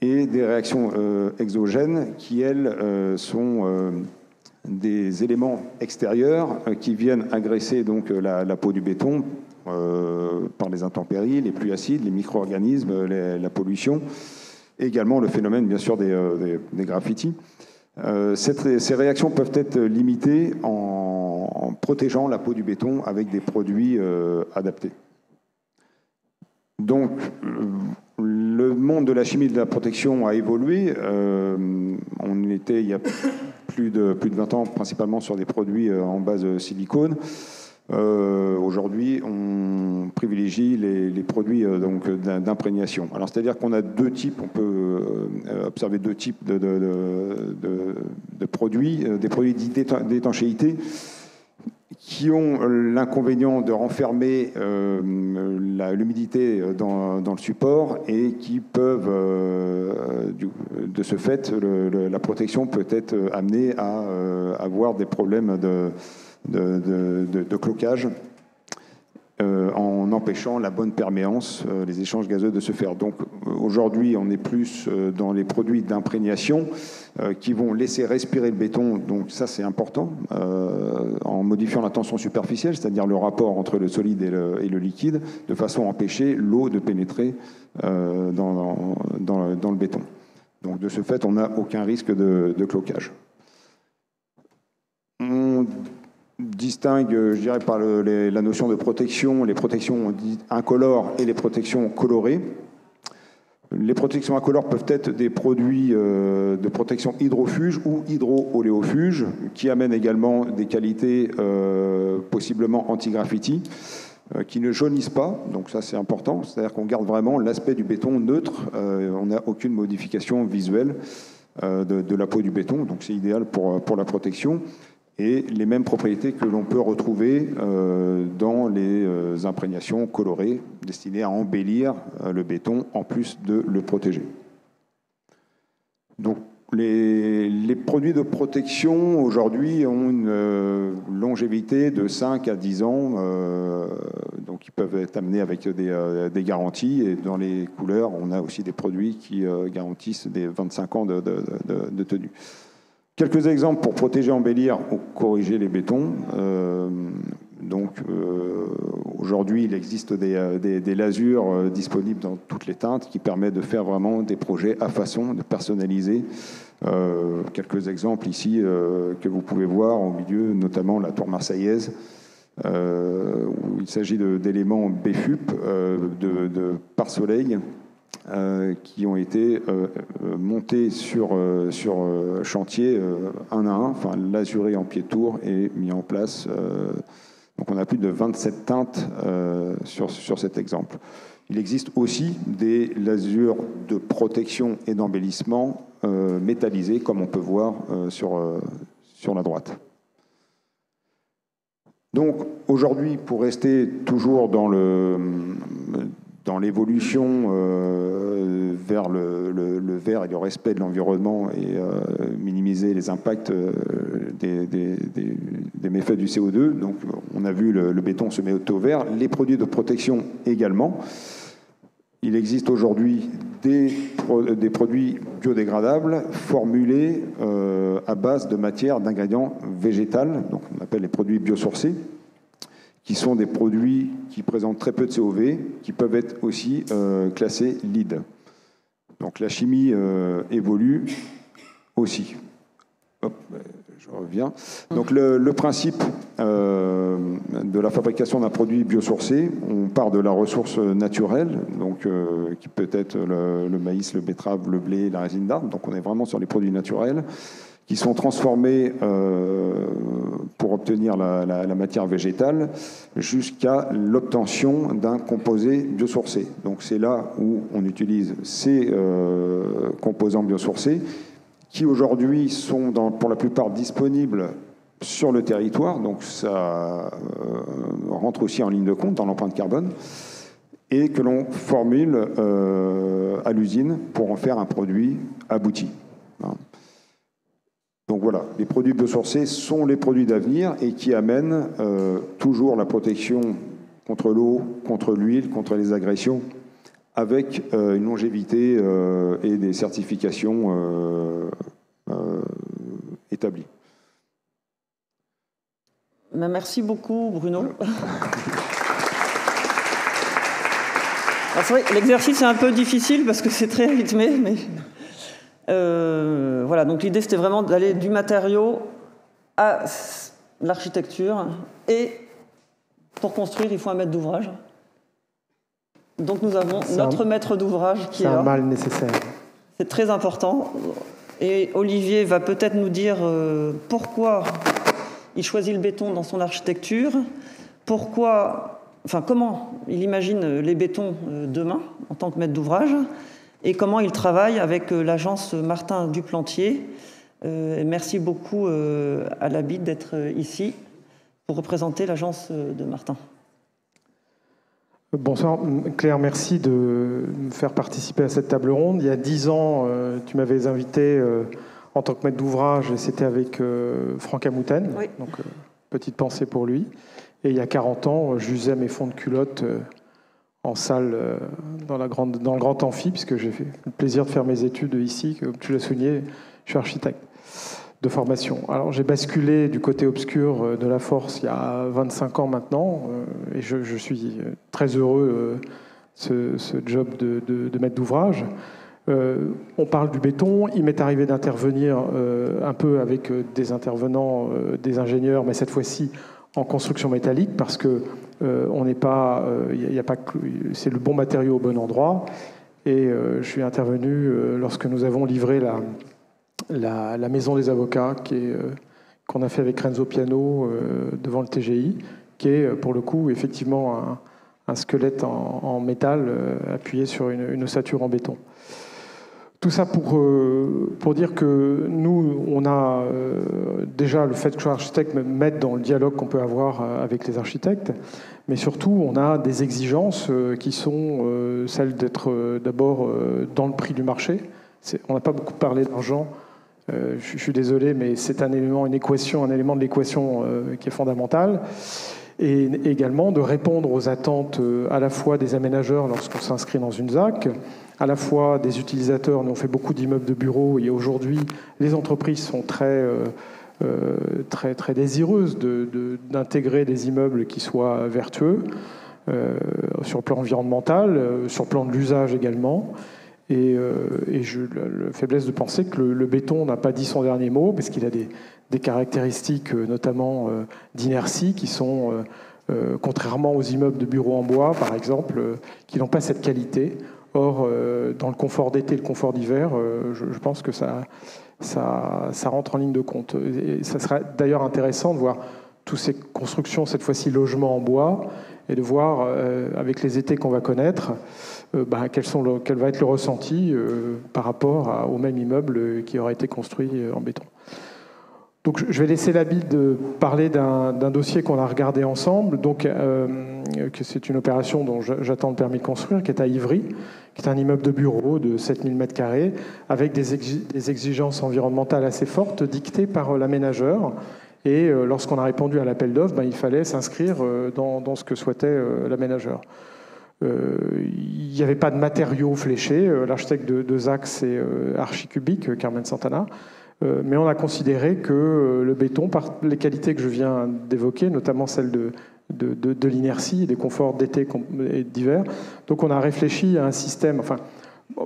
[SPEAKER 8] et des réactions exogènes qui, elles, sont des éléments extérieurs qui viennent agresser donc la peau du béton par les intempéries, les pluies acides, les micro-organismes, la pollution, et également le phénomène bien sûr des graffitis. Ces réactions peuvent être limitées en protégeant la peau du béton avec des produits adaptés. Donc, le monde de la chimie de la protection a évolué. On était, il y a plus de 20 ans, principalement sur des produits en base silicone. Aujourd'hui, on privilégie les produits d'imprégnation. Alors, c'est-à-dire qu'on a deux types, on peut observer deux types de produits, des produits dits d'étanchéité, qui ont l'inconvénient de renfermer l'humidité dans le support et qui peuvent, de ce fait, la protection peut être amenée à avoir des problèmes de cloquage en empêchant la bonne perméance, les échanges gazeux de se faire. Donc aujourd'hui, on est plus dans les produits d'imprégnation qui vont laisser respirer le béton. Donc ça, c'est important, en modifiant la tension superficielle, c'est-à-dire le rapport entre le solide et le liquide, de façon à empêcher l'eau de pénétrer dans le béton. Donc de ce fait, on n'a aucun risque de cloquage. On distingue, je dirais, par la notion de protection, les protections incolores et les protections colorées. Les protections incolores peuvent être des produits de protection hydrofuge ou hydro-oléofuge, qui amènent également des qualités possiblement anti-graffiti. qui ne jaunissent pas, donc ça c'est important, c'est-à-dire qu'on garde vraiment l'aspect du béton neutre, on n'a aucune modification visuelle de la peau du béton, donc c'est idéal pour la protection, et les mêmes propriétés que l'on peut retrouver dans les imprégnations colorées destinées à embellir le béton en plus de le protéger. Donc les produits de protection aujourd'hui ont une longévité de 5 à 10 ans, donc ils peuvent être amenés avec des garanties, et dans les couleurs, on a aussi des produits qui garantissent des 25 ans de tenue. Quelques exemples pour protéger, embellir ou corriger les bétons. Aujourd'hui, il existe des lasures disponibles dans toutes les teintes qui permettent de faire vraiment des projets à façon, de personnaliser. Quelques exemples ici que vous pouvez voir au milieu, notamment la tour marseillaise, où il s'agit d'éléments BFUP, de pare-soleil, qui ont été montés sur chantier un à un, enfin lasurés en pied-tour et mis en place. Donc on a plus de 27 teintes sur cet exemple. Il existe aussi des lasures de protection et d'embellissement métallisées, comme on peut voir sur la droite. Donc aujourd'hui, pour rester toujours dans l'évolution vers le vert et le respect de l'environnement et minimiser les impacts des méfaits du CO2. Donc, on a vu le béton se mettre au vert, les produits de protection également. Il existe aujourd'hui des produits biodégradables formulés à base de matière d'ingrédients végétales, donc on appelle les produits biosourcés, qui sont des produits qui présentent très peu de COV, qui peuvent être aussi classés LEED. Donc la chimie évolue aussi. Hop, je reviens. Donc le principe de la fabrication d'un produit biosourcé, on part de la ressource naturelle, donc qui peut être le maïs, le betterave, le blé, la résine d'arbre. Donc on est vraiment sur les produits naturels qui sont transformés pour obtenir la matière végétale jusqu'à l'obtention d'un composé biosourcé. Donc c'est là où on utilise ces composants biosourcés qui aujourd'hui sont pour la plupart disponibles sur le territoire, donc ça rentre aussi en ligne de compte dans l'empreinte carbone, et que l'on formule à l'usine pour en faire un produit abouti. Donc voilà, les produits biosourcés sont les produits d'avenir et qui amènent toujours la protection contre l'eau, contre l'huile, contre les agressions, avec une longévité et des certifications établies.
[SPEAKER 1] Merci beaucoup, Bruno. C'est vrai, l'exercice est un peu difficile parce que c'est très rythmé, mais voilà. Donc l'idée, c'était vraiment d'aller du matériau à l'architecture, et pour construire, il faut un maître d'ouvrage. Donc nous avons notre maître d'ouvrage qui est là.
[SPEAKER 9] C'est un mal nécessaire.
[SPEAKER 1] C'est très important. Et Olivier va peut-être nous dire pourquoi il choisit le béton dans son architecture, comment il imagine les bétons demain en tant que maître d'ouvrage, et comment il travaille avec l'agence Martin Duplantier. Merci beaucoup à la BID d'être ici pour représenter l'agence de Martin.
[SPEAKER 9] Bonsoir Claire, merci de me faire participer à cette table ronde. Il y a 10 ans, tu m'avais invité en tant que maître d'ouvrage, et c'était avec Franck Amouten,
[SPEAKER 1] oui.
[SPEAKER 9] Donc petite pensée pour lui. Et il y a 40 ans, j'usais mes fonds de culotte en salle dans le grand amphi, puisque j'ai fait le plaisir de faire mes études ici. Comme tu l'as souligné, je suis architecte de formation. Alors j'ai basculé du côté obscur de la force il y a 25 ans maintenant, et je suis très heureux ce job de maître d'ouvrage. On parle du béton. Il m'est arrivé d'intervenir un peu avec des intervenants, des ingénieurs, mais cette fois-ci en construction métallique, parce que on n'est pas, y a pas, c'est le bon matériau au bon endroit. Et je suis intervenu lorsque nous avons livré la maison des avocats qu'on a fait avec Renzo Piano devant le TGI, qui est pour le coup effectivement un squelette en métal appuyé sur une ossature en béton. Tout ça pour dire que nous, on a déjà le fait que je sois architecte me mette dans le dialogue qu'on peut avoir avec les architectes, mais surtout on a des exigences qui sont celles d'être d'abord dans le prix du marché. On n'a pas beaucoup parlé d'argent, je suis désolé, mais c'est un élément de l'équation qui est fondamental. Et également de répondre aux attentes à la fois des aménageurs lorsqu'on s'inscrit dans une ZAC, à la fois des utilisateurs. Nous, on fait beaucoup d'immeubles de bureaux et aujourd'hui, les entreprises sont très désireuses d'intégrer des immeubles qui soient vertueux, sur le plan environnemental, sur le plan de l'usage également. Et j'ai la faiblesse de penser que le béton n'a pas dit son dernier mot, parce qu'il a des caractéristiques notamment d'inertie qui sont, contrairement aux immeubles de bureaux en bois, par exemple, qui n'ont pas cette qualité. Or, dans le confort d'été et le confort d'hiver, je pense que ça rentre en ligne de compte. Et ça serait d'ailleurs intéressant de voir toutes ces constructions, cette fois-ci logements en bois, et de voir, avec les étés qu'on va connaître, quel va être le ressenti par rapport au même immeuble qui aura été construit en béton. Donc, je vais laisser Labid de parler d'un dossier qu'on a regardé ensemble, donc que c'est une opération dont j'attends le permis de construire, qui est à Ivry, qui est un immeuble de bureau de 7000 m², avec des exigences environnementales assez fortes dictées par l'aménageur. Et lorsqu'on a répondu à l'appel d'offres, il fallait s'inscrire dans ce que souhaitait l'aménageur. Il n'y avait pas de matériaux fléchés. L'architecte de ZAC, c'est Archicubique, Carmen Santana. Mais on a considéré que le béton, par les qualités que je viens d'évoquer, notamment celles de l'inertie et des conforts d'été et d'hiver, donc on a réfléchi à un système. Enfin,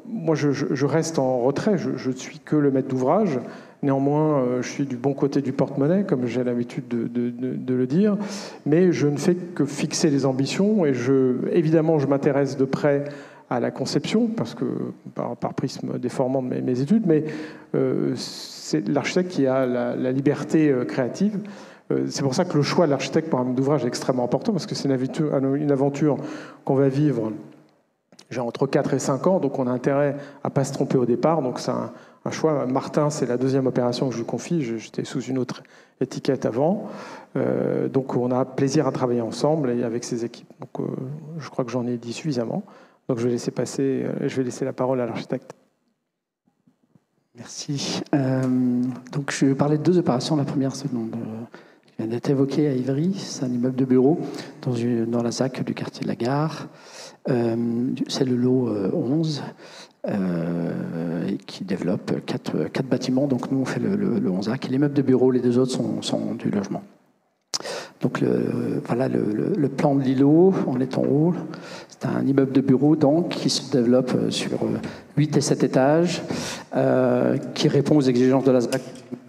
[SPEAKER 9] moi, je reste en retrait. Je ne suis que le maître d'ouvrage. Néanmoins, je suis du bon côté du porte-monnaie, comme j'ai l'habitude de le dire. Mais je ne fais que fixer les ambitions. Et évidemment, je m'intéresse de près à la conception, parce que par prisme déformant de mes études, mais c'est l'architecte qui a la liberté créative. C'est pour ça que le choix de l'architecte pour un d'ouvrage est extrêmement important, parce que c'est une aventure qu'on va vivre entre 4 et 5 ans, donc on a intérêt à ne pas se tromper au départ. Donc c'est un choix. Martin, c'est la deuxième opération que je lui confie. J'étais sous une autre étiquette avant. Donc on a plaisir à travailler ensemble et avec ses équipes. Donc je crois que j'en ai dit suffisamment. Donc je vais laisser la parole à l'architecte.
[SPEAKER 10] Merci. Donc je vais parler de 2 opérations. La première, c'est qui vient d'être évoquée à Ivry. C'est un immeuble de bureau dans la ZAC du quartier de la Gare. C'est le lot 11 qui développe 4 bâtiments. Donc nous, on fait le 11A, qui est l'immeuble de bureau. Les 2 autres sont du logement. Donc voilà le plan de l'îlot en est en haut. C'est un immeuble de bureau donc, qui se développe sur 8 et 7 étages, qui répond aux exigences de la ZAC,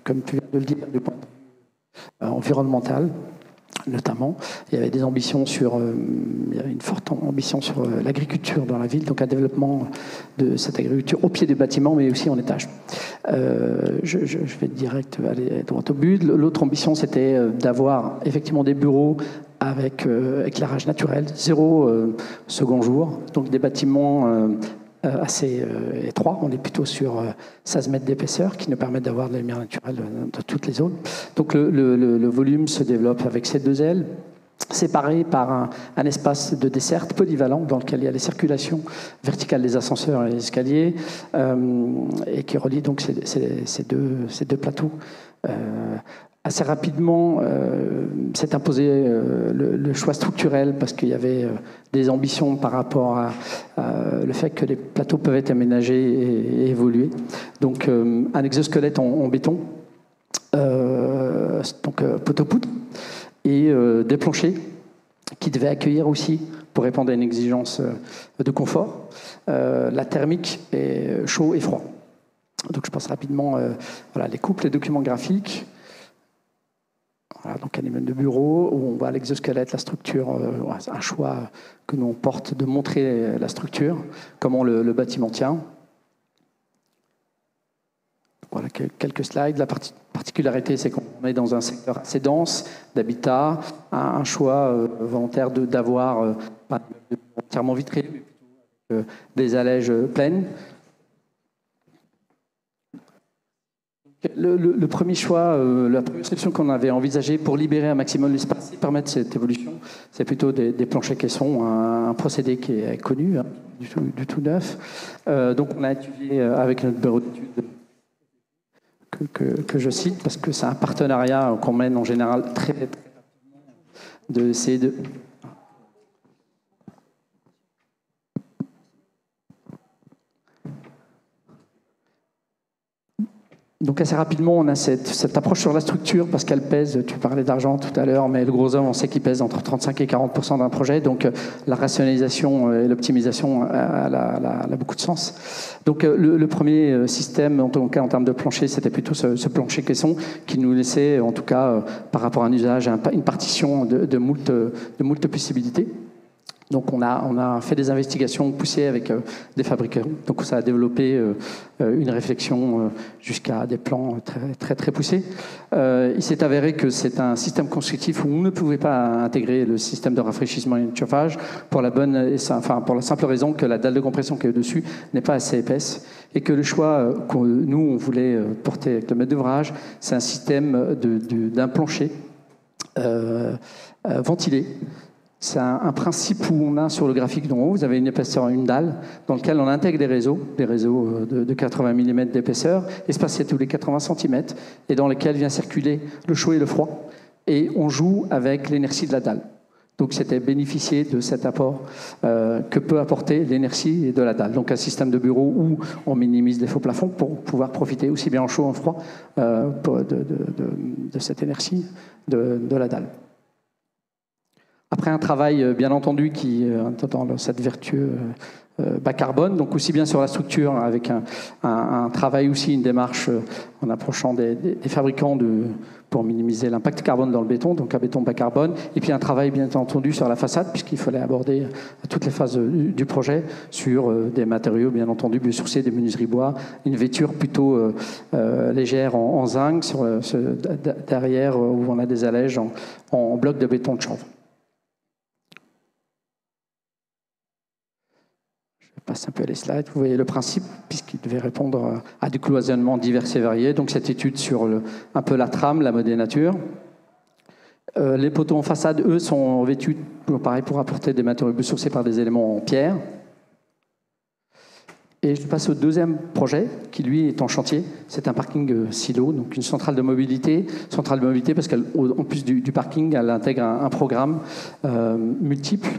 [SPEAKER 10] comme tu viens de le dire, du point de vue environnemental notamment. Il y avait des ambitions il y avait une forte ambition sur l'agriculture dans la ville, donc un développement de cette agriculture au pied des bâtiments, mais aussi en étage. Je vais direct aller droit au but. L'autre ambition, c'était d'avoir effectivement des bureaux avec éclairage naturel, 0 second jour, donc des bâtiments assez étroit. On est plutôt sur 16 mètres d'épaisseur qui nous permettent d'avoir de la lumière naturelle dans toutes les zones. Donc le volume se développe avec ces 2 ailes, séparées par un espace de desserte polyvalent dans lequel il y a les circulations verticales des ascenseurs et des escaliers et qui relie donc ces deux plateaux. Assez rapidement, s'est imposé le choix structurel parce qu'il y avait des ambitions par rapport à le fait que les plateaux peuvent être aménagés et évoluer. Donc un exosquelette en béton, donc poteau-poutre, et des planchers qui devaient accueillir aussi, pour répondre à une exigence de confort, la thermique et chaud et froid. Donc je passe rapidement les couples, les documents graphiques. Voilà, donc un immeuble de bureau où on voit l'exosquelette, la structure, c'est un choix que nous on porte de montrer la structure, comment le bâtiment tient. Voilà quelques slides. La particularité, c'est qu'on est dans un secteur assez dense d'habitat, un choix volontaire d'avoir pas un immeuble entièrement vitré, mais plutôt des allèges pleines. Le premier choix, la première solution qu'on avait envisagée pour libérer un maximum l'espace et permettre cette évolution, c'est plutôt des planchers caissons, un procédé qui est connu, hein, du tout neuf. Donc on a étudié avec notre bureau d'études que je cite, parce que c'est un partenariat qu'on mène en général très rapidement, d'essayer de... Donc assez rapidement, on a cette approche sur la structure parce qu'elle pèse, tu parlais d'argent tout à l'heure, mais le gros œuvre, on sait qu'il pèse entre 35 et 40% d'un projet, donc la rationalisation et l'optimisation, elle a beaucoup de sens. Donc le premier système, en tout cas en termes de plancher, c'était plutôt ce plancher caisson qui nous laissait, en tout cas par rapport à un usage, une partition de moult possibilités. Donc on a fait des investigations poussées avec des fabricants. Donc ça a développé une réflexion jusqu'à des plans très poussés. Il s'est avéré que c'est un système constructif où on ne pouvait pas intégrer le système de rafraîchissement et de chauffage pour la simple raison que la dalle de compression qui est au-dessus n'est pas assez épaisse et que le choix que nous on voulait porter avec le maître d'ouvrage, c'est un système d'un plancher ventilé. C'est un principe où on a sur le graphique d'en haut, vous avez une épaisseur, une dalle, dans lequel on intègre des réseaux de 80 mm d'épaisseur, espacés tous les 80 cm, et dans lesquels vient circuler le chaud et le froid. Et on joue avec l'inertie de la dalle. Donc c'était bénéficier de cet apport que peut apporter l'inertie de la dalle. Donc un système de bureau où on minimise les faux plafonds pour pouvoir profiter aussi bien en chaud qu'en froid de cette inertie de la dalle. Après un travail, bien entendu, qui dans cette vertu bas carbone, donc aussi bien sur la structure, avec un travail aussi, une démarche en approchant des fabricants pour minimiser l'impact carbone dans le béton, donc un béton bas carbone, et puis un travail, bien entendu, sur la façade, puisqu'il fallait aborder toutes les phases du projet sur des matériaux, bien entendu, biosourcés, des menuiseries bois, une vêture plutôt légère en zinc, derrière où on a des allèges en blocs de béton de chanvre. Je passe un peu les slides. Vous voyez le principe, puisqu'il devait répondre à des cloisonnements divers et variés. Donc cette étude sur un peu la trame, la modénature. Les poteaux en façade, eux, sont revêtus, pareil, pour apporter des matériaux biosourcés par des éléments en pierre. Et je passe au deuxième projet, qui lui est en chantier. C'est un parking silo, donc une centrale de mobilité. Centrale de mobilité parce qu'en plus du parking, elle intègre un programme multiple,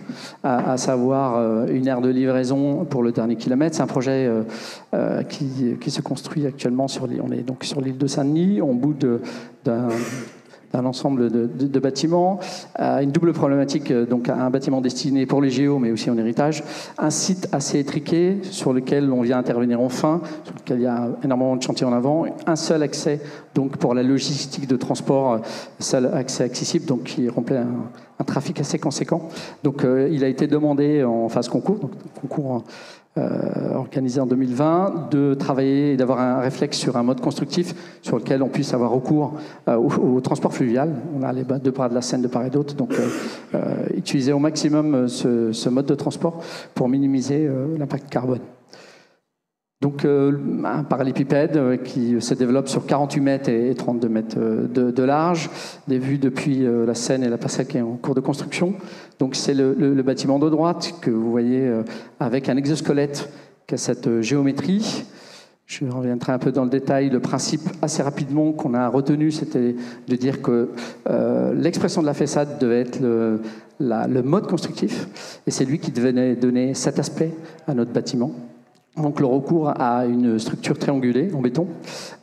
[SPEAKER 10] à savoir une aire de livraison pour le dernier kilomètre. C'est un projet qui se construit actuellement on est donc sur l'île de Saint-Denis, au bout d'un ensemble de bâtiments, une double problématique, donc un bâtiment destiné pour les géos, mais aussi en héritage, un site assez étriqué sur lequel on vient intervenir enfin, sur lequel il y a énormément de chantiers en avant, un seul accès donc pour la logistique de transport, seul accès accessible, donc qui remplit un trafic assez conséquent. Donc il a été demandé en phase concours, donc concours organisé en 2020, de travailler et d'avoir un réflexe sur un mode constructif sur lequel on puisse avoir recours au transport fluvial. On a les deux bras de la Seine de part et d'autre, donc utiliser au maximum ce mode de transport pour minimiser l'impact carbone. Donc un parallépipède qui se développe sur 48 mètres et 32 mètres de large, des vues depuis la Seine et la passerelle qui est en cours de construction. Donc c'est le bâtiment de droite que vous voyez avec un exosquelette qui a cette géométrie. Je reviendrai un peu dans le détail. Le principe assez rapidement qu'on a retenu, c'était de dire que l'expression de la façade devait être le mode constructif, et c'est lui qui devait donner cet aspect à notre bâtiment. Donc le recours à une structure triangulée en béton.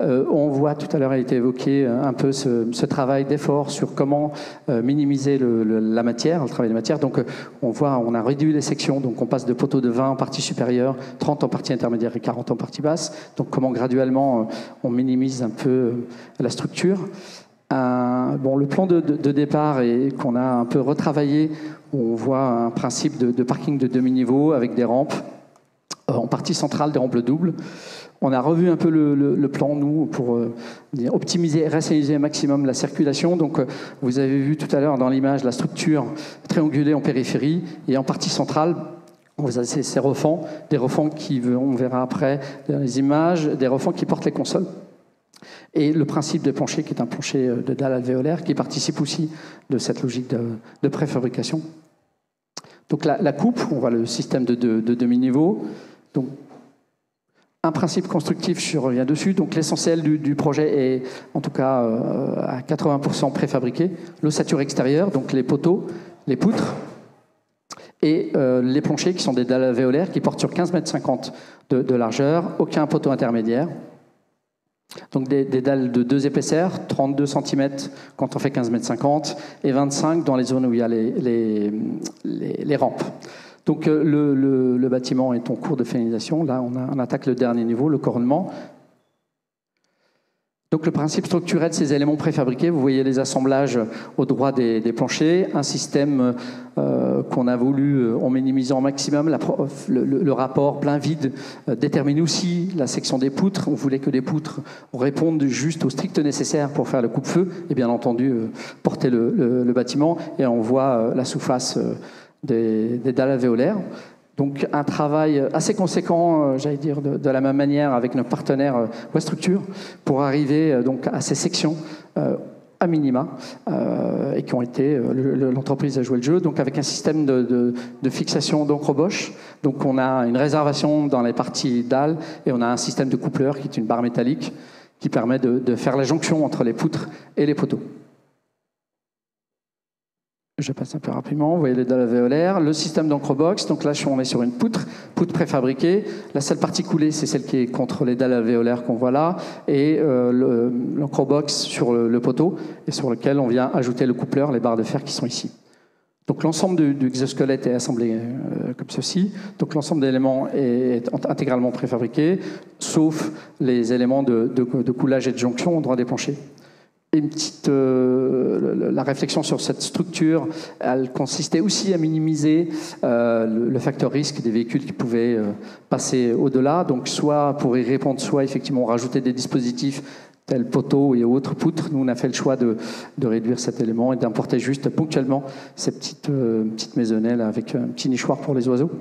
[SPEAKER 10] On voit tout à l'heure, a été évoqué un peu ce travail d'effort sur comment minimiser la matière, le travail de matière. Donc on a réduit les sections, donc on passe de poteaux de 20 en partie supérieure, 30 en partie intermédiaire et 40 en partie basse. Donc comment graduellement on minimise un peu la structure. Le plan de départ et qu'on a un peu retravaillé, on voit un principe de parking de demi-niveau avec des rampes en partie centrale des rampes doubles. On a revu un peu le plan, nous, pour optimiser et rationaliser au maximum la circulation. Donc, vous avez vu tout à l'heure dans l'image la structure triangulée en périphérie et en partie centrale. Vous avez ces refends, des refends qui, on verra après dans les images, des refends qui portent les consoles. Et le principe de plancher, qui est un plancher de dalle alvéolaire, qui participe aussi de cette logique de préfabrication. Donc la coupe, on voit le système de demi-niveau. Donc, un principe constructif, je reviens dessus. Donc l'essentiel du projet est, en tout cas, à 80% préfabriqué. L'ossature extérieure, donc les poteaux, les poutres, et les planchers qui sont des dalles alvéolaires qui portent sur 15,50 m de largeur, aucun poteau intermédiaire. Donc des dalles de 2 épaisseurs, 32 cm quand on fait 15,50 m et 25 dans les zones où il y a les rampes. Donc le bâtiment est en cours de finalisation. Là, on attaque le dernier niveau, le couronnement. Donc le principe structurel de ces éléments préfabriqués, vous voyez les assemblages au droit des planchers, un système qu'on a voulu, en minimisant au maximum le rapport plein-vide, détermine aussi la section des poutres. On voulait que les poutres répondent juste au strict nécessaire pour faire le coupe-feu et bien entendu porter le bâtiment. Et on voit la sous-face des dalles alvéolaires. Donc un travail assez conséquent, j'allais dire, de la même manière avec nos partenaires Westructure pour arriver donc à ces sections à minima et qui ont été, l'entreprise a joué le jeu, donc avec un système de fixation d'encre Bosch. Donc on a une réservation dans les parties dalles et on a un système de coupleur qui est une barre métallique qui permet de faire la jonction entre les poutres et les poteaux. Je passe un peu rapidement, vous voyez les dalles alvéolaires, le système d'encre box, donc là on est sur une poutre préfabriquée, la seule partie coulée c'est celle qui est contre les dalles alvéolaires qu'on voit là, et l'encre box sur le poteau, et sur lequel on vient ajouter le coupleur, les barres de fer qui sont ici. Donc l'ensemble du exosquelette est assemblé comme ceci, donc l'ensemble d'éléments est intégralement préfabriqué, sauf les éléments de coulage et de jonction au droit des planchers. La réflexion sur cette structure, elle consistait aussi à minimiser le facteur risque des véhicules qui pouvaient passer au-delà. Donc soit pour y répondre, soit effectivement rajouter des dispositifs tels poteaux et autres poutres. Nous, on a fait le choix de réduire cet élément et d'importer juste ponctuellement ces petites maisonnelles avec un petit nichoir pour les oiseaux.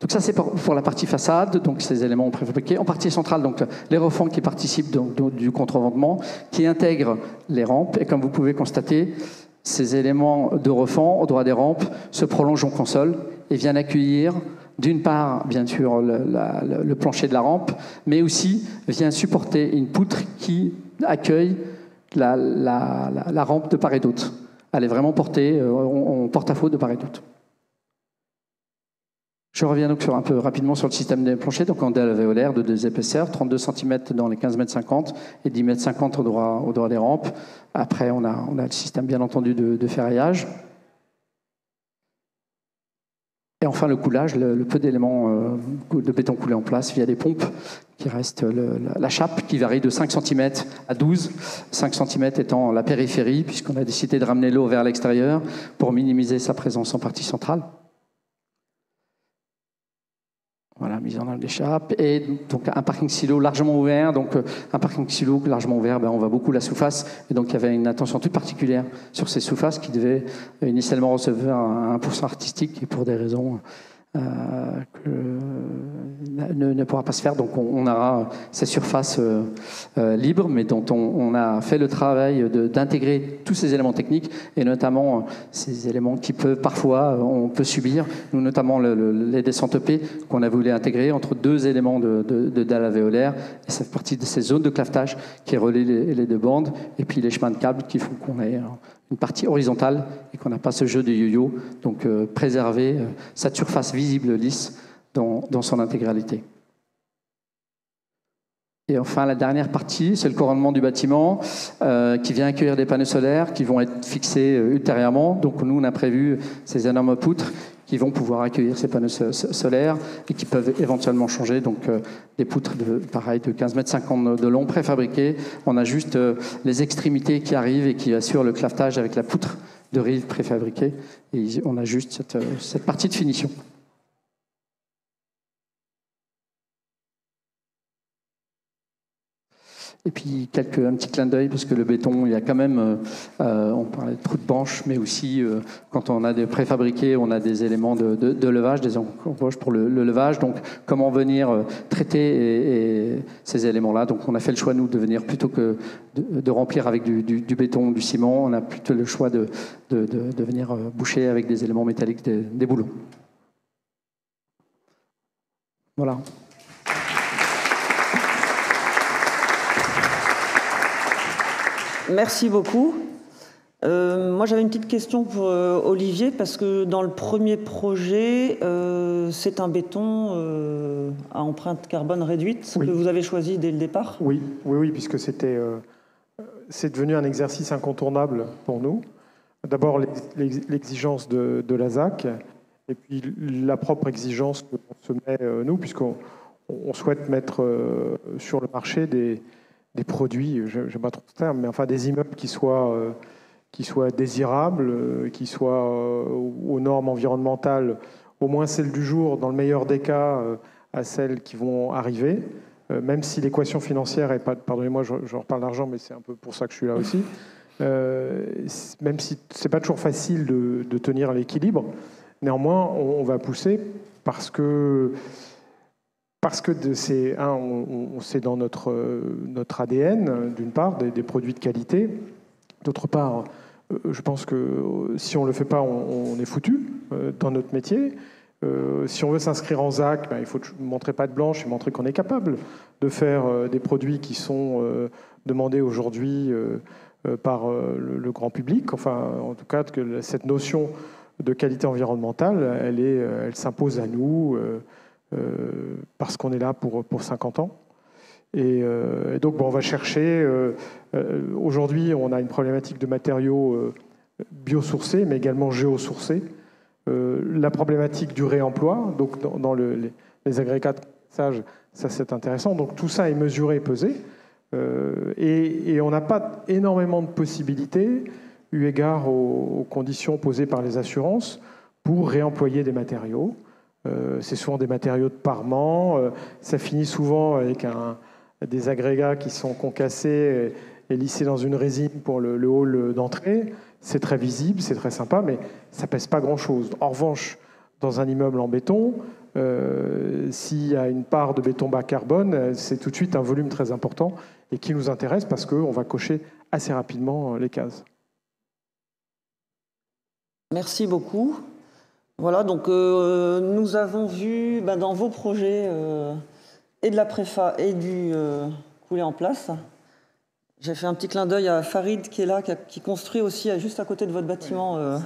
[SPEAKER 10] Donc ça, c'est pour la partie façade, donc ces éléments préfabriqués. En partie centrale, donc les refends qui participent du contrevendement, qui intègrent les rampes. Et comme vous pouvez constater, ces éléments de refend au droit des rampes se prolongent en console et viennent accueillir, d'une part, bien sûr, le plancher de la rampe, mais aussi vient supporter une poutre qui accueille la rampe de part et d'autre. Elle est vraiment portée en porte-à-faux de part et d'autre. Je reviens donc un peu rapidement sur le système des planchers, donc en dalle alvéolaire de 2 épaisseurs, 32 cm dans les 15,50 m et 10,50 m au droit des rampes. Après, on a le système, bien entendu, de ferraillage. Et enfin, le coulage, le peu d'éléments de béton coulé en place via des pompes, qui reste la chape qui varie de 5 cm à 12, 5 cm étant la périphérie, puisqu'on a décidé de ramener l'eau vers l'extérieur pour minimiser sa présence en partie centrale. Voilà, mise en œuvre des chapes. Et donc un parking silo largement ouvert. Donc un parking silo largement ouvert, on voit beaucoup la sous-face. Et donc il y avait une attention toute particulière sur ces sous-faces qui devaient initialement recevoir un 1% artistique et pour des raisons que ne pourra pas se faire. Donc on aura ces surfaces libres, mais dont on a fait le travail d'intégrer tous ces éléments techniques, et notamment ces éléments qui peuvent parfois, on peut subir, nous notamment les descentes EP qu'on a voulu intégrer entre 2 éléments de dalle alvéolaire, et ça fait partie de ces zones de clavetage qui relient les 2 bandes, et puis les chemins de câbles qui font qu'on ait une partie horizontale et qu'on n'a pas ce jeu de yo-yo, donc préserver cette surface visible lisse dans son intégralité. Et enfin, la dernière partie, c'est le couronnement du bâtiment qui vient accueillir des panneaux solaires qui vont être fixés ultérieurement. Donc nous, on a prévu ces énormes poutres qui vont pouvoir accueillir ces panneaux solaires et qui peuvent éventuellement changer. Donc des poutres de 15,50 m de long préfabriquées. On a juste les extrémités qui arrivent et qui assurent le clavetage avec la poutre de rive préfabriquée. Et on a juste cette partie de finition. Et puis un petit clin d'œil, parce que le béton, il y a quand même, on parlait de trous de banche, mais aussi quand on a des préfabriqués, on a des éléments de levage, des encoches pour le levage. Donc comment venir traiter ces éléments-là. Donc on a fait le choix, nous, de venir plutôt que de remplir avec du béton, du ciment, on a plutôt le choix de venir boucher avec des éléments métalliques, des boulons. Voilà.
[SPEAKER 1] Merci beaucoup. Moi, j'avais une petite question pour Olivier, parce que dans le premier projet, c'est un béton à empreinte carbone réduite que vous avez choisi dès le départ.
[SPEAKER 9] Oui, puisque c'est devenu un exercice incontournable pour nous. D'abord, l'exigence de la ZAC, et puis la propre exigence que l'on se met, nous, puisqu'on souhaite mettre sur le marché des produits, je n'aime pas trop ce terme, mais enfin des immeubles qui soient désirables, qui soient aux normes environnementales, au moins celles du jour, dans le meilleur des cas, à celles qui vont arriver, même si l'équation financière est pas, pardonnez-moi, je reparle d'argent, mais c'est un peu pour ça que je suis là aussi, même si c'est pas toujours facile de tenir l'équilibre, néanmoins, on va pousser parce que c'est dans notre ADN, d'une part, des produits de qualité. D'autre part, je pense que si on ne le fait pas, on est foutu dans notre métier. Si on veut s'inscrire en ZAC, il faut montrer patte blanche et montrer qu'on est capable de faire des produits qui sont demandés aujourd'hui par le grand public. Enfin, en tout cas, que cette notion de qualité environnementale, elle s'impose à nous parce qu'on est là pour 50 ans. Et donc, on va chercher... aujourd'hui, on a une problématique de matériaux biosourcés, mais également géosourcés. La problématique du réemploi, donc dans les agrégats de passage, ça c'est intéressant. Donc tout ça est mesuré et pesé. Et on n'a pas énormément de possibilités, eu égard aux conditions posées par les assurances, pour réemployer des matériaux. C'est souvent des matériaux de parement. Ça finit souvent avec des agrégats qui sont concassés et lissés dans une résine pour le hall d'entrée. C'est très visible, c'est très sympa, mais ça pèse pas grand-chose. En revanche, dans un immeuble en béton, s'il y a une part de béton bas carbone, c'est tout de suite un volume très important et qui nous intéresse parce qu'on va cocher assez rapidement les cases.
[SPEAKER 1] Merci beaucoup. Voilà, donc nous avons vu dans vos projets et de la préfa et du coulé en place. J'ai fait un petit clin d'œil à Farid qui est là, qui construit aussi juste à côté de votre bâtiment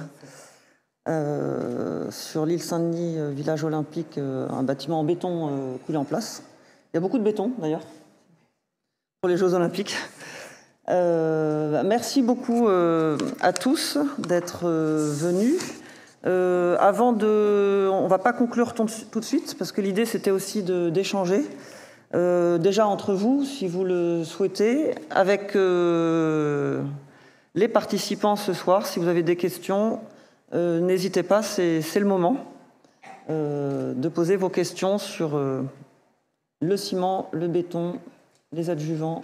[SPEAKER 1] sur l'île Saint-Denis, village olympique, un bâtiment en béton coulé en place. Il y a beaucoup de béton d'ailleurs pour les Jeux olympiques. Merci beaucoup à tous d'être venus. On ne va pas conclure tout de suite parce que l'idée c'était aussi d'échanger. Déjà entre vous, si vous le souhaitez, avec les participants ce soir, si vous avez des questions, n'hésitez pas, c'est le moment de poser vos questions sur le ciment, le béton, les adjuvants,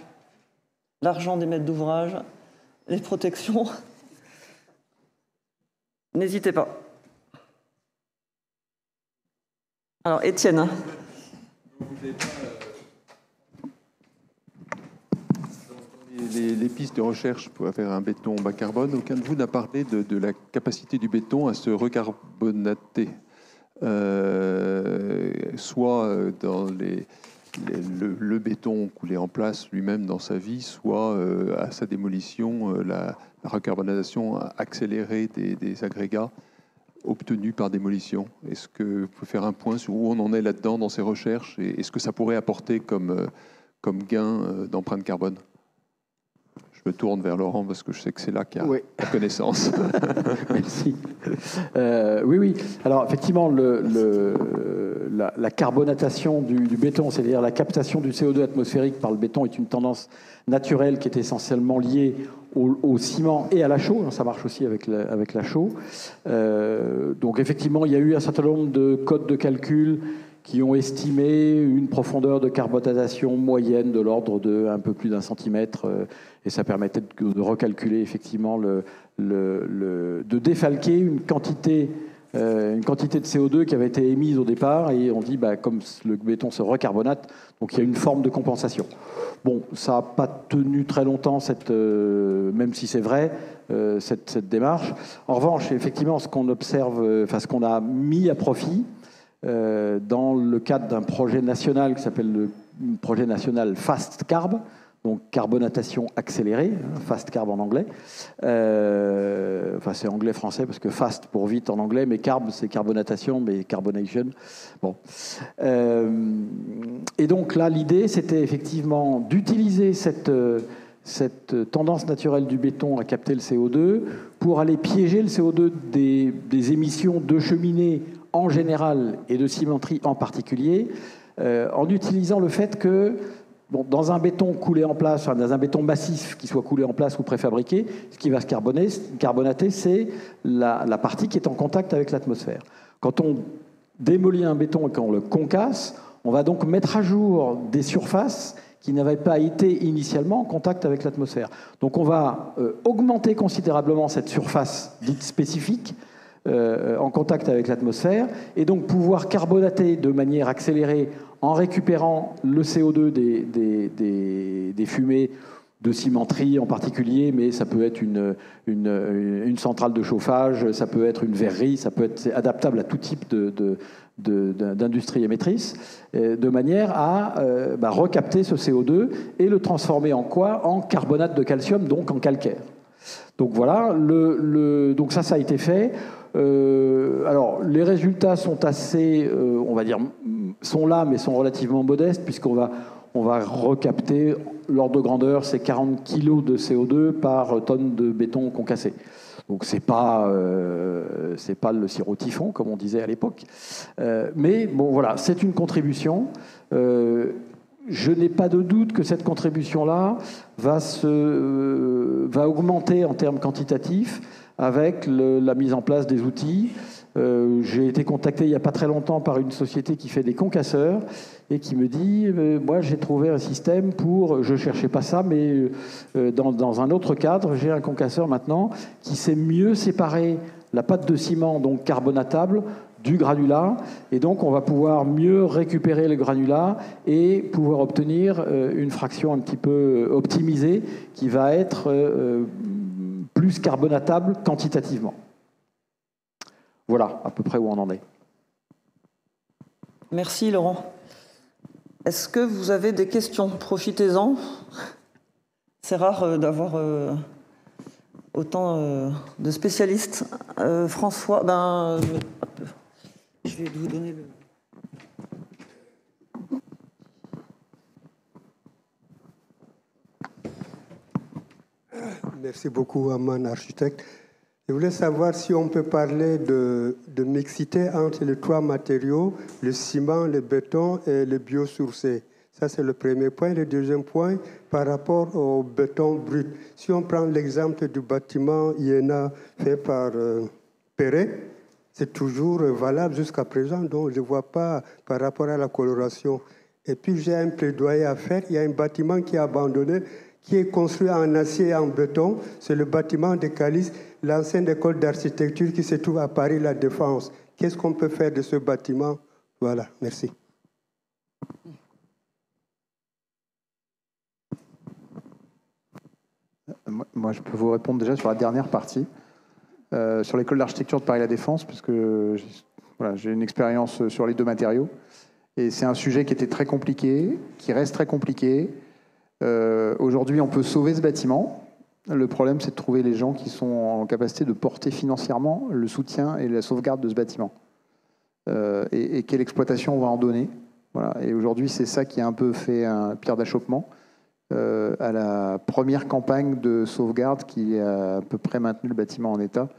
[SPEAKER 1] l'argent des maîtres d'ouvrage, les protections. N'hésitez pas. Alors, Étienne.
[SPEAKER 2] Les pistes de recherche pour faire un béton bas carbone, aucun de vous n'a parlé de la capacité du béton à se recarbonater, soit dans le béton coulé en place lui-même dans sa vie, soit à sa démolition, la recarbonisation accélérée des agrégats obtenus par démolition. Est-ce que vous pouvez faire un point sur où on en est là-dedans dans ces recherches et est-ce que ça pourrait apporter comme gain d'empreinte carbone ? Je me tourne vers Laurent parce que je sais que c'est là qu'il y a la connaissance.
[SPEAKER 4] Merci. Oui. Alors effectivement, la carbonatation du béton, c'est-à-dire la captation du CO2 atmosphérique par le béton, est une tendance naturelle qui est essentiellement liée au ciment et à la chaux. Ça marche aussi avec la chaux. Donc effectivement, il y a eu un certain nombre de codes de calcul qui ont estimé une profondeur de carbonatation moyenne de l'ordre de un peu plus d'1 centimètre, et ça permettait de recalculer effectivement, de défalquer une quantité de CO2 qui avait été émise au départ, et on dit, comme le béton se recarbonate, donc il y a une forme de compensation. Bon, ça n'a pas tenu très longtemps, même si c'est vrai, cette démarche. En revanche, effectivement, ce qu'on observe, ce qu'on a mis à profit, dans le cadre d'un projet national qui s'appelle le projet national Fast Carb, donc carbonatation accélérée, Fast Carb en anglais. C'est anglais-français parce que fast pour vite en anglais, mais carb c'est carbonatation, mais carbonation. Bon. Et donc là, l'idée, c'était effectivement d'utiliser cette tendance naturelle du béton à capter le CO2 pour aller piéger le CO2 des émissions de cheminées en général et de cimenterie en particulier, en utilisant le fait que dans un béton coulé en place, dans un béton massif qui soit coulé en place ou préfabriqué, ce qui va se carbonater, c'est la partie qui est en contact avec l'atmosphère. Quand on démolit un béton et qu'on le concasse, on va donc mettre à jour des surfaces qui n'avaient pas été initialement en contact avec l'atmosphère. Donc on va augmenter considérablement cette surface dite spécifique en contact avec l'atmosphère, et donc pouvoir carbonater de manière accélérée en récupérant le CO2 des fumées de cimenterie en particulier, mais ça peut être une centrale de chauffage, ça peut être une verrerie, c'est adaptable à tout type d'industrie émettrice, de manière à recapter ce CO2 et le transformer en quoi? En carbonate de calcium, donc en calcaire. Donc voilà, donc ça a été fait. Alors, les résultats sont assez, on va dire, sont là, mais sont relativement modestes, puisqu'on va recapter, l'ordre de grandeur, c'est 40 kg de CO2 par tonne de béton concassé. Donc, c'est pas le sirop typhon, comme on disait à l'époque. Mais bon, voilà, c'est une contribution. Je n'ai pas de doute que cette contribution-là va augmenter en termes quantitatifs avec la mise en place des outils. J'ai été contacté il n'y a pas très longtemps par une société qui fait des concasseurs et qui me dit moi j'ai trouvé un système je ne cherchais pas ça, mais dans un autre cadre, j'ai un concasseur maintenant qui sait mieux séparer la pâte de ciment, donc carbonatable, du granulat, et donc on va pouvoir mieux récupérer le granulat et pouvoir obtenir une fraction un petit peu optimisée qui va être plus carbonatable quantitativement. Voilà à peu près où on en est.
[SPEAKER 1] Merci Laurent. Est-ce que vous avez des questions? Profitez-en. C'est rare d'avoir autant de spécialistes. François, je vais vous donner le...
[SPEAKER 11] Merci beaucoup, Aman, architecte. Je voulais savoir si on peut parler de mixité entre les trois matériaux, le ciment, le béton et le biosourcé. Ça, c'est le premier point. Le deuxième point, par rapport au béton brut. Si on prend l'exemple du bâtiment IENA fait par Perret, c'est toujours valable jusqu'à présent, donc je ne vois pas par rapport à la coloration. Et puis, j'ai un plaidoyer à faire. Il y a un bâtiment qui est abandonné, qui est construit en acier et en béton. C'est le bâtiment de Calice, l'ancienne école d'architecture qui se trouve à Paris, La Défense. Qu'est-ce qu'on peut faire de ce bâtiment? Voilà, merci.
[SPEAKER 3] Moi, je peux vous répondre déjà sur la dernière partie, sur l'école d'architecture de Paris La Défense, puisque j'ai une expérience sur les deux matériaux. Et c'est un sujet qui était très compliqué, qui reste très compliqué. Aujourd'hui, on peut sauver ce bâtiment. Le problème, c'est de trouver les gens qui sont en capacité de porter financièrement le soutien et la sauvegarde de ce bâtiment. Et quelle exploitation on va en donner. Voilà. Et aujourd'hui, c'est ça qui a un peu fait un pierre d'achoppement à la première campagne de sauvegarde qui a à peu près maintenu le bâtiment en état,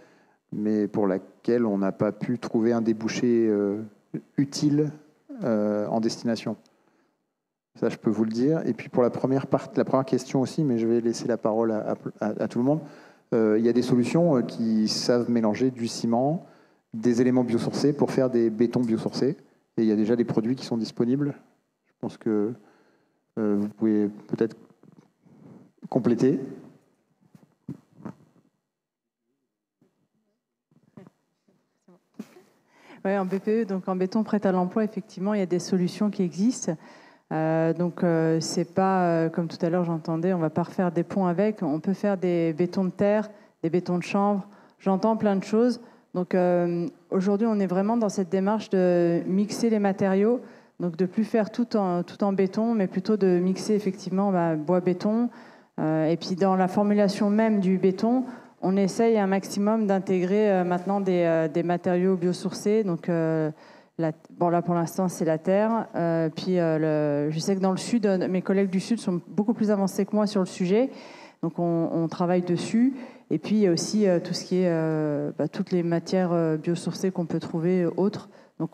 [SPEAKER 3] mais pour laquelle on n'a pas pu trouver un débouché utile en destination. Ça, je peux vous le dire. Et puis pour la première question aussi, mais je vais laisser la parole à tout le monde, il y a des solutions qui savent mélanger du ciment, des éléments biosourcés pour faire des bétons biosourcés. Et il y a déjà des produits qui sont disponibles. Je pense que vous pouvez peut-être compléter.
[SPEAKER 5] Oui, en BPE, donc en béton prêt à l'emploi, effectivement, il y a des solutions qui existent. C'est pas, comme tout à l'heure j'entendais, on va pas refaire des ponts avec. On peut faire des bétons de terre, des bétons de chanvre. J'entends plein de choses. Donc aujourd'hui, on est vraiment dans cette démarche de mixer les matériaux, donc de plus faire tout en béton, mais plutôt de mixer effectivement bois-béton. Et puis dans la formulation même du béton, on essaye un maximum d'intégrer maintenant des matériaux biosourcés. Donc là pour l'instant c'est la terre. Je sais que dans le sud, mes collègues du sud sont beaucoup plus avancés que moi sur le sujet. Donc on travaille dessus. Et puis il y a aussi tout ce qui est toutes les matières biosourcées qu'on peut trouver autres. Donc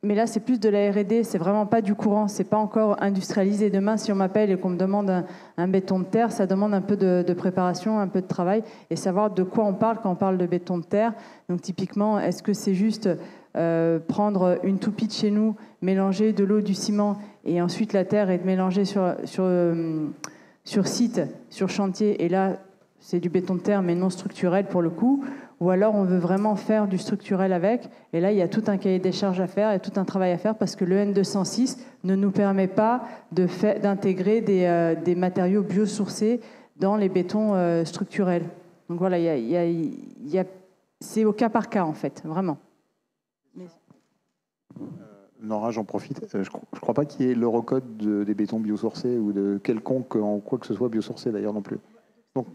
[SPEAKER 5] mais là c'est plus de la R&D, c'est vraiment pas du courant, c'est pas encore industrialisé. Demain si on m'appelle et qu'on me demande un béton de terre, ça demande un peu de préparation, un peu de travail et savoir de quoi on parle quand on parle de béton de terre. Donc typiquement, est-ce que c'est juste prendre une toupie de chez nous, mélanger de l'eau, du ciment et ensuite la terre et de mélanger sur site, sur chantier, et là c'est du béton de terre mais non structurel pour le coup, ou alors on veut vraiment faire du structurel avec, et là il y a tout un cahier des charges à faire et tout un travail à faire parce que le N206 ne nous permet pas d'intégrer des matériaux biosourcés dans les bétons structurels. Donc voilà, c'est au cas par cas en fait, vraiment.
[SPEAKER 3] Nora, j'en profite. Je ne crois pas qu'il y ait l'Eurocode des bétons biosourcés ou de quelconque en quoi que ce soit biosourcé d'ailleurs non plus. Donc,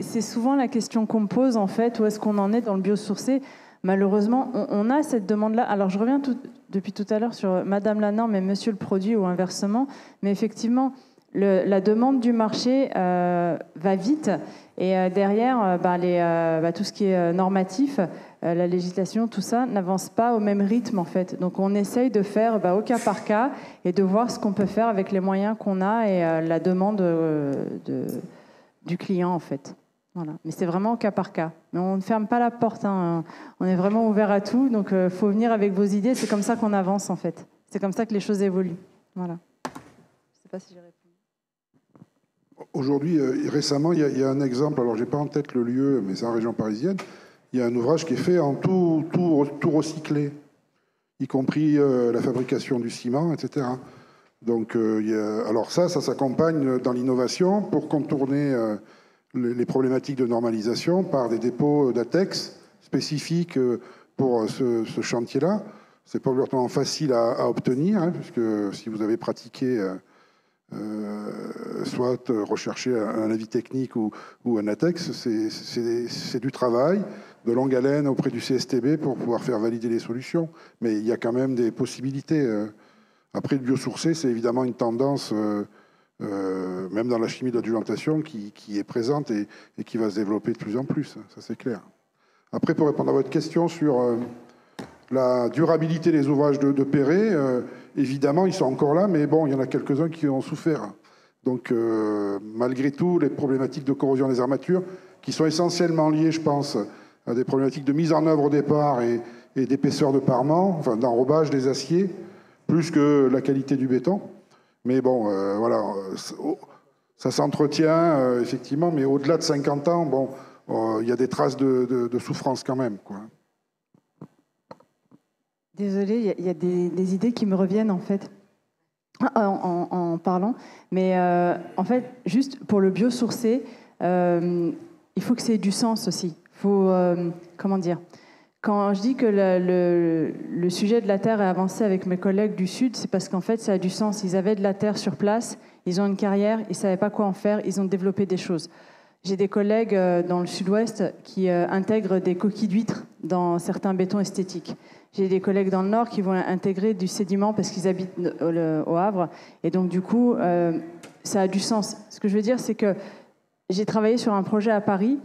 [SPEAKER 5] c'est souvent la question qu'on me pose en fait, où est-ce qu'on en est dans le biosourcé. Malheureusement, on a cette demande-là. Alors je reviens depuis tout à l'heure sur Madame la norme et Monsieur le produit ou inversement, mais effectivement, la demande du marché va vite et derrière, tout ce qui est normatif, la législation, tout ça n'avance pas au même rythme en fait. Donc on essaye de faire au cas par cas et de voir ce qu'on peut faire avec les moyens qu'on a et la demande du client en fait. Voilà. Mais c'est vraiment au cas par cas. Mais on ne ferme pas la porte, hein. On est vraiment ouvert à tout, donc il faut venir avec vos idées. C'est comme ça qu'on avance en fait. C'est comme ça que les choses évoluent. Voilà. Je ne sais pas si j'ai répondu.
[SPEAKER 7] Aujourd'hui, récemment, il y a un exemple, alors je n'ai pas en tête le lieu, mais c'est en région parisienne, il y a un ouvrage qui est fait en tout recyclé, y compris la fabrication du ciment, etc. Donc, alors ça s'accompagne dans l'innovation pour contourner les problématiques de normalisation par des dépôts d'ATEX spécifiques pour ce chantier-là. C'est pas obligatoirement facile à obtenir, hein, puisque si vous avez pratiqué, soit rechercher un avis technique ou un ATEX, c'est du travail de longue haleine auprès du CSTB pour pouvoir faire valider les solutions. Mais il y a quand même des possibilités. Après, le biosourcé, c'est évidemment une tendance, même dans la chimie d'adjuvantation, qui est présente et qui va se développer de plus en plus. Ça, c'est clair. Après, pour répondre à votre question sur la durabilité des ouvrages de Perret, évidemment, ils sont encore là, mais bon, il y en a quelques-uns qui ont souffert. Donc, malgré tout, les problématiques de corrosion des armatures, qui sont essentiellement liées, je pense, à des problématiques de mise en œuvre au départ et d'épaisseur de parement, enfin d'enrobage des aciers, plus que la qualité du béton. Mais bon, voilà, ça s'entretient, effectivement, mais au-delà de 50 ans, bon, il y a des traces de souffrance quand même, quoi.
[SPEAKER 5] Désolée, il y a des idées qui me reviennent, en fait, en parlant. Mais en fait, juste pour le biosourcé, il faut que ça ait du sens aussi. Il faut, comment dire, quand je dis que le sujet de la terre est avancé avec mes collègues du Sud, c'est parce qu'en fait, ça a du sens. Ils avaient de la terre sur place, ils ont une carrière, ils ne savaient pas quoi en faire, ils ont développé des choses. J'ai des collègues dans le Sud-Ouest qui intègrent des coquilles d'huîtres dans certains bétons esthétiques. J'ai des collègues dans le Nord qui vont intégrer du sédiment parce qu'ils habitent au Havre. Et donc, du coup, ça a du sens. Ce que je veux dire, c'est que j'ai travaillé sur un projet à Paris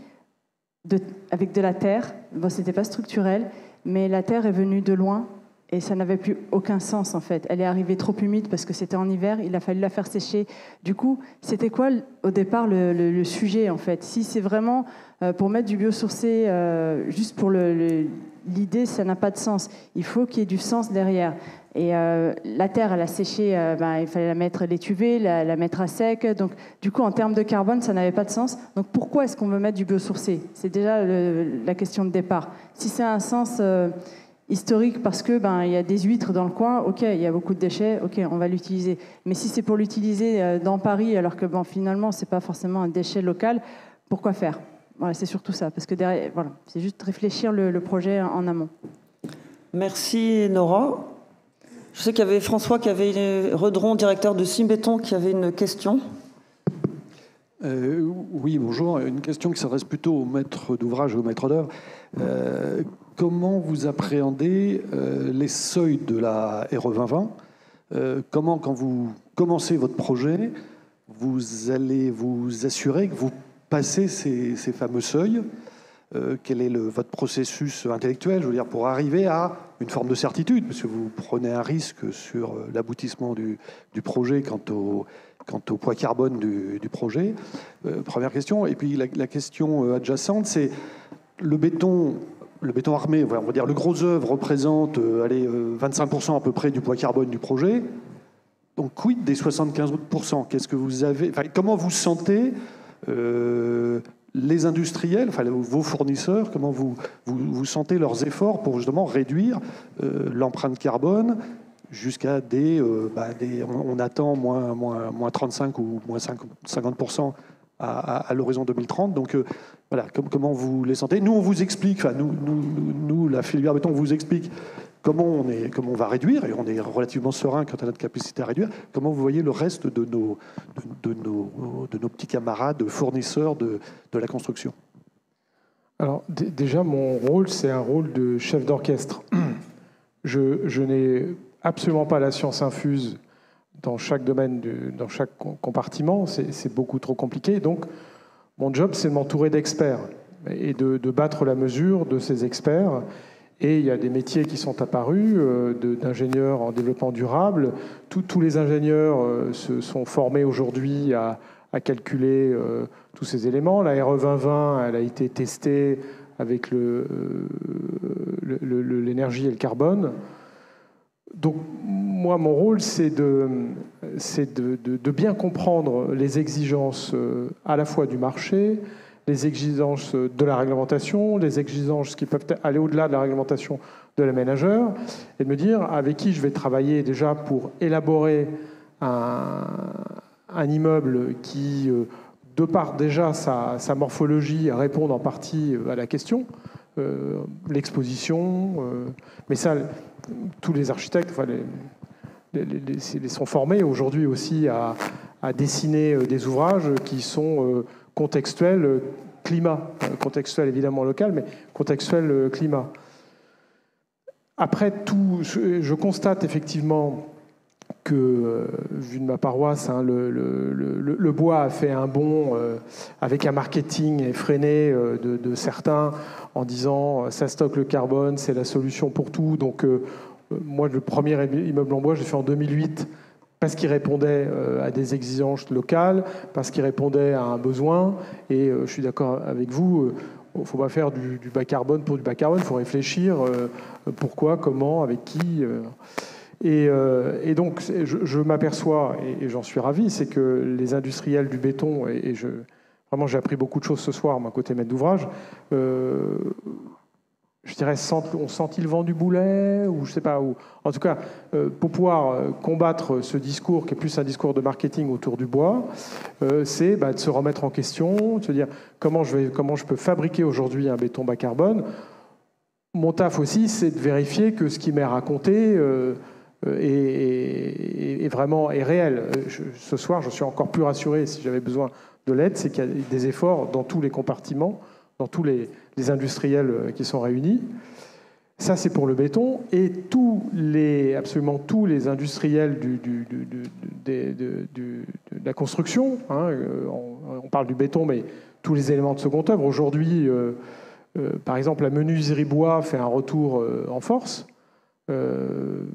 [SPEAKER 5] avec de la terre. Bon, c'était pas structurel, mais la terre est venue de loin et ça n'avait plus aucun sens, en fait. Elle est arrivée trop humide parce que c'était en hiver, il a fallu la faire sécher. Du coup, c'était quoi, au départ, le sujet, en fait? Si c'est vraiment pour mettre du biosourcé juste pour l'idée, ça n'a pas de sens. Il faut qu'il y ait du sens derrière. Et la terre, elle a séché, il fallait la mettre l'étuver, la mettre à sec. Donc, du coup, en termes de carbone, ça n'avait pas de sens. Donc, pourquoi est-ce qu'on veut mettre du biosourcé? C'est déjà la question de départ. Si c'est un sens historique parce que il y a des huîtres dans le coin, ok, il y a beaucoup de déchets, ok, on va l'utiliser. Mais si c'est pour l'utiliser dans Paris, alors que finalement, c'est pas forcément un déchet local, pourquoi faire? Voilà, c'est surtout ça, parce que derrière, voilà, c'est juste réfléchir le projet en amont.
[SPEAKER 1] Merci Nora. Je sais qu'il y avait François Redron, directeur de Simbéton, qui avait une question.
[SPEAKER 12] Oui, bonjour. Une question qui s'adresse plutôt au maître d'ouvrage et au maître d'œuvre. Comment vous appréhendez les seuils de la RE 2020 ? Comment, quand vous commencez votre projet, vous allez vous assurer que vous passez ces fameux seuils? Quel est votre processus intellectuel, je veux dire, pour arriver à une forme de certitude, parce que vous prenez un risque sur l'aboutissement du projet quant au poids carbone du projet. Première question. Et puis la question adjacente, c'est le béton armé, on va dire le gros œuvre représente 25% à peu près du poids carbone du projet. Donc quid des 75%? Qu'est-ce que vous avez, comment vous sentez les industriels, vos fournisseurs, comment vous sentez leurs efforts pour justement réduire l'empreinte carbone jusqu'à on attend moins 35 ou moins 50% à l'horizon 2030. Donc voilà, comment vous les sentez? Nous, on vous explique, nous, la filière béton, on vous explique comment on va réduire, et on est relativement serein quant à notre capacité à réduire. Comment vous voyez le reste de nos petits camarades fournisseurs de la construction?
[SPEAKER 9] Alors déjà, mon rôle, c'est un rôle de chef d'orchestre. Je n'ai absolument pas la science infuse dans chaque domaine, dans chaque compartiment. C'est beaucoup trop compliqué. Donc, mon job, c'est de m'entourer d'experts et de battre la mesure de ces experts. Et il y a des métiers qui sont apparus, d'ingénieurs en développement durable. Tous les ingénieurs se sont formés aujourd'hui à calculer tous ces éléments. La RE 2020, elle a été testée avec l'énergie et le carbone. Donc, moi, mon rôle, c'est de bien comprendre les exigences à la fois du marché, les exigences de la réglementation, les exigences qui peuvent aller au-delà de la réglementation de l'aménageur, et de me dire avec qui je vais travailler déjà pour élaborer un immeuble qui, de par déjà sa morphologie, répond en partie à la question, l'exposition, mais ça, tous les architectes sont formés aujourd'hui aussi à dessiner des ouvrages qui sont contextuel climat, contextuel évidemment local, mais contextuel climat. Après tout, je constate effectivement que, vu de ma paroisse, le bois a fait un bond avec un marketing effréné de certains en disant ça stocke le carbone, c'est la solution pour tout. Donc moi, le premier immeuble en bois, je l'ai fait en 2008 parce qu'il répondait à des exigences locales, parce qu'il répondait à un besoin. Et je suis d'accord avec vous, il ne faut pas faire du bas carbone pour du bas carbone, il faut réfléchir pourquoi, comment, avec qui. Et donc, je m'aperçois, et j'en suis ravi, c'est que les industriels du béton, vraiment j'ai appris beaucoup de choses ce soir, moi, côté maître d'ouvrage, je dirais, on sentit le vent du boulet, ou je sais pas où. En tout cas, pour pouvoir combattre ce discours, qui est plus un discours de marketing autour du bois, c'est de se remettre en question, de se dire comment je peux fabriquer aujourd'hui un béton bas carbone. Mon taf aussi, c'est de vérifier que ce qui m'est raconté est vraiment réel. Ce soir, je suis encore plus rassuré, si j'avais besoin de l'aide, c'est qu'il y a des efforts dans tous les compartiments, dans tous les industriels qui sont réunis. Ça, c'est pour le béton. Et absolument tous les industriels de la construction, hein, on parle du béton, mais tous les éléments de seconde œuvre. Aujourd'hui, par exemple, la menuiserie bois fait un retour en force. Elle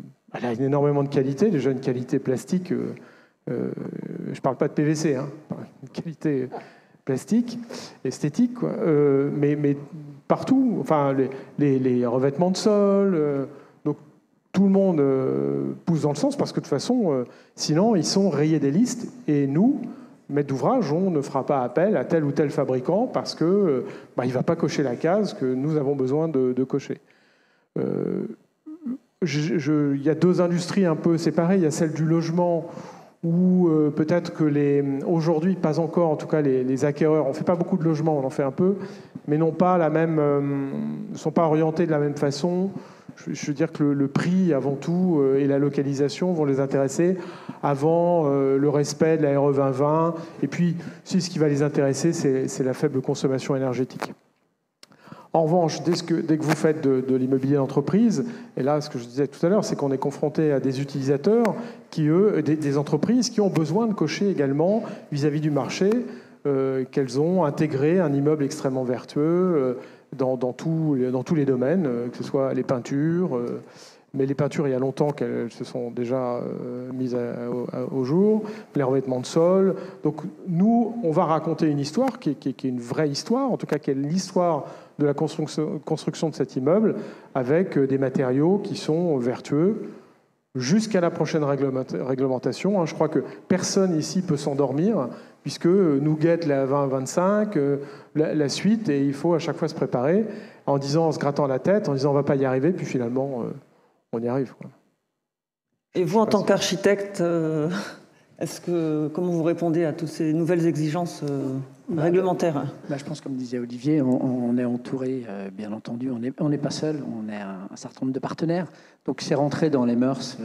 [SPEAKER 9] a énormément de qualité, déjà une qualité plastique. Je ne parle pas de PVC, hein, une qualité plastique, esthétique, quoi. Mais partout, enfin les revêtements de sol, donc tout le monde pousse dans le sens parce que de toute façon, sinon ils sont rayés des listes et nous, maîtres d'ouvrage, on ne fera pas appel à tel ou tel fabricant parce que il ne va pas cocher la case que nous avons besoin de cocher. Il y a deux industries un peu séparées. Il y a celle du logement où peut-être que aujourd'hui, pas encore, en tout cas les acquéreurs, on ne fait pas beaucoup de logements, on en fait un peu, mais n'ont pas ne sont pas orientés de la même façon. Je veux dire que le prix avant tout et la localisation vont les intéresser avant le respect de la RE 2020. Et puis, si ce qui va les intéresser, c'est la faible consommation énergétique. En revanche, dès que vous faites de l'immobilier d'entreprise, et là, ce que je disais tout à l'heure, c'est qu'on est confronté à des utilisateurs qui, eux, des entreprises qui ont besoin de cocher également vis-à-vis du marché qu'elles ont intégré un immeuble extrêmement vertueux dans tous les domaines, que ce soit les peintures, mais les peintures, il y a longtemps qu'elles se sont déjà mises au jour, les revêtements de sol. Donc nous, on va raconter une histoire qui est une vraie histoire, en tout cas qui est l'histoire de la construction de cet immeuble, avec des matériaux qui sont vertueux jusqu'à la prochaine réglementation. Je crois que personne ici peut s'endormir, puisque nous guette la 2025, la suite, et il faut à chaque fois se préparer en se grattant la tête, en disant on ne va pas y arriver, puis finalement on y arrive, quoi.
[SPEAKER 1] Et vous, en tant qu'architecte, comment vous répondez à toutes ces nouvelles exigences réglementaires?
[SPEAKER 10] Je pense, comme disait Olivier, on est entouré, bien entendu, on n'est pas seul, on est un certain nombre de partenaires. Donc c'est rentré dans les mœurs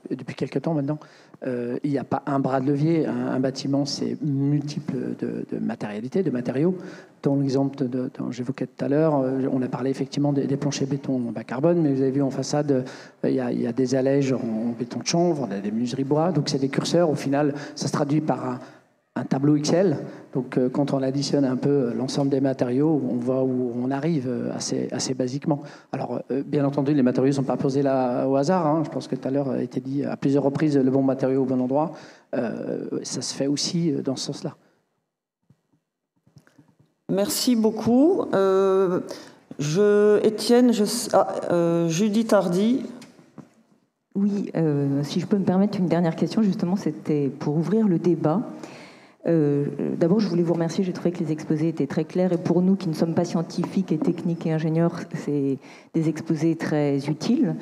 [SPEAKER 10] depuis quelques temps maintenant. Il n'y a pas un bras de levier. Un bâtiment, c'est multiples de matérialités, de matériaux. Dans l'exemple dont j'évoquais tout à l'heure, on a parlé effectivement des planchers béton bas carbone, mais vous avez vu en façade, il y a des allèges en béton de chanvre, on a des menuiseries bois, donc c'est des curseurs. Au final, ça se traduit par un tableau Excel. Donc quand on additionne un peu l'ensemble des matériaux, on voit où on arrive assez basiquement. Alors bien entendu, les matériaux ne sont pas posés là au hasard. Je pense que tout à l'heure a été dit à plusieurs reprises le bon matériau au bon endroit. Ça se fait aussi dans ce sens-là.
[SPEAKER 1] Merci beaucoup. Judith Hardy.
[SPEAKER 13] Oui, si je peux me permettre une dernière question, justement, c'était pour ouvrir le débat. D'abord, je voulais vous remercier. J'ai trouvé que les exposés étaient très clairs. Et pour nous qui ne sommes pas scientifiques et techniques et ingénieurs, c'est des exposés très utiles.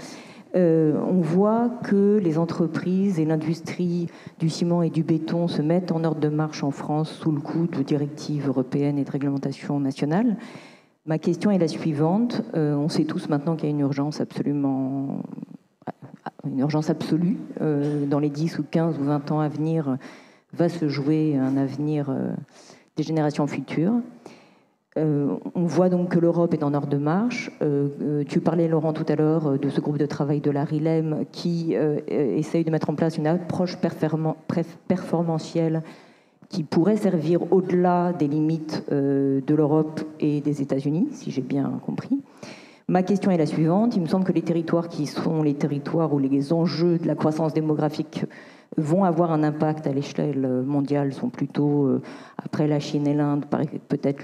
[SPEAKER 13] On voit que les entreprises et l'industrie du ciment et du béton se mettent en ordre de marche en France sous le coup de directives européennes et de réglementations nationales. Ma question est la suivante. On sait tous maintenant qu'il y a une urgence absolue. Dans les 10 ou 15 ou 20 ans à venir, va se jouer un avenir des générations futures. On voit donc que l'Europe est en ordre de marche. Tu parlais, Laurent, tout à l'heure de ce groupe de travail de la RILEM qui essaye de mettre en place une approche performantielle qui pourrait servir au-delà des limites de l'Europe et des États-Unis, si j'ai bien compris. Ma question est la suivante. Il me semble que les territoires qui sont les territoires où les enjeux de la croissance démographique vont avoir un impact à l'échelle mondiale sont plutôt, après la Chine et l'Inde, peut-être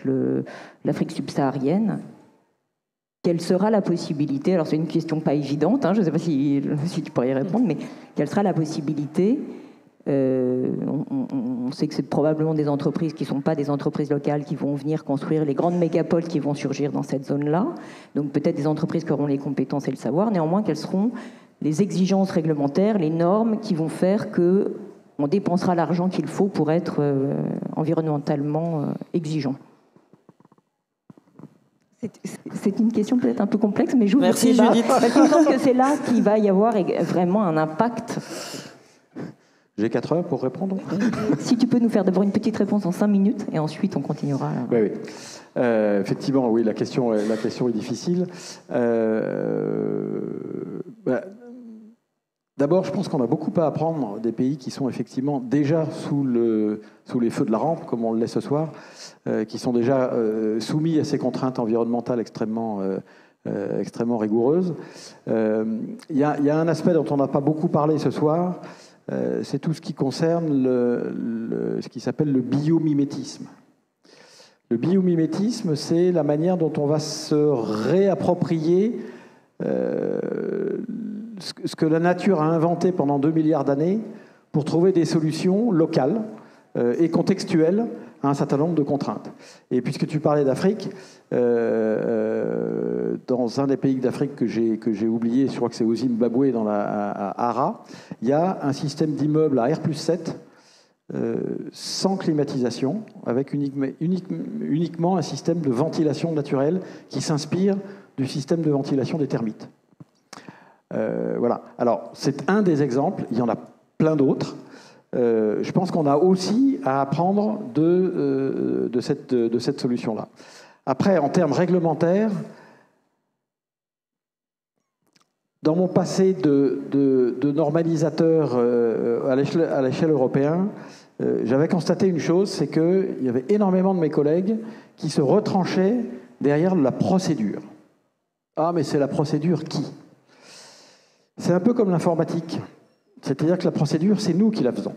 [SPEAKER 13] l'Afrique subsaharienne. Quelle sera la possibilité, alors c'est une question pas évidente, je ne sais pas si tu pourrais y répondre, mais quelle sera la possibilité on sait que c'est probablement des entreprises qui ne sont pas des entreprises locales qui vont venir construire les grandes mégapoles qui vont surgir dans cette zone-là. Donc peut-être des entreprises qui auront les compétences et le savoir. Néanmoins, quelles seront les exigences réglementaires, les normes qui vont faire qu'on dépensera l'argent qu'il faut pour être environnementalement exigeant? C'est une question peut-être un peu complexe, mais j'ouvre le débat. Judith. Parce qu'il me semble que c'est là qu'il va y avoir vraiment un impact.
[SPEAKER 4] J'ai 4 heures pour répondre.
[SPEAKER 13] Si tu peux nous faire d'abord une petite réponse en 5 minutes, et ensuite on continuera.
[SPEAKER 4] Oui. Effectivement, oui, la question est difficile. D'abord, je pense qu'on a beaucoup à apprendre des pays qui sont effectivement déjà sous les feux de la rampe, comme on le l'est ce soir, qui sont déjà soumis à ces contraintes environnementales extrêmement rigoureuses. Il y a un aspect dont on n'a pas beaucoup parlé ce soir, c'est tout ce qui concerne ce qui s'appelle le biomimétisme. Le biomimétisme, c'est la manière dont on va se réapproprier ce que la nature a inventé pendant 2 milliards d'années pour trouver des solutions locales et contextuelles à un certain nombre de contraintes. Et puisque tu parlais d'Afrique, dans un des pays d'Afrique que j'ai oublié, je crois que c'est au Zimbabwe, à Hara, il y a un système d'immeubles à R+7 sans climatisation, avec uniquement un système de ventilation naturelle qui s'inspire du système de ventilation des termites. Voilà. Alors, c'est un des exemples, il y en a plein d'autres. Je pense qu'on a aussi à apprendre de cette solution-là. Après, en termes réglementaires, dans mon passé de normalisateur à l'échelle européenne, j'avais constaté une chose, c'est qu'il y avait énormément de mes collègues qui se retranchaient derrière la procédure. Ah, mais c'est la procédure qui ? C'est un peu comme l'informatique. C'est-à-dire que la procédure, c'est nous qui la faisons.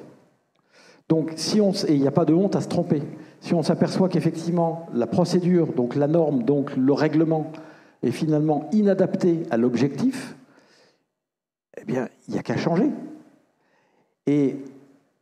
[SPEAKER 4] Donc, et il n'y a pas de honte à se tromper. Si on s'aperçoit qu'effectivement, la procédure, donc la norme, donc le règlement, est finalement inadapté à l'objectif, eh bien, il n'y a qu'à changer. Et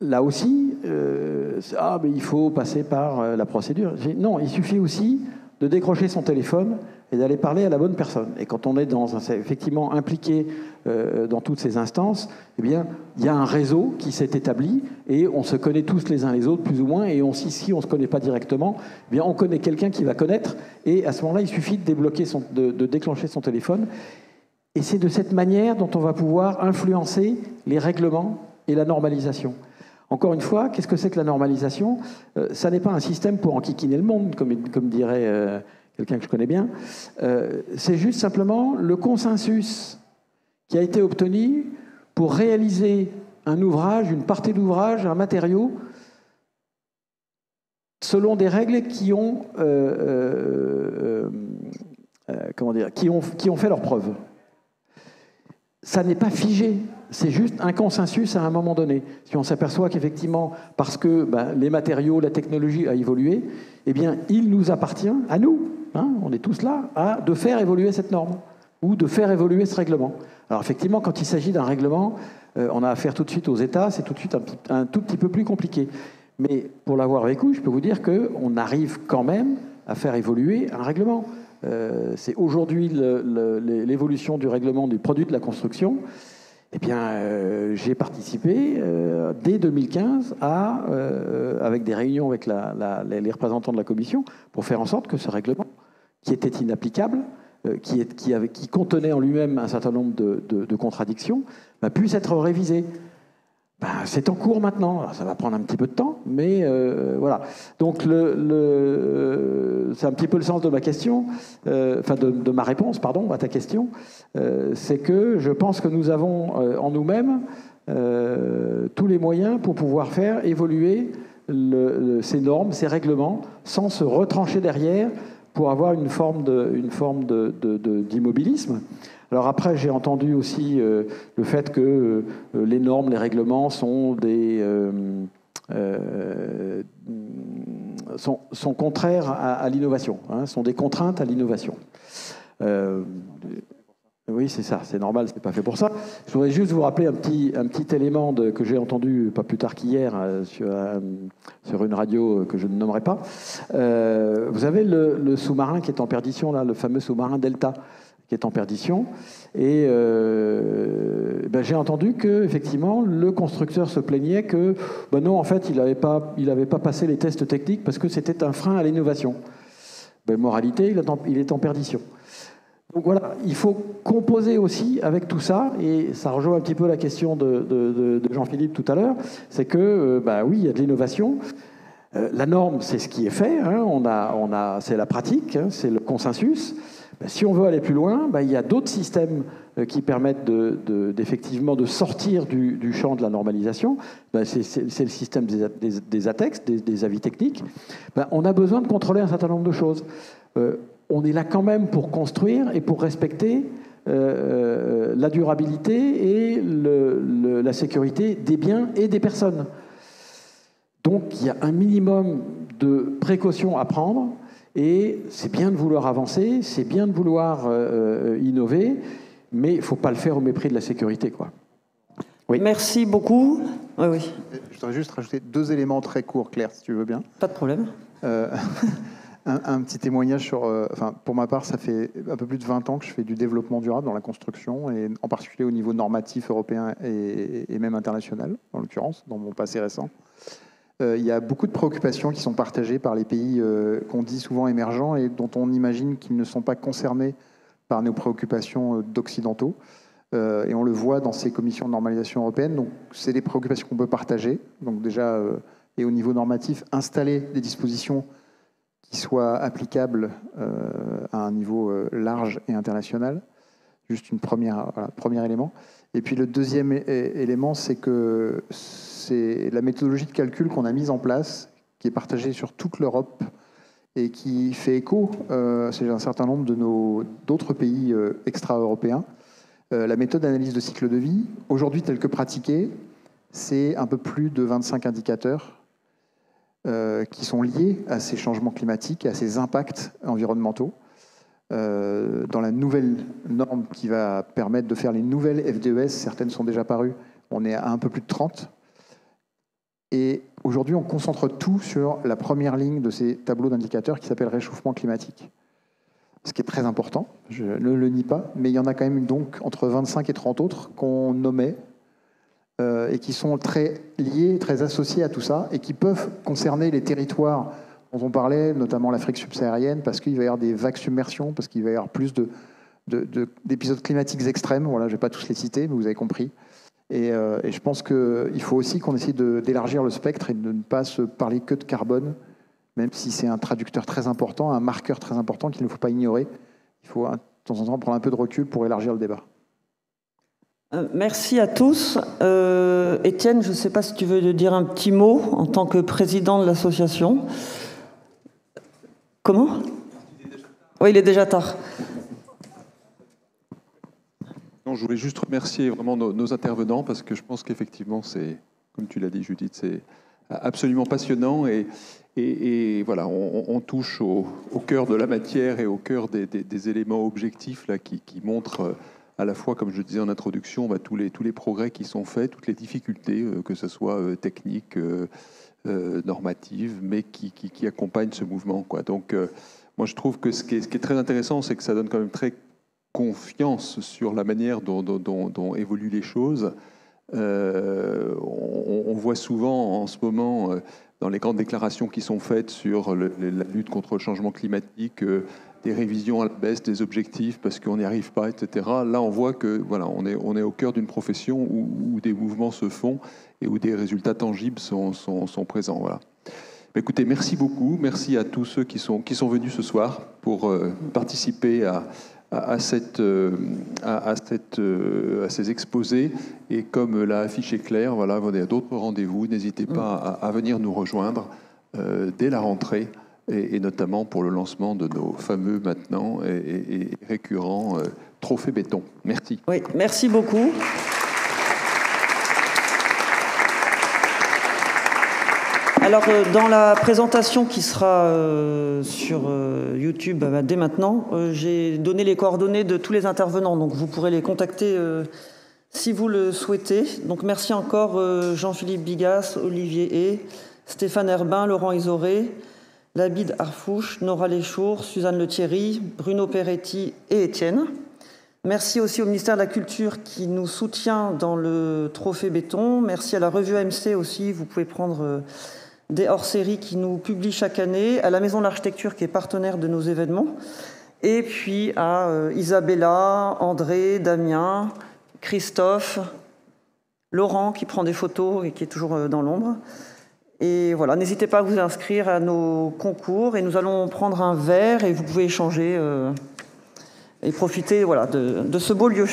[SPEAKER 4] là aussi, mais il faut passer par la procédure. Non, il suffit aussi de décrocher son téléphone et d'aller parler à la bonne personne. Et quand on est effectivement impliqué dans toutes ces instances, eh bien, il y a un réseau qui s'est établi et on se connaît tous les uns les autres, plus ou moins, et si on ne se connaît pas directement, eh bien, on connaît quelqu'un qui va connaître, et à ce moment-là, il suffit de déclencher son téléphone. Et c'est de cette manière dont on va pouvoir influencer les règlements et la normalisation. Encore une fois, qu'est-ce que c'est que la normalisation ? Ça n'est pas un système pour enquiquiner le monde, comme dirait quelqu'un que je connais bien. C'est juste simplement le consensus qui a été obtenu pour réaliser un ouvrage, une partie d'ouvrage, un matériau, selon des règles qui ont fait leurs preuves. Ça n'est pas figé, c'est juste un consensus à un moment donné. Si on s'aperçoit qu'effectivement, parce que les matériaux, la technologie a évolué, eh bien, il nous appartient, à nous, on est tous là, de faire évoluer cette norme ou de faire évoluer ce règlement. Alors effectivement, quand il s'agit d'un règlement, on a affaire tout de suite aux États, c'est tout de suite un tout petit peu plus compliqué. Mais pour l'avoir vécu, je peux vous dire qu'on arrive quand même à faire évoluer un règlement. C'est aujourd'hui l'évolution du règlement du produit de la construction. Eh bien, j'ai participé dès 2015 avec des réunions avec les représentants de la Commission pour faire en sorte que ce règlement, qui était inapplicable, qui contenait en lui-même un certain nombre de contradictions, puisse être révisé. C'est en cours maintenant. Alors, ça va prendre un petit peu de temps, mais voilà. Donc, c'est un petit peu le sens de ma question, de ma réponse, pardon, à ta question. C'est que je pense que nous avons en nous-mêmes tous les moyens pour pouvoir faire évoluer ces normes, ces règlements, sans se retrancher derrière pour avoir une forme d'immobilisme. Alors après, j'ai entendu aussi le fait que les normes, les règlements sont sont contraires à l'innovation, sont des contraintes à l'innovation. Oui, c'est ça, c'est normal, c'est pas fait pour ça. Je voudrais juste vous rappeler un petit élément que j'ai entendu pas plus tard qu'hier sur une radio que je ne nommerai pas. Vous avez le sous-marin qui est en perdition, là, le fameux sous-marin Delta, qui est en perdition. Et j'ai entendu que effectivement le constructeur se plaignait que non, en fait, il n'avait pas passé les tests techniques parce que c'était un frein à l'innovation. Moralité, il est en perdition. Donc voilà, il faut composer aussi avec tout ça, et ça rejoint un petit peu la question de Jean-Philippe tout à l'heure, c'est que oui, il y a de l'innovation. La norme, c'est ce qui est fait, c'est la pratique, c'est le consensus. Si on veut aller plus loin, il y a d'autres systèmes qui permettent effectivement de sortir du champ de la normalisation. C'est le système des ATEX, des avis techniques. On a besoin de contrôler un certain nombre de choses. On est là quand même pour construire et pour respecter la durabilité et la sécurité des biens et des personnes. Donc il y a un minimum de précautions à prendre. Et c'est bien de vouloir avancer, c'est bien de vouloir innover, mais il ne faut pas le faire au mépris de la sécurité, quoi.
[SPEAKER 1] Oui. Merci beaucoup. Oui, oui.
[SPEAKER 3] Je voudrais juste rajouter 2 éléments très courts, Claire, si tu veux bien.
[SPEAKER 1] Pas de problème.
[SPEAKER 3] Un petit témoignage sur... pour ma part, ça fait un peu plus de 20 ans que je fais du développement durable dans la construction, et en particulier au niveau normatif européen et même international, en l'occurrence, dans mon passé récent. Il y a beaucoup de préoccupations qui sont partagées par les pays qu'on dit souvent émergents et dont on imagine qu'ils ne sont pas concernés par nos préoccupations d'occidentaux. Et on le voit dans ces commissions de normalisation européenne. Donc, c'est des préoccupations qu'on peut partager. Donc déjà, et au niveau normatif, installer des dispositions qui soient applicables à un niveau large et international. Juste premier élément. Et puis le deuxième élément, c'est que c'est la méthodologie de calcul qu'on a mise en place, qui est partagée sur toute l'Europe et qui fait écho chez un certain nombre d'autres pays extra-européens. La méthode d'analyse de cycle de vie, aujourd'hui telle que pratiquée, c'est un peu plus de 25 indicateurs qui sont liés à ces changements climatiques, à ces impacts environnementaux. Dans la nouvelle norme qui va permettre de faire les nouvelles FDES, certaines sont déjà parues, on est à un peu plus de 30. Et aujourd'hui, on concentre tout sur la première ligne de ces tableaux d'indicateurs qui s'appelle réchauffement climatique. Ce qui est très important, je ne le nie pas, mais il y en a quand même donc entre 25 et 30 autres qu'on nommait et qui sont très liés, très associés à tout ça et qui peuvent concerner les territoires dont on parlait, notamment l'Afrique subsaharienne, parce qu'il va y avoir des vagues submersions, parce qu'il va y avoir plus d'épisodes climatiques extrêmes. Voilà, je ne vais pas tous les citer, mais vous avez compris. Et je pense qu'il faut aussi qu'on essaie d'élargir le spectre et de ne pas se parler que de carbone, même si c'est un traducteur très important, un marqueur très important qu'il ne faut pas ignorer. Il faut de temps en temps prendre un peu de recul pour élargir le débat.
[SPEAKER 1] Merci à tous. Étienne, je ne sais pas si tu veux dire un petit mot en tant que président de l'association. Comment ? Oui, il est déjà tard.
[SPEAKER 2] Non, je voulais juste remercier vraiment nos intervenants parce que je pense qu'effectivement, c'est, comme tu l'as dit, Judith, c'est absolument passionnant et voilà, on touche au cœur de la matière et au cœur des éléments objectifs là, qui montrent à la fois, comme je disais en introduction, tous les progrès qui sont faits, toutes les difficultés, que ce soit techniques, normatives, mais qui accompagnent ce mouvement, quoi. Donc, moi, je trouve que ce qui est très intéressant, c'est que ça donne quand même très confiance sur la manière dont évoluent les choses. On voit souvent en ce moment, dans les grandes déclarations qui sont faites sur la lutte contre le changement climatique, des révisions à la baisse des objectifs parce qu'on n'y arrive pas, etc. Là, on voit que voilà, on est au cœur d'une profession où des mouvements se font et où des résultats tangibles sont présents. Voilà. Écoutez, merci beaucoup. Merci à tous ceux qui sont venus ce soir pour participer à ces exposés. Et comme l'a affiché Claire, voilà, vous avez d'autres rendez-vous. N'hésitez pas à venir nous rejoindre dès la rentrée. Et notamment pour le lancement de nos fameux maintenant et récurrents trophées béton. Merci.
[SPEAKER 1] Oui, merci beaucoup. Alors, dans la présentation qui sera sur YouTube dès maintenant, j'ai donné les coordonnées de tous les intervenants, donc vous pourrez les contacter si vous le souhaitez. Donc, merci encore Jean-Philippe Bigas, Olivier Hay, Stéphane Herbin, Laurent Isoré, Labide Arfouche, Nora Léchour, Suzanne Lethierry, Bruno Peretti et Étienne. Merci aussi au ministère de la Culture qui nous soutient dans le trophée béton. Merci à la revue AMC aussi. Vous pouvez prendre des hors-séries qui nous publient chaque année. À la Maison de l'Architecture qui est partenaire de nos événements. Et puis à Isabella, André, Damien, Christophe, Laurent qui prend des photos et qui est toujours dans l'ombre. Et voilà, n'hésitez pas à vous inscrire à nos concours et nous allons prendre un verre et vous pouvez échanger et profiter voilà, de ce beau lieu.